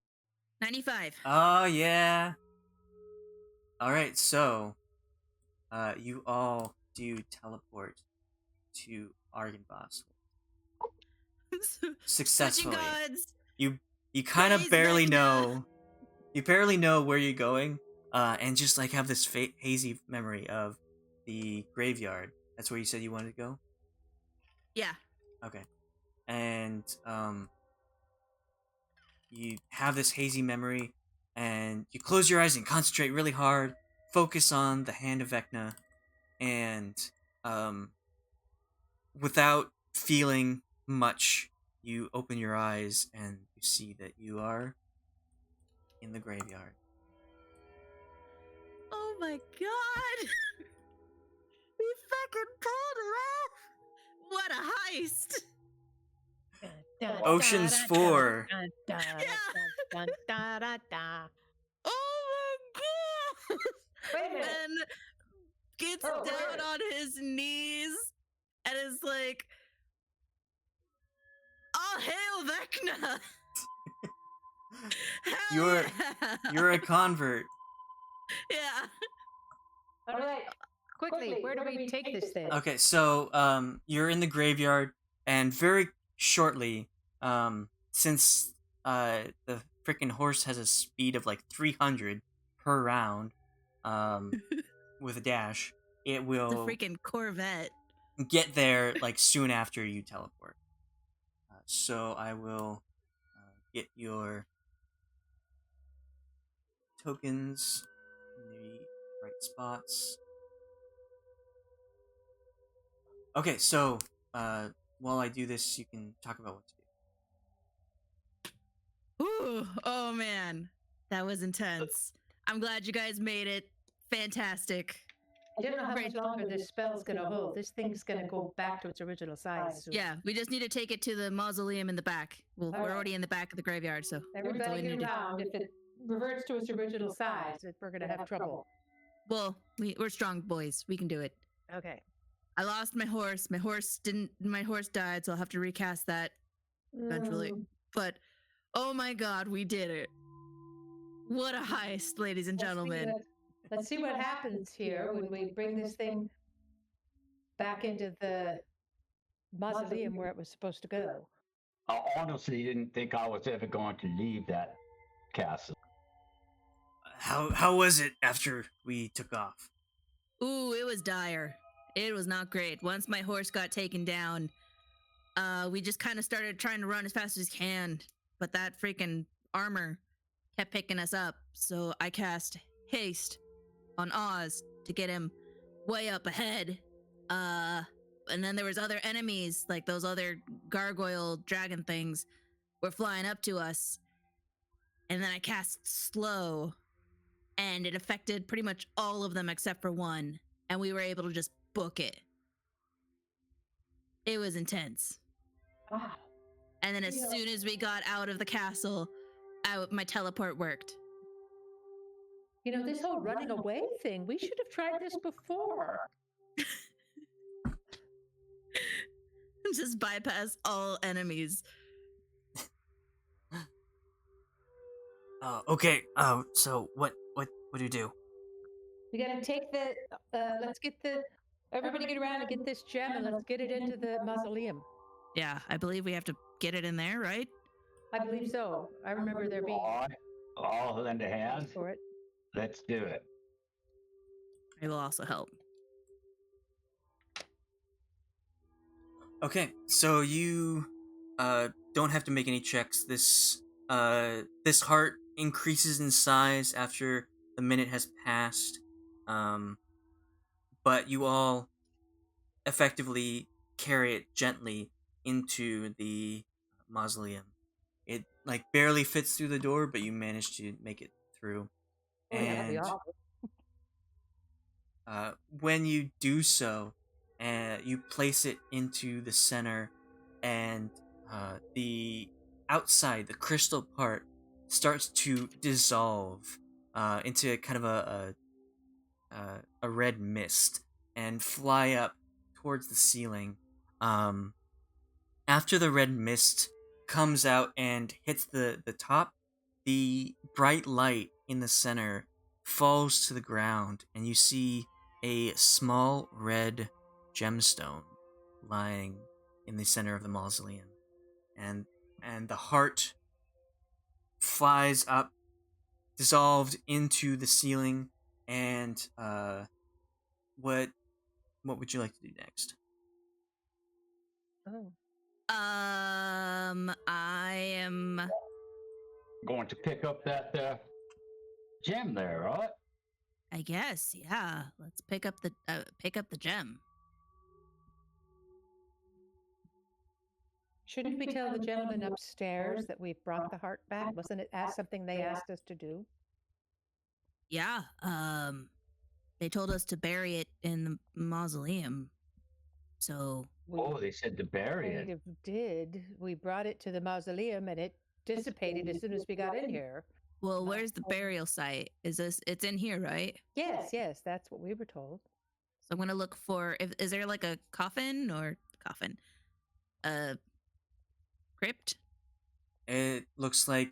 95. Oh, yeah. Alright, so you all do teleport to Argynvost successfully. Switching gods. You kind of Praise barely Vecna. know. You barely know where you're going, and just like have this hazy memory of the graveyard. That's where you said you wanted to go? Yeah. Okay. And you have this hazy memory, and you close your eyes and concentrate really hard, focus on the hand of Vecna, and without feeling much, you open your eyes and you see that you are in the graveyard. Oh my God. We fucking pulled it off. What a heist. Oceans 4. Oh my God. Wait a minute. Ben gets Oh, down weird. on his knees and is like, "All hail Vecna!" You're you're a convert. Yeah. All right. Quickly, where do we take this thing? Okay, so you're in the graveyard, and very shortly, since the freaking horse has a speed of like 300 per round, with a dash, it The will freaking Corvette. get there like soon after you teleport. So I will get your tokens in the right spots. Okay, so while I do this, you can talk about what to do. Ooh, oh man, that was intense. I'm glad you guys made it. Fantastic. I don't know how Great. much longer this spell's going to hold. This thing's going to go back to its original size soon. Yeah, we just need to take it to the mausoleum in the back. Well, we're already in the back of the graveyard, so that's all we Everybody need get to do. around. If it reverts to its original size, we're going to have trouble. Well, we're strong boys. We can do it. Okay. I lost my horse. My horse died, so I'll have to recast that eventually. But oh my god, we did it. What a heist, ladies and gentlemen. Let's see what happens here when we bring this thing back into the mausoleum where it was supposed to go. I honestly didn't think I was ever going to leave that castle. How was it after we took off? Ooh, it was dire. It was not great. Once my horse got taken down, we just kind of started trying to run as fast as we can, but that freaking armor kept picking us up. So I cast haste on Oz to get him way up ahead. And then there was other enemies, like those other gargoyle dragon things were flying up to us. And then I cast slow, and it affected pretty much all of them except for one. And we were able to just book it. It was intense. Wow. And then as soon as we got out of the castle, my teleport worked. You know, this whole running away thing, we should have tried this before. Just bypass all enemies. Okay. So what do you do? We got to take the, let's get everybody get around and get this gem and let's get it into the mausoleum. Yeah, I believe we have to get it in there, right? I believe so. I remember there being All lend a hand. for it. Let's do it. I will also help. Okay, so you don't have to make any checks. This heart increases in size after the minute has passed, but you all effectively carry it gently into the mausoleum. It like barely fits through the door, but you manage to make it through. And when you do so, you place it into the center, and the outside, the crystal part, starts to dissolve into kind of a red mist and fly up towards the ceiling. After the red mist comes out and hits the top, the bright light in the center falls to the ground, and you see a small red gemstone lying in the center of the mausoleum, and the heart flies up, dissolved into the ceiling. And what would you like to do next? Oh. I am Going to pick up that gem there, right? I guess, yeah. Let's pick up the gem. Shouldn't we tell the gentleman upstairs that we've brought the heart back? Wasn't it something they asked us to do? Yeah, they told us to bury it in the mausoleum. So They said to bury it. We brought it to the mausoleum and it dissipated as soon as we got in here. well, where's the burial site? It's in here, right? Yes, that's what we were told. So I'm gonna look for is there like a coffin? Crypt? It looks like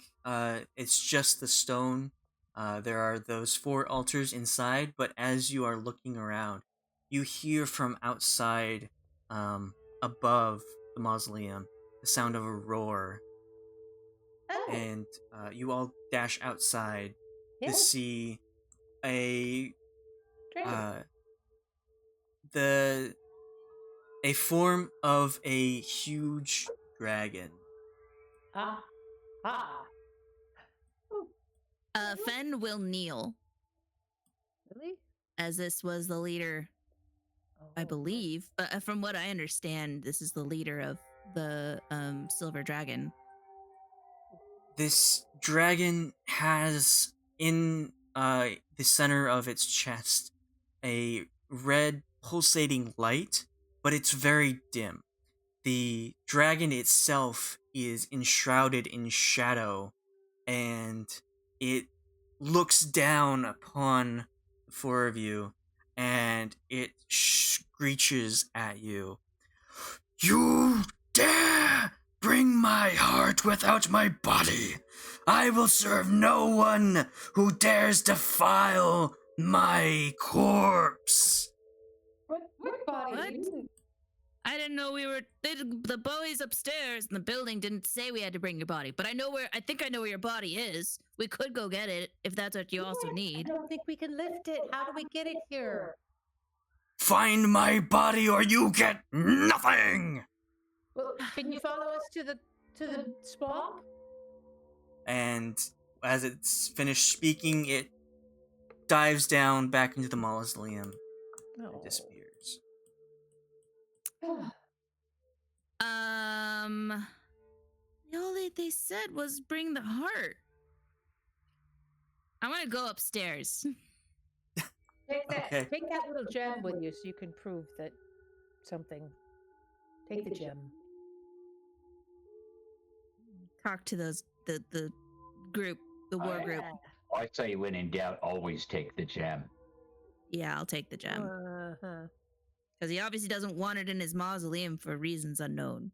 it's just the stone. There are those 4 altars inside, but as you are looking around, you hear from outside, above the mausoleum, the sound of a roar, Oh, and you all dash outside to yes, see a great. the a form of a huge dragon. Ah, ah. Fenn will kneel, Really? as this was the leader, I Oh, believe. From what I understand, this is the leader of the Silver Dragon. This dragon has in the center of its chest a red pulsating light, but it's very dim. The dragon itself is enshrouded in shadow, and it looks down upon the 4 of you, and it screeches at you. You dare bring my heart without my body! I will serve no one who dares defile my corpse! What body? What? You didn't- I didn't know we were. The boys upstairs in the building didn't say we had to bring your body, but I know where. I think I know where your body is. We could go get it if that's what you also I need. don't think we can lift it. How do we get it here? Find my body or you get nothing! Well, can you follow us to the swamp? And as it's finished speaking, it dives down back into the mausoleum and No. disappears. All they said was bring the heart. I'm gonna go upstairs. Okay. Take that little gem with you so you can prove that something. Take the gem. Talk to those the group, the war group. I say when in doubt, always take the gem. Yeah, I'll take the gem Uh-huh. because he obviously doesn't want it in his mausoleum for reasons unknown.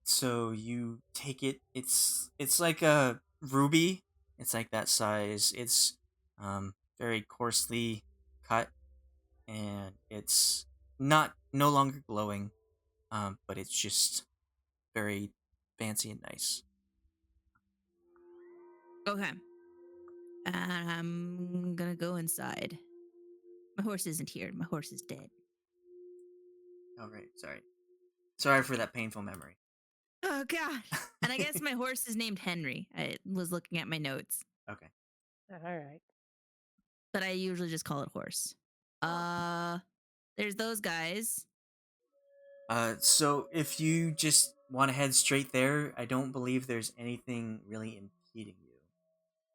So you take it. It's like a ruby. It's like that size. It's very coarsely cut, and it's no longer glowing. But it's just very fancy and nice. Okay. I'm gonna go inside. My horse isn't here. My horse is dead. Oh right, sorry for that painful memory. Oh god. And I guess my horse is named Henry. I was looking at my notes, Okay. All right. but I usually just call it horse. There's those guys. So if you just want to head straight there, I don't believe there's anything really impeding you.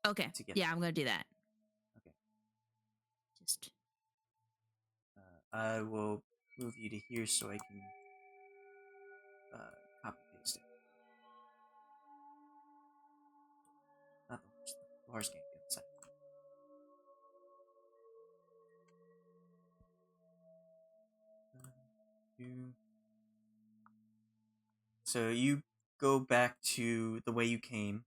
Okay. To get Yeah, there. I'm gonna do that. Okay. Just I will move you to here so I can copy paste it. Not the horse. The horse can't get inside. So you go back to the way you came.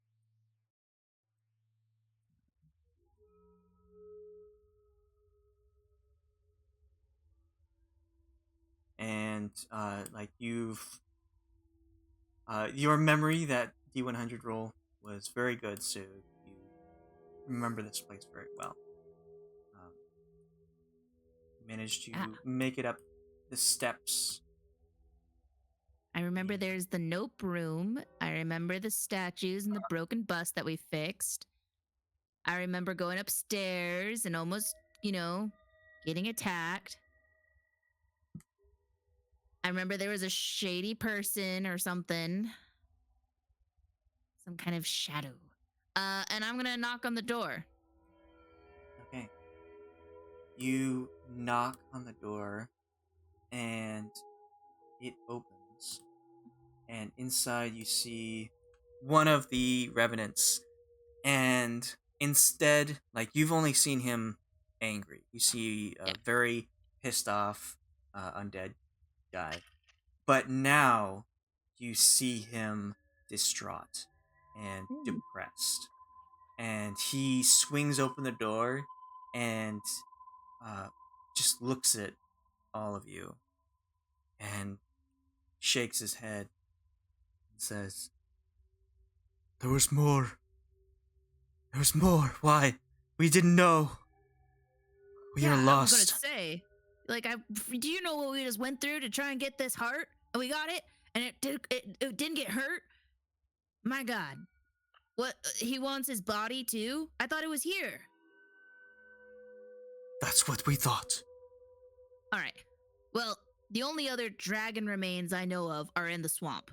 And like your memory, that D100 roll was very good, so you remember this place very well. You managed to make it up the steps. I remember there's the nope room. I remember the statues and the broken bust that we fixed. I remember going upstairs and almost, getting attacked. I remember there was a shady person or something. Some kind of shadow. And I'm gonna knock on the door. Okay. You knock on the door, and it opens. And inside you see one of the revenants. And instead, like, you've only seen him angry. You see a very pissed off undead guy. But now you see him distraught and depressed. And he swings open the door and just looks at all of you and shakes his head and says, There was more. There was more. Why? We didn't know. We are lost. I was gonna say, do you know what we just went through to try and get this heart? And we got it, and it didn't get hurt. My God, what? He wants his body too? I thought it was here. That's what we thought. All right. Well, the only other dragon remains I know of are in the swamp.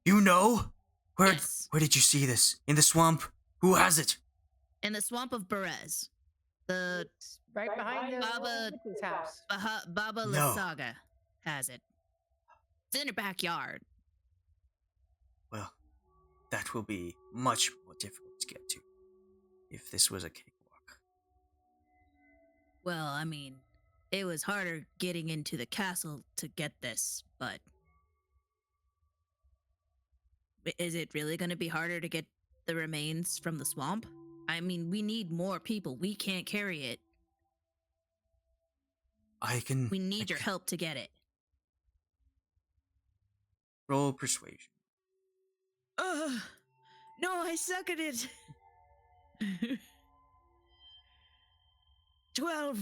You know? Yes. Where did you see this? In the swamp? Who has it? In the swamp of Berez. The Right behind the Baba- witch's house. Baba No. Lysaga has it. It's in her backyard. Well, that will be much more difficult to get to if this was a cakewalk. Well, I mean, it was harder getting into the castle to get this, but is it really going to be harder to get the remains from the swamp? I mean, we need more people. We can't carry it. We need your help to get it. Roll persuasion. No, I suck at it. 12.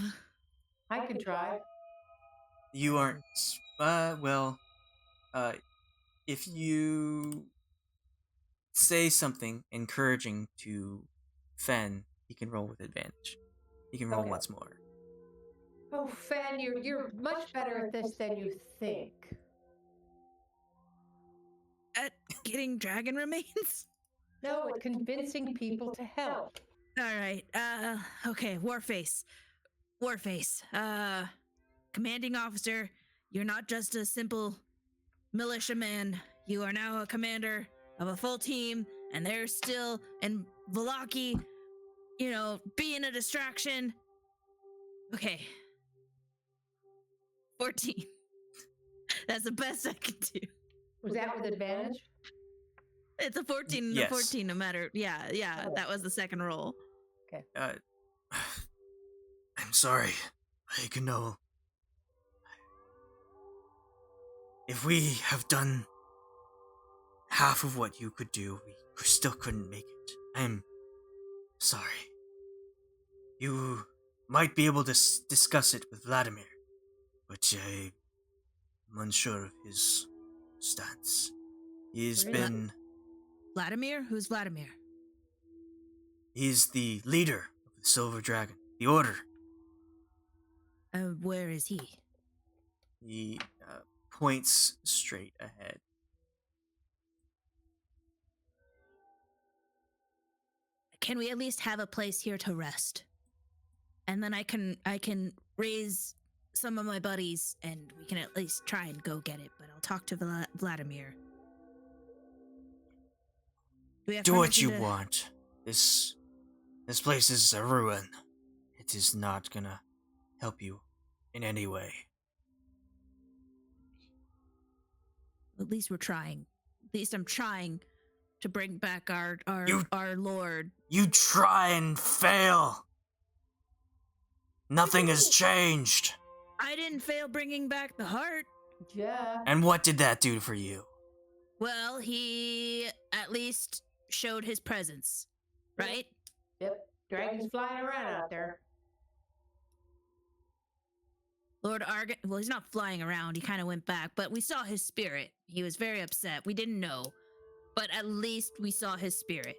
I can try. You aren't. If you say something encouraging to Fenn, he can roll with advantage. He can roll Okay. once more. Oh, Fenn, you're much better at this than you think. At getting dragon remains? No, at convincing people to help. All right. Okay. Warface. Commanding officer, you're not just a simple militiaman. You are now a commander of a full team, and they're still in Vallaki, being a distraction. Okay. 14. That's the best I can do. Was that with advantage? It's a 14 and Yes. a 14 no matter. Yeah, that was the second roll. I'm sorry. I can know. If we have done half of what you could do, we still couldn't make it. I'm sorry. You might be able to discuss it with Vladimir, but I'm unsure of his stance. He's Really? been... Vladimir? Who's Vladimir? He's the leader of the Silver Dragon, the Order. Where is he? He points straight ahead. Can we at least have a place here to rest? And then I can raise some of my buddies, and we can at least try and go get it. But I'll talk to Vladimir. Do what you want. This place is a ruin. It is not gonna help you in any way. At least we're trying. At least I'm trying to bring back our lord. You try and fail. Nothing has changed. I didn't fail bringing back the heart. Yeah. And what did that do for you? Well, he at least showed his presence, right? Yep. Dragons flying around out there. Lord Argon, well, he's not flying around. He kind of went back, but we saw his spirit. He was very upset. We didn't know, but at least we saw his spirit,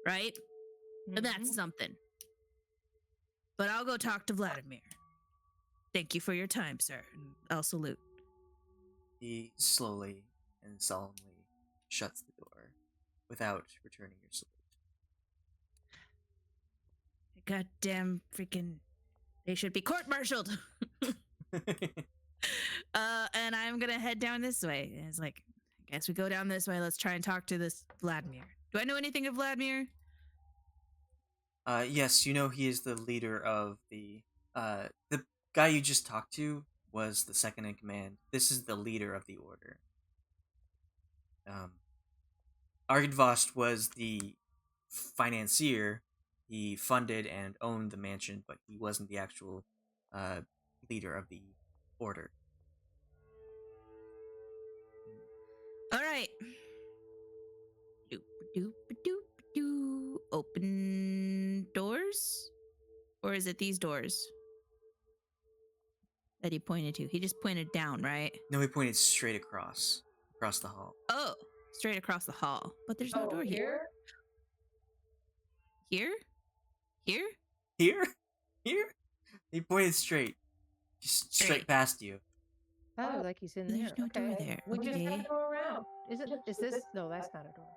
right? And that's something. But I'll go talk to Vladimir. Thank you for your time, sir. And I'll salute. He slowly and solemnly shuts the door without returning your salute. Goddamn freaking... They should be court-martialed. And I'm gonna head down this way. And it's like, I guess we go down this way. Let's try and talk to this Vladimir. Do I know anything of Vladimir? Yes, you know he is the leader of the guy you just talked to was the second in command. This is the leader of the Order. Argidvost was the financier. He funded and owned the mansion, but he wasn't the actual uh, leader of the order. All right. Doop doop doop doo. Open doors, or is it these doors that he pointed to? He just pointed down, right? No, he pointed straight across the hall. Oh, straight across the hall. But there's no Oh, door here. Here? Here? Here, here. He pointed straight, just straight Straight. past you. Oh, like he's in There's there. no door Okay. there. We just Okay. gotta go around. Is this? No, that's not a door.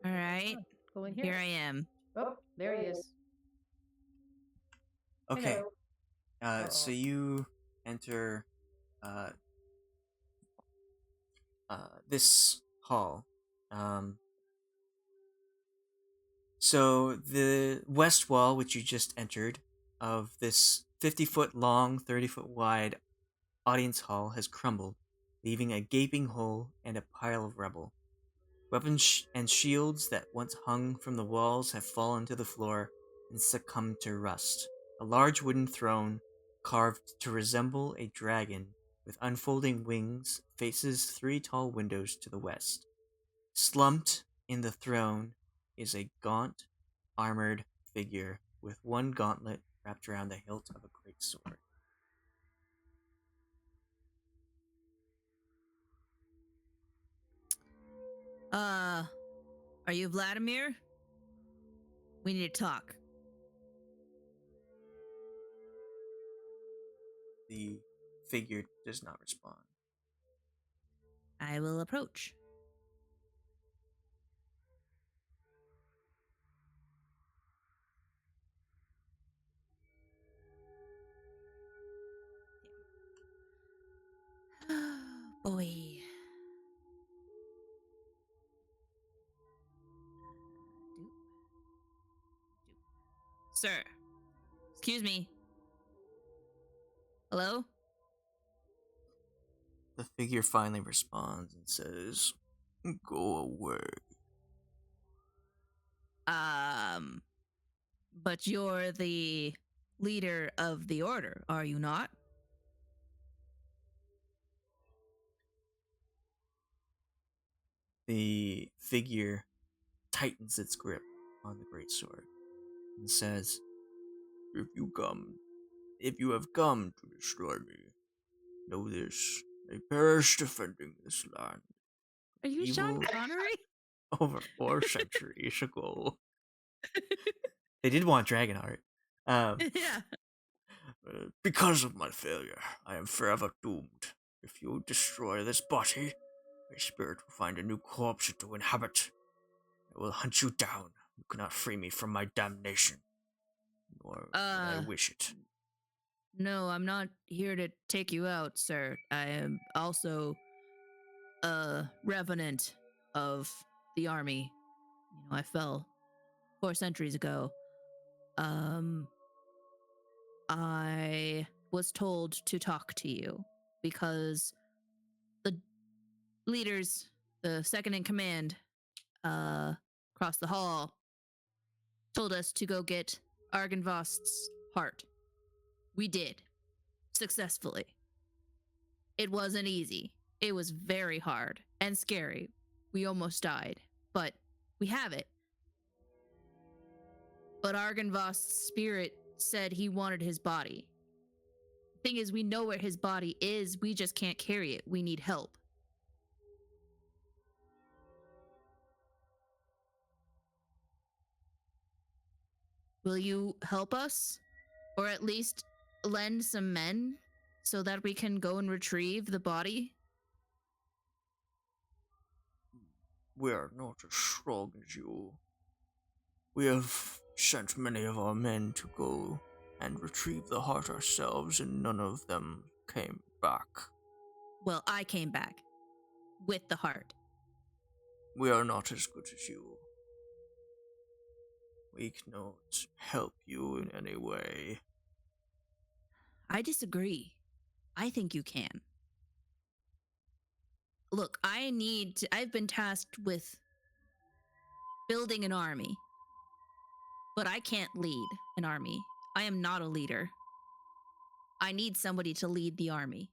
All right. Go in Here here. I am. Oh, there he is. Okay. Hello. So you enter this hall. So the west wall, which you just entered, of this 50-foot long, 30-foot wide audience hall has crumbled, leaving a gaping hole and a pile of rubble. Weapons and shields that once hung from the walls have fallen to the floor and succumbed to rust. A large wooden throne, carved to resemble a dragon with unfolding wings, faces 3 tall windows to the west. Slumped in the throne is a gaunt, armored figure with one gauntlet wrapped around the hilt of a great sword. Are you Vladimir? We need to talk. The figure does not respond. I will approach. Boy. Sir. Excuse me. Hello? The figure finally responds and says, "Go away." But you're the leader of the order, are you not? The figure tightens its grip on the great sword and says, If you have come to destroy me, know this, I perished defending this land Are you Sean Evil- Connery? over 4 centuries ago." They did want dragon art. Yeah. Because of my failure, I am forever doomed. If you destroy this body, my spirit will find a new corpse to inhabit. I will hunt you down. You cannot free me from my damnation. Nor would I wish it. No, I'm not here to take you out, sir. I am also a revenant of the army. You know, I fell 4 centuries ago. I was told to talk to you because the leaders, the second in command, across the hall, told us to go get Argynvost's heart. We did. Successfully. It wasn't easy. It was very hard and scary. We almost died, but we have it. But Argynvost's spirit said he wanted his body. Thing is, we know where his body is. We just can't carry it. We need help. Will you help us? Or at least lend some men so that we can go and retrieve the body? We are not as strong as you. We have sent many of our men to go and retrieve the heart ourselves, and none of them came back. Well, I came back with the heart. We are not as good as you. We cannot help you in any way. I disagree. I think you can. Look, I've been tasked with building an army. But I can't lead an army. I am not a leader. I need somebody to lead the army.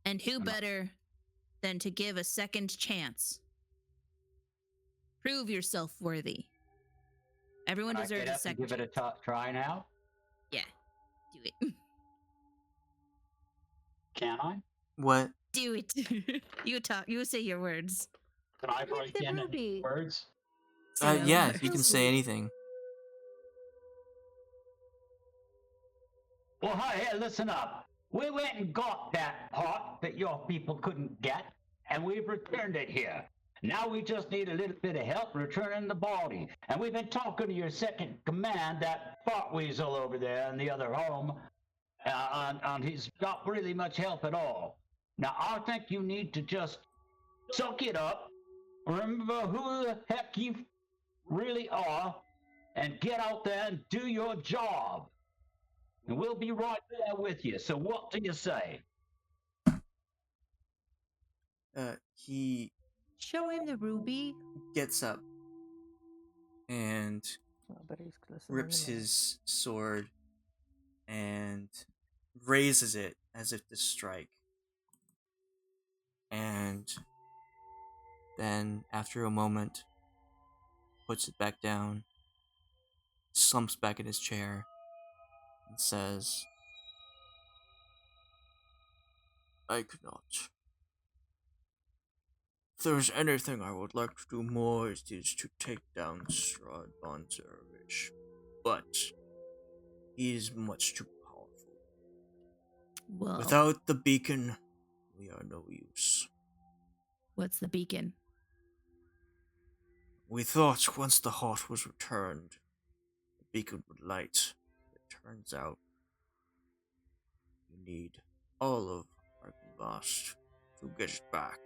And who better than to give a second chance? Prove yourself worthy. Everyone Can I deserves get a up and second give it chance. a try now? Yeah, do it. Can I? What? Do it. You talk. You say your words. Can I With break the in ruby. words? Say your own Yeah, words. you can say anything. Well, hey, listen up. We went and got that pot that your people couldn't get, and we've returned it here. Now we just need a little bit of help returning the body. And we've been talking to your second command, that fart weasel over there in the other home, and he's not really much help at all. Now, I think you need to just suck it up, remember who the heck you really are, and get out there and do your job. And we'll be right there with you. So what do you say? He Show him the ruby. gets up and Nobody's listening rips to me. his sword and raises it as if to strike. And then, after a moment, puts it back down, slumps back in his chair, and says, I cannot. If there's anything I would like to do more, it is to take down Strahd Bonzervich. But he is much too powerful. Well, Without the beacon, we are no use. what's the beacon? We thought once the heart was returned, the beacon would light. It turns out we need all of Arkenvost to get it back.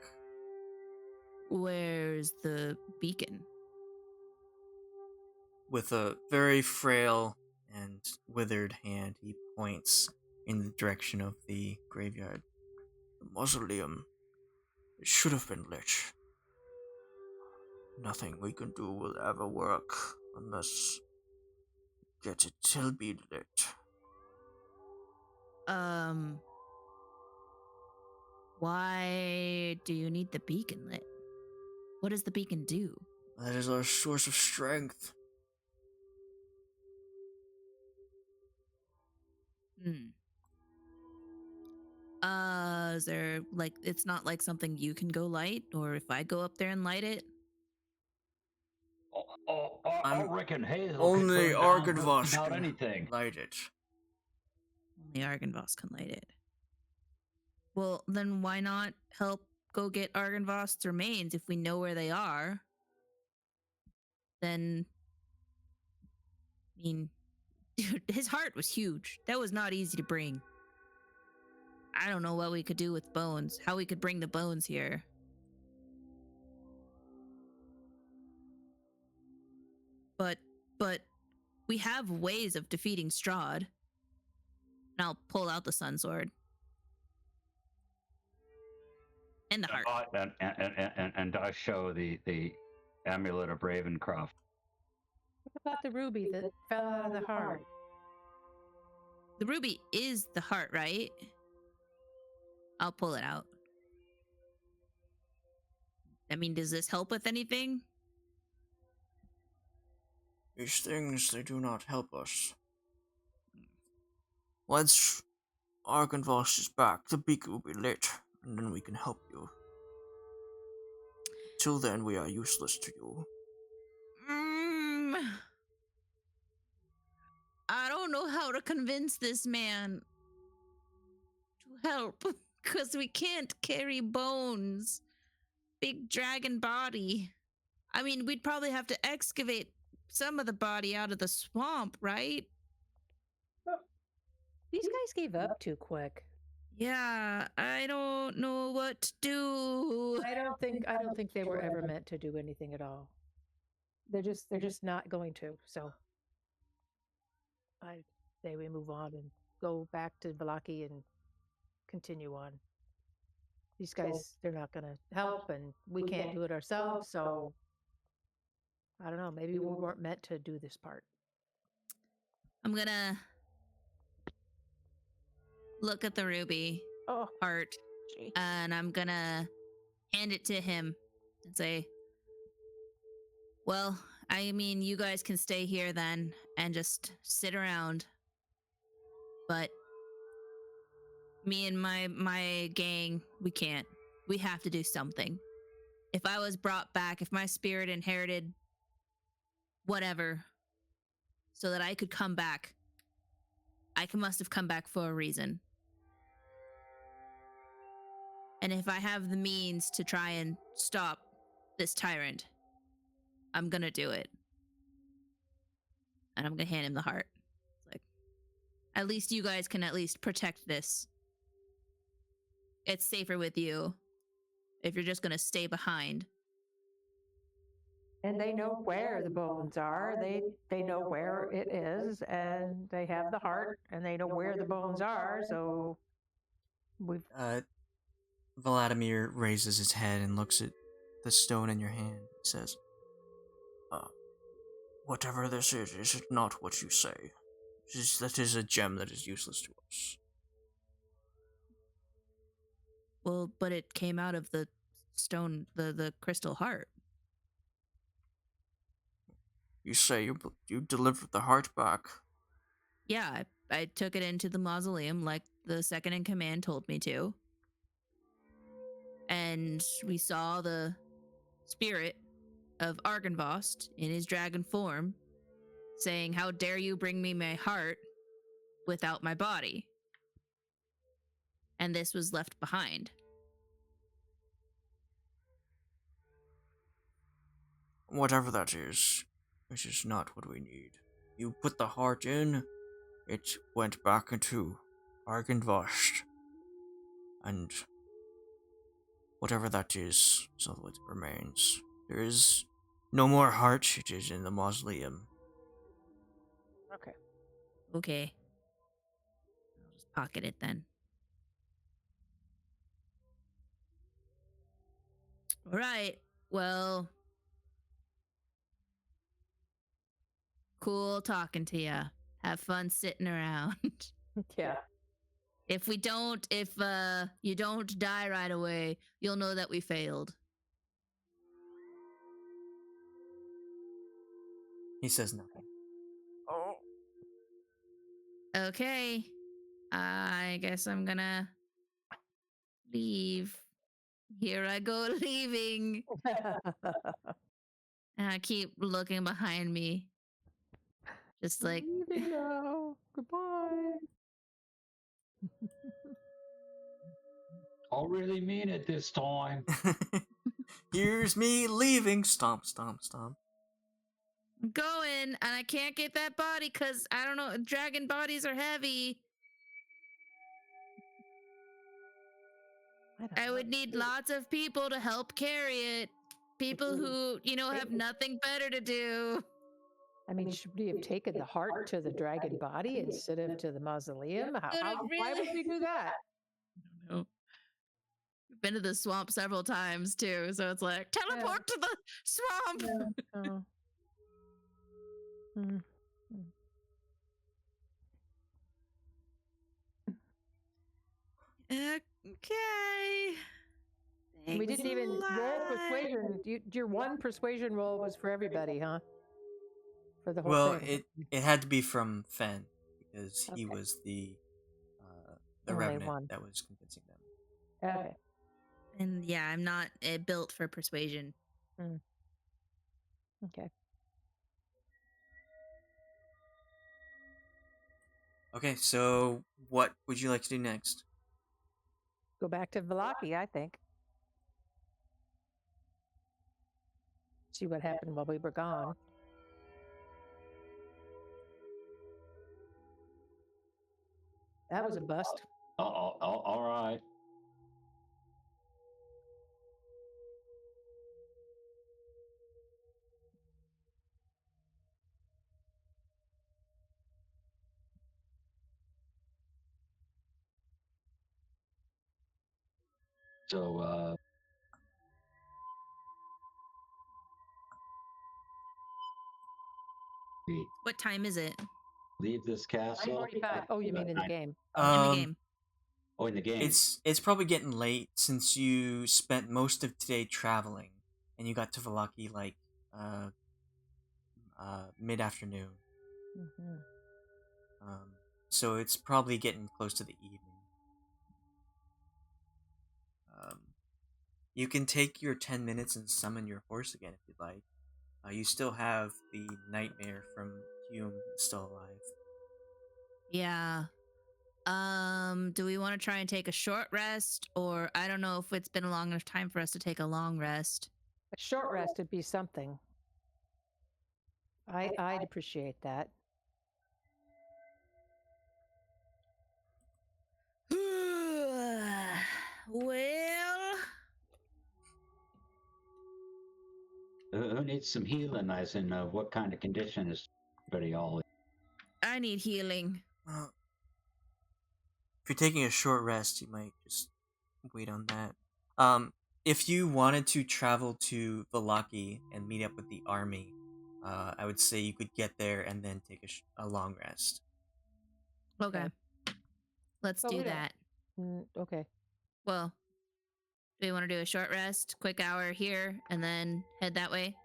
Where's the beacon? With a very frail and withered hand, he points in the direction of the graveyard. The mausoleum, it should have been lit. Nothing we can do will ever work unless we get it to be lit. Why do you need the beacon lit? What does the beacon do? That is our source of strength. Is there, like, it's not like something you can go light, or if I go up there and light it? I reckon Hazel Only could burn down Arkenvost just about can anything. light it. Only Argenvost can light it. Well, then why not help go get Argenvost's remains if we know where they are? Then, I mean, dude, his heart was huge. That was not easy to bring. I don't know what we could do with bones, how we could bring the bones here. But we have ways of defeating Strahd. And I'll pull out the Sun Sword. And the heart. And I show the amulet of Ravencroft. What about the ruby that fell out of the heart? The ruby is the heart, right? I'll pull it out. I mean, does this help with anything? These things, they do not help us. Once Arkenvost is back, the beacon will be lit, and then we can help you. Till then, we are useless to you. I don't know how to convince this man to help, because we can't carry bones. Big dragon body. I mean, we'd probably have to excavate some of the body out of the swamp, right? These guys gave up too quick. Yeah, I don't know what to do. I don't think they were ever meant to do anything at all. They're just not going to. So I say we move on and go back to Vallaki and continue on. these guys, they're not going to help, and we can't do it ourselves. So I don't know. Maybe we weren't meant to do this part. I'm gonna look at the ruby Oh, heart, gee. and I'm gonna hand it to him and say, well, I mean, you guys can stay here then and just sit around. But me and my gang, we can't. We have to do something. If I was brought back, if my spirit inherited whatever so that I could come back, must have come back for a reason. And if I have the means to try and stop this tyrant, I'm gonna do it. And I'm gonna hand him the heart. It's like, at least you guys can at least protect this. It's safer with you if you're just gonna stay behind. And they know where the bones are. They know where it is, and they have the heart, and they know where the bones are. So we've Vladimir raises his head and looks at the stone in your hand. He says, whatever this is it not what you say? That is a gem that is useless to us. Well, but it came out of the stone, the crystal heart. You say you delivered the heart back. Yeah, I took it into the mausoleum like the second in command told me to. And we saw the spirit of Argynvost in his dragon form saying, how dare you bring me my heart without my body? And this was left behind. Whatever that is, it is not what we need. You put the heart in, it went back into Argynvost. And whatever that is all that remains. There is no more heart, it is in the mausoleum. okay. Okay. I'll just pocket it then. All right. Well, cool talking to ya. Have fun sitting around. Yeah. If you don't die right away, you'll know that we failed. He says nothing. Oh. Okay. I guess I'm gonna leave. Here I go leaving. And I keep looking behind me. Just like, Leaving now. Goodbye. I'll really mean it this time. Here's me leaving. Stomp, stomp, stomp. I'm going, and I can't get that body because I don't know, dragon bodies are heavy. I would need lots of people to help carry it. People who, have nothing better to do. I mean, should we have taken the heart to the dragon body instead of to the mausoleum? Why really- would we do that? No. We've been to the swamp several times too, so it's like, teleport to the swamp. Oh. Hmm. Okay. We Thanks didn't a even roll lot. persuasion. Your one persuasion roll was for everybody, huh? For the whole Well, thing. it had to be from Fenn because he Okay. was the Only revenant one. that was convincing them. Okay. And yeah, I'm not built for persuasion. Okay. Okay, so what would you like to do next? Go back to Vallaki, I think. See what happened while we were gone. That was a bust. All right. So, we What time is it leave this castle. 9:45. Oh, you mean in the game? in the Um, game? Oh, in the game. it's probably getting late since you spent most of today traveling, and you got to Vallaki like mid afternoon. Mm-hmm. So it's probably getting close to the evening. You can take your 10 minutes and summon your horse again if you'd like. You still have the nightmare from Hume still alive. Yeah. Do we want to try and take a short rest, or I don't know if it's been a long enough time for us to take a long rest? A short rest would be something. I'd appreciate that. Well, Who needs some healing? As in, what kind of condition is everybody all in? I need healing. Well, if you're taking a short rest, you might just wait on that. If you wanted to travel to Vallaki and meet up with the army, I would say you could get there and then take a long rest. Okay. Let's Oh, do we don't- that. Okay. Well, do we want to do a short rest, quick hour here, and then head that way?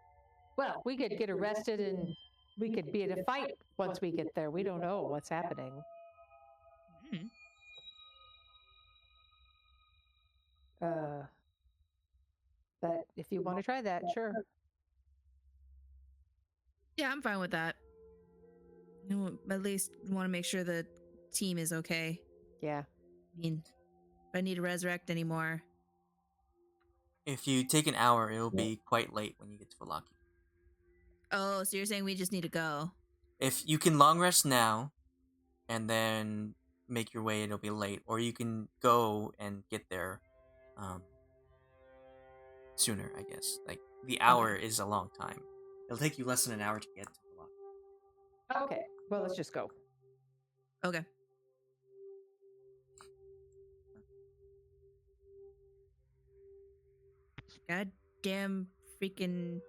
Well, we could get arrested and we could be in a fight once we get there. We don't know what's happening. Hmm. But if you want to try that, sure. Yeah, I'm fine with that. At least want to make sure the team is okay. Yeah. I mean, if I need to resurrect anymore. If you take an hour, it'll be quite late when you get to Vallaki. Oh, so you're saying we just need to go? If you can long rest now, and then make your way, it'll be late. Or you can go and get there sooner, I guess. Like, the hour is a long time. It'll take you less than an hour to get to Vallaki. Okay. Well, let's just go. Okay. Goddamn freaking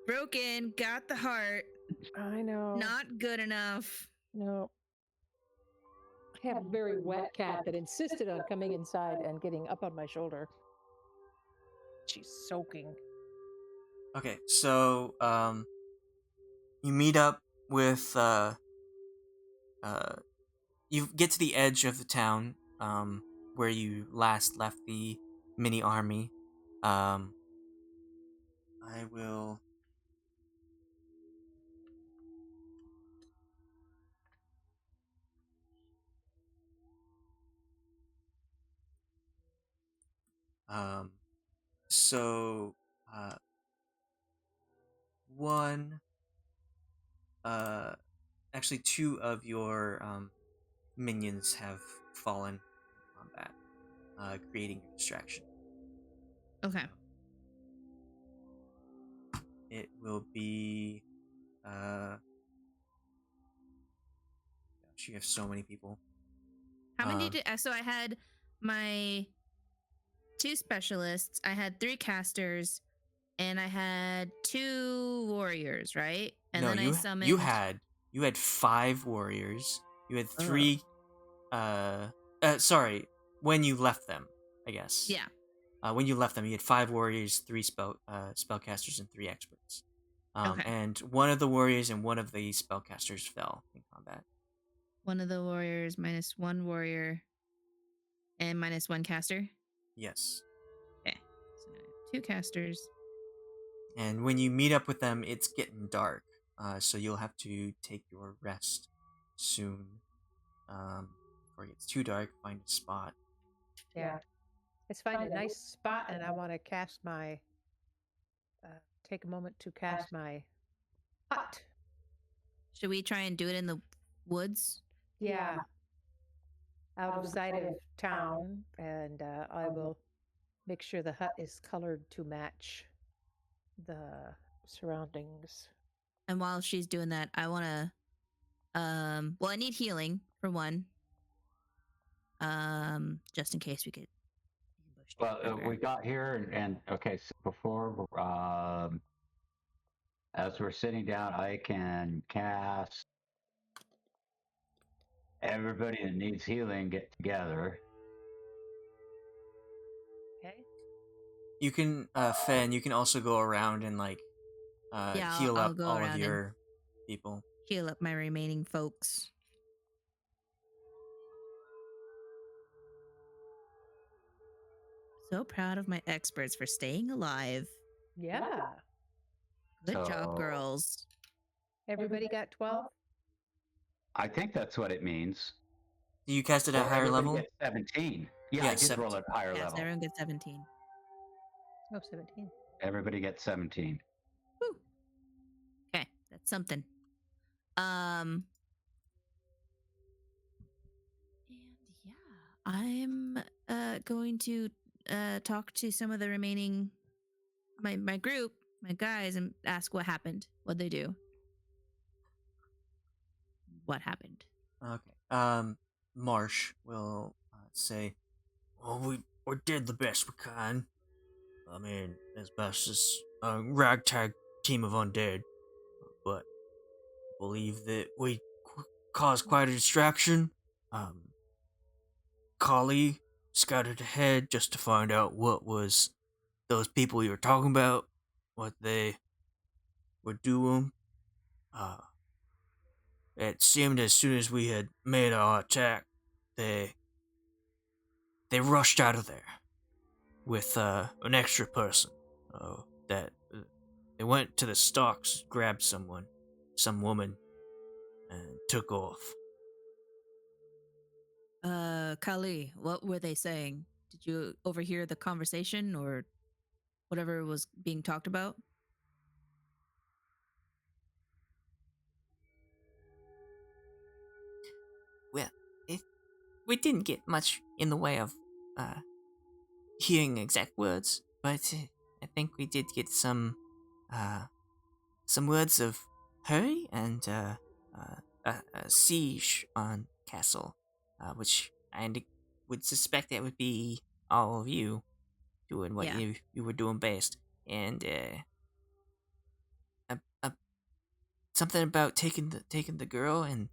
broken. Got the heart. I know. Not good enough. No. I have a very wet cat that insisted on coming inside and getting up on my shoulder. She's soaking. Okay, so you meet up with you get to the edge of the town where you last left the mini army. I will so one actually two of your minions have fallen in combat, creating a distraction. Okay. It will be gosh, you have so many people. How many did so I had my 2 specialists, I had 3 casters, and I had 2 warriors, right? And No, then I summoned you had 5 warriors. You had 3 sorry, when you left them, I guess. Yeah. When you left them, you had 5 warriors, 3 spellcasters, and 3 experts. Okay. And one of the warriors and one of the spellcasters fell in combat. One of the warriors minus 1 warrior and minus 1 caster. Yes. Okay. So now I have 2 casters. And when you meet up with them, it's getting dark. So you'll have to take your rest soon. Before it gets too dark, find a spot. Yeah. Let's find a nice spot, and I want to cast my. Take a moment to cast my hut. Should we try and do it in the woods? Yeah. Out of sight of town, and I will make sure the hut is colored to match the surroundings. And while she's doing that, I want to well, I need healing for one. Just in case we get Well, Okay. we got here, and okay, so before, as we're sitting down, I can cast everybody that needs healing get together. Okay. You can, Fenn, you can also go around and, like, Yeah, heal I'll up go all of around and your people. heal up my remaining folks. So proud of my experts for staying alive. Yeah. Good job, So- girls. Everybody got 12? I think that's what it means. Do you cast it at Or higher everybody level? gets 17. Yeah, Yeah, I did roll 17. at higher Yes, level. everyone gets 17. Oh, 17. Everybody gets 17. Woo. Okay, that's something. And yeah, I'm going to talk to some of the remaining my group, my guys, and ask what happened. What'd they do? What happened? Okay. Marsh will say, "Well, we did the best we can. I mean, as best as a ragtag team of undead, but I believe that we caused quite a distraction. Um, Kali scouted ahead just to find out what was those people you were talking about, what they were doing. Uh, it seemed as soon as we had made our attack, they rushed out of there with an extra person. That they went to the stocks, grabbed some woman, and took off. Kali, what were they saying? Did you overhear the conversation or whatever was being talked about? Well, we didn't get much in the way of uh, hearing exact words, but I think we did get some words of hurry and a siege on Castle, which would suspect that would be all of you doing what Yeah. you were doing best, and something about taking the girl and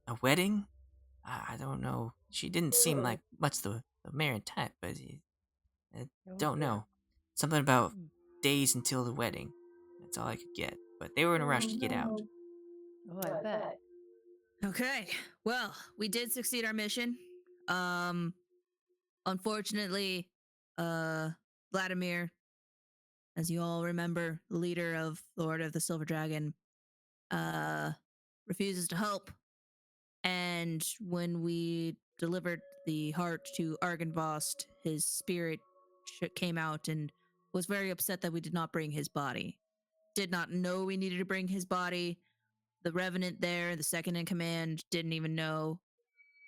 a wedding. I don't know. She didn't seem like much the married type, but I don't know. Something about days until the wedding. That's all I could get. But they were in a rush to get out. Oh, I bet. Okay. Well, we did succeed our mission. Unfortunately, Vladimir, as you all remember, the leader of Lord of the Silver Dragon, refuses to help. And when we delivered the heart to Argynvost, his spirit came out and was very upset that we did not bring his body. Did not know we needed to bring his body. The Revenant there, the second in command, didn't even know.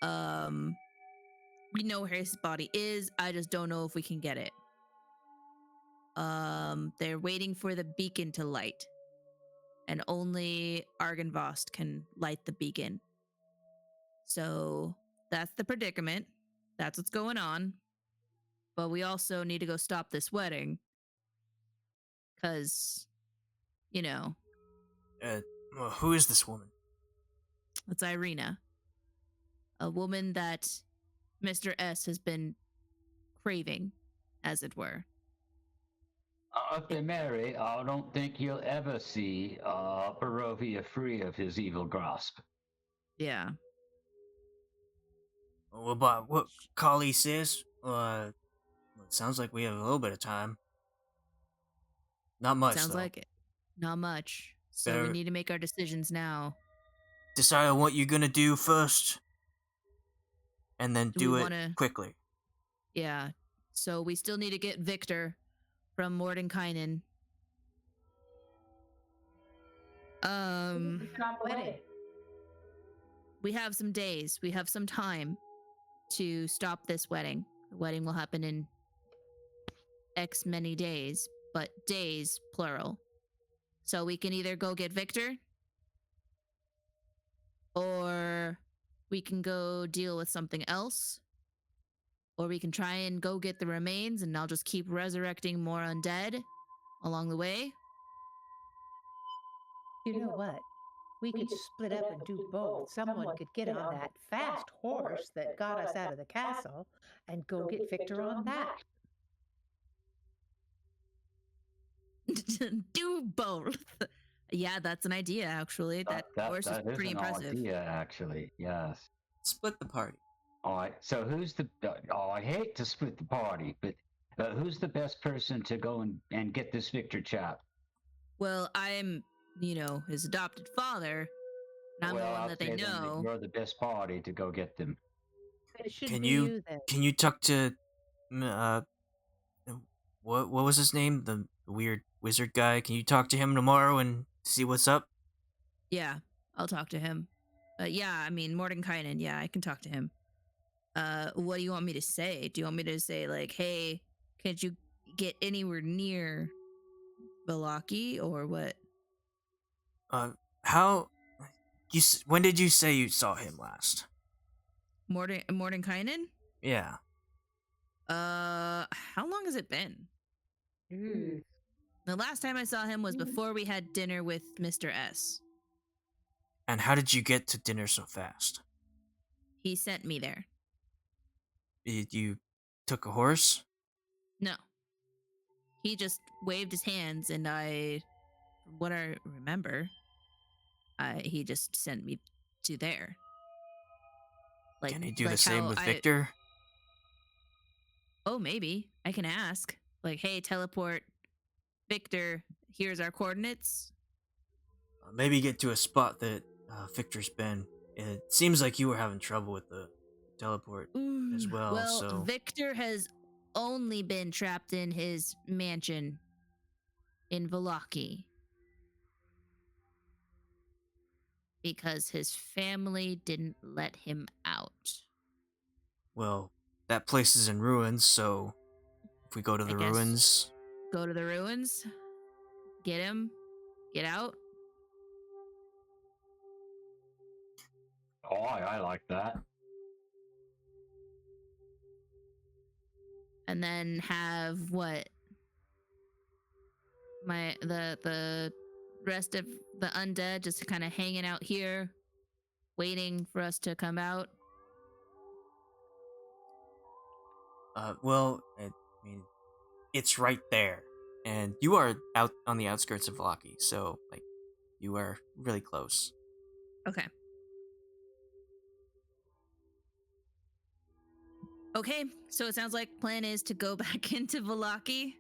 We know where his body is. I just don't know if we can get it. They're waiting for the beacon to light. And only Argynvost can light the beacon. So that's the predicament. That's what's going on. But we also need to go stop this wedding. Because, you know, Well, who is this woman? it's Irina. A woman that Mr. S has been craving, as it were. If they marry, I don't think you'll ever see Barovia free of his evil grasp. Yeah. Well, but what Kali says, it sounds like we have a little bit of time. Not much, Sounds though. like it. Not much. So Better we need to make our decisions now. decide on what you're gonna do first, and then Do do we it wanna- quickly. Yeah. So we still need to get Victor from Mordenkainen. Stop wedding. We have some days. We have some time to stop this wedding. The wedding will happen in X many days, but days, plural. So we can either go get Victor, or we can go deal with something else, Or we can try and go get the remains, and I'll just keep resurrecting more undead along the way. You know what? We could split up and do both. Someone could get on that fast horse that got us out of the castle and go get Victor on that. Do both. Yeah, that's an idea, actually. That horse is that is pretty an impressive. idea, actually. Yes. Split the party. All right. So who's the? Oh, I hate to split the party, but who's the best person to go and get this Victor chap? Well, I'm, his adopted father, and I'm the one I'll that they say then that know. you're the best party to go get them. It should Can be you you then. can you talk to what was his name? The weird wizard guy. Can you talk to him tomorrow and see what's up? Yeah, I'll talk to him. Yeah, I mean, Mordenkainen, yeah, I can talk to him. What do you want me to say? Do you want me to say, like, hey, can't you get anywhere near Vallaki, or what? How when did you say you saw him last? Mordenkainen? Yeah. How long has it been? Ooh. The last time I saw him was before we had dinner with Mr. S. And how did you get to dinner so fast? He sent me there. You took a horse? No. He just waved his hands, and from what I remember, he just sent me to there. Like, Can he do like the same how with Victor? Oh, maybe. I can ask. Like, hey, teleport Victor, here's our coordinates. Maybe get to a spot that Victor's been. It seems like you were having trouble with the teleport as well. Well, So Victor has only been trapped in his mansion in Vallaki because his family didn't let him out. well, that place is in ruins. So if we go to the guess ruins, Go to the ruins, get him, get out. Oh, I like that. And then have what? The rest of the undead just kind of hanging out here, waiting for us to come out. well, I mean, it's right there, and you are out on the outskirts of Vallaki, so like, you are really close. Okay. Okay, so it sounds like plan is to go back into Vallaki,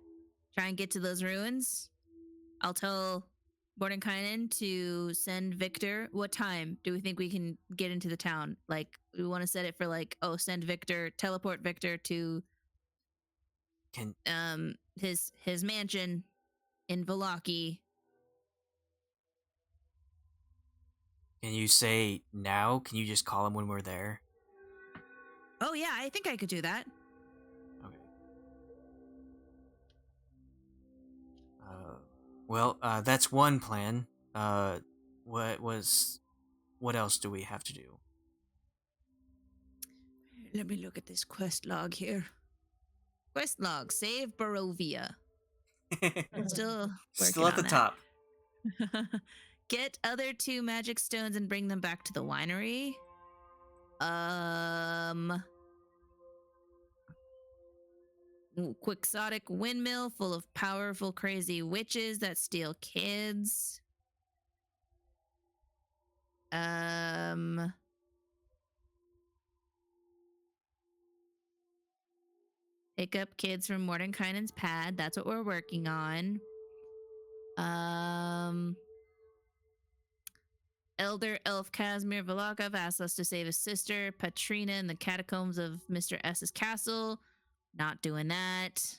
try and get to those ruins. I'll tell Mordenkainen to send Victor. What time do we think we can get into the town? Like, we want to set it for like, send Victor, teleport Victor to his mansion in Vallaki. Can you say now? Can you just call him when we're there? Oh yeah, I think I could do that. Okay. Well, that's one plan. What else do we have to do? Let me look at this quest log here. Quest log, save Barovia. Still Still at the top. Get other 2 magic stones and bring them back to the winery. Quixotic windmill full of powerful, crazy witches that steal kids. Pick up kids from Mordenkainen's pad. That's what we're working on. Elder Elf Casimir Vallakov asked us to save his sister, Patrina, in the catacombs of Mr. S.'s castle. Not doing that.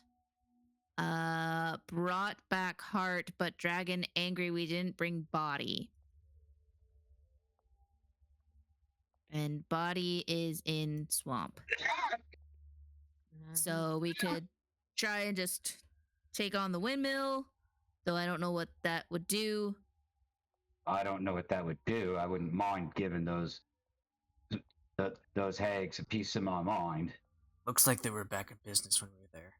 Brought back heart, but dragon angry we didn't bring body. And body is in swamp. So we could try and just take on the windmill, though I don't know what that would do. I don't know what that would do. I wouldn't mind giving those hags a piece of my mind. Looks like they were back in business when we were there.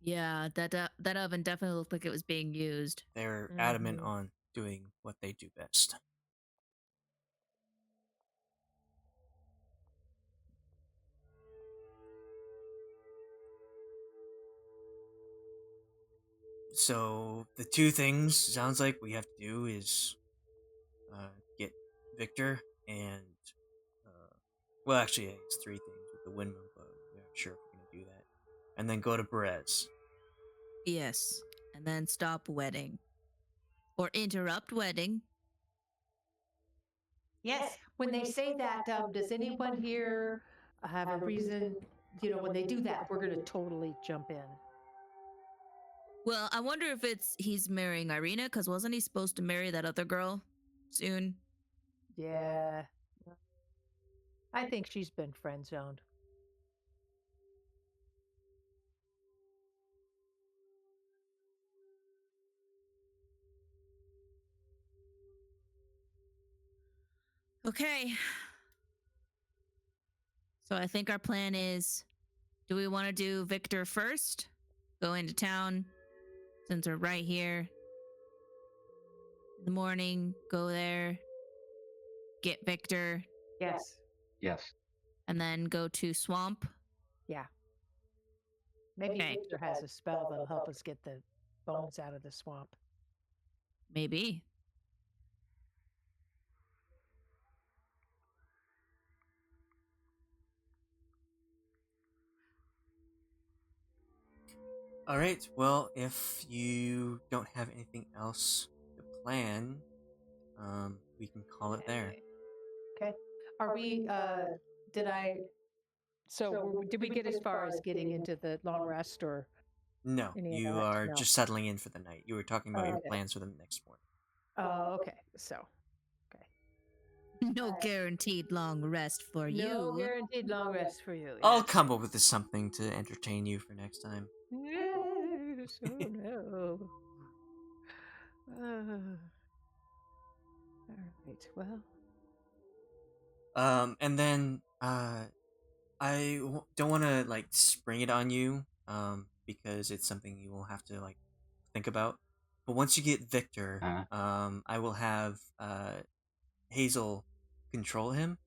Yeah, that oven definitely looked like it was being used. They're adamant Mhm. on doing what they do best. So the two things sounds like we have to do is get Victor and well, actually, it's three things with the windmill, but we're not sure if we're gonna do that. And then go to Perez. Yes, and then stop wedding. Or interrupt wedding. Yes. When they say that, does anyone here have a reason? You know, when they do that, we're going to totally jump in. Well, I wonder if he's marrying Irina, because wasn't he supposed to marry that other girl soon? Yeah. I think she's been friend zoned. Okay. So I think our plan is, do we want to do Victor first? Go into town, since we're right here. In the morning, go there, get Victor, Yes. Yes. and then go to Swamp. Yeah. Maybe Okay. Victor has a spell that'll help us get the bones out of the swamp. Maybe. All right. Well, if you don't have anything else to plan, we can call it there. Okay. Are we, did I, so did we get as far as getting into the long rest or No, any of you that? are No. just settling in for the night. You were talking about your Okay. plans for the next morning. Oh, okay. So, No guaranteed long rest for no you. guaranteed long rest for you. I'll yes. come up with something to entertain you for next time. Yes, oh no. All right. Well, And then don't want to like spring it on you, because it's something you will have to like think about. But once you get Victor, I will have Hazel control him.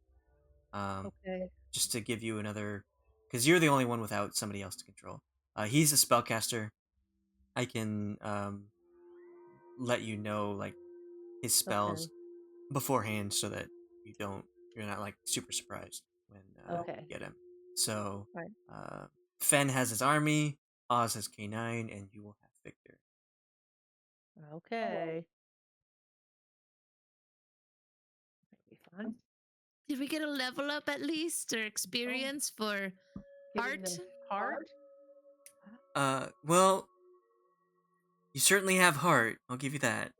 okay. Just to give you another, because you're the only one without somebody else to control. He's a spellcaster. I can let you know like his spells beforehand so that you're not like super surprised when Okay. you get him. So Right. Fenn has his army, Oz has K9, and you will have Victor. Okay. That'd be fun. Did we get a level up at least or experience for Getting heart? the heart? Well, you certainly have heart. I'll give you that.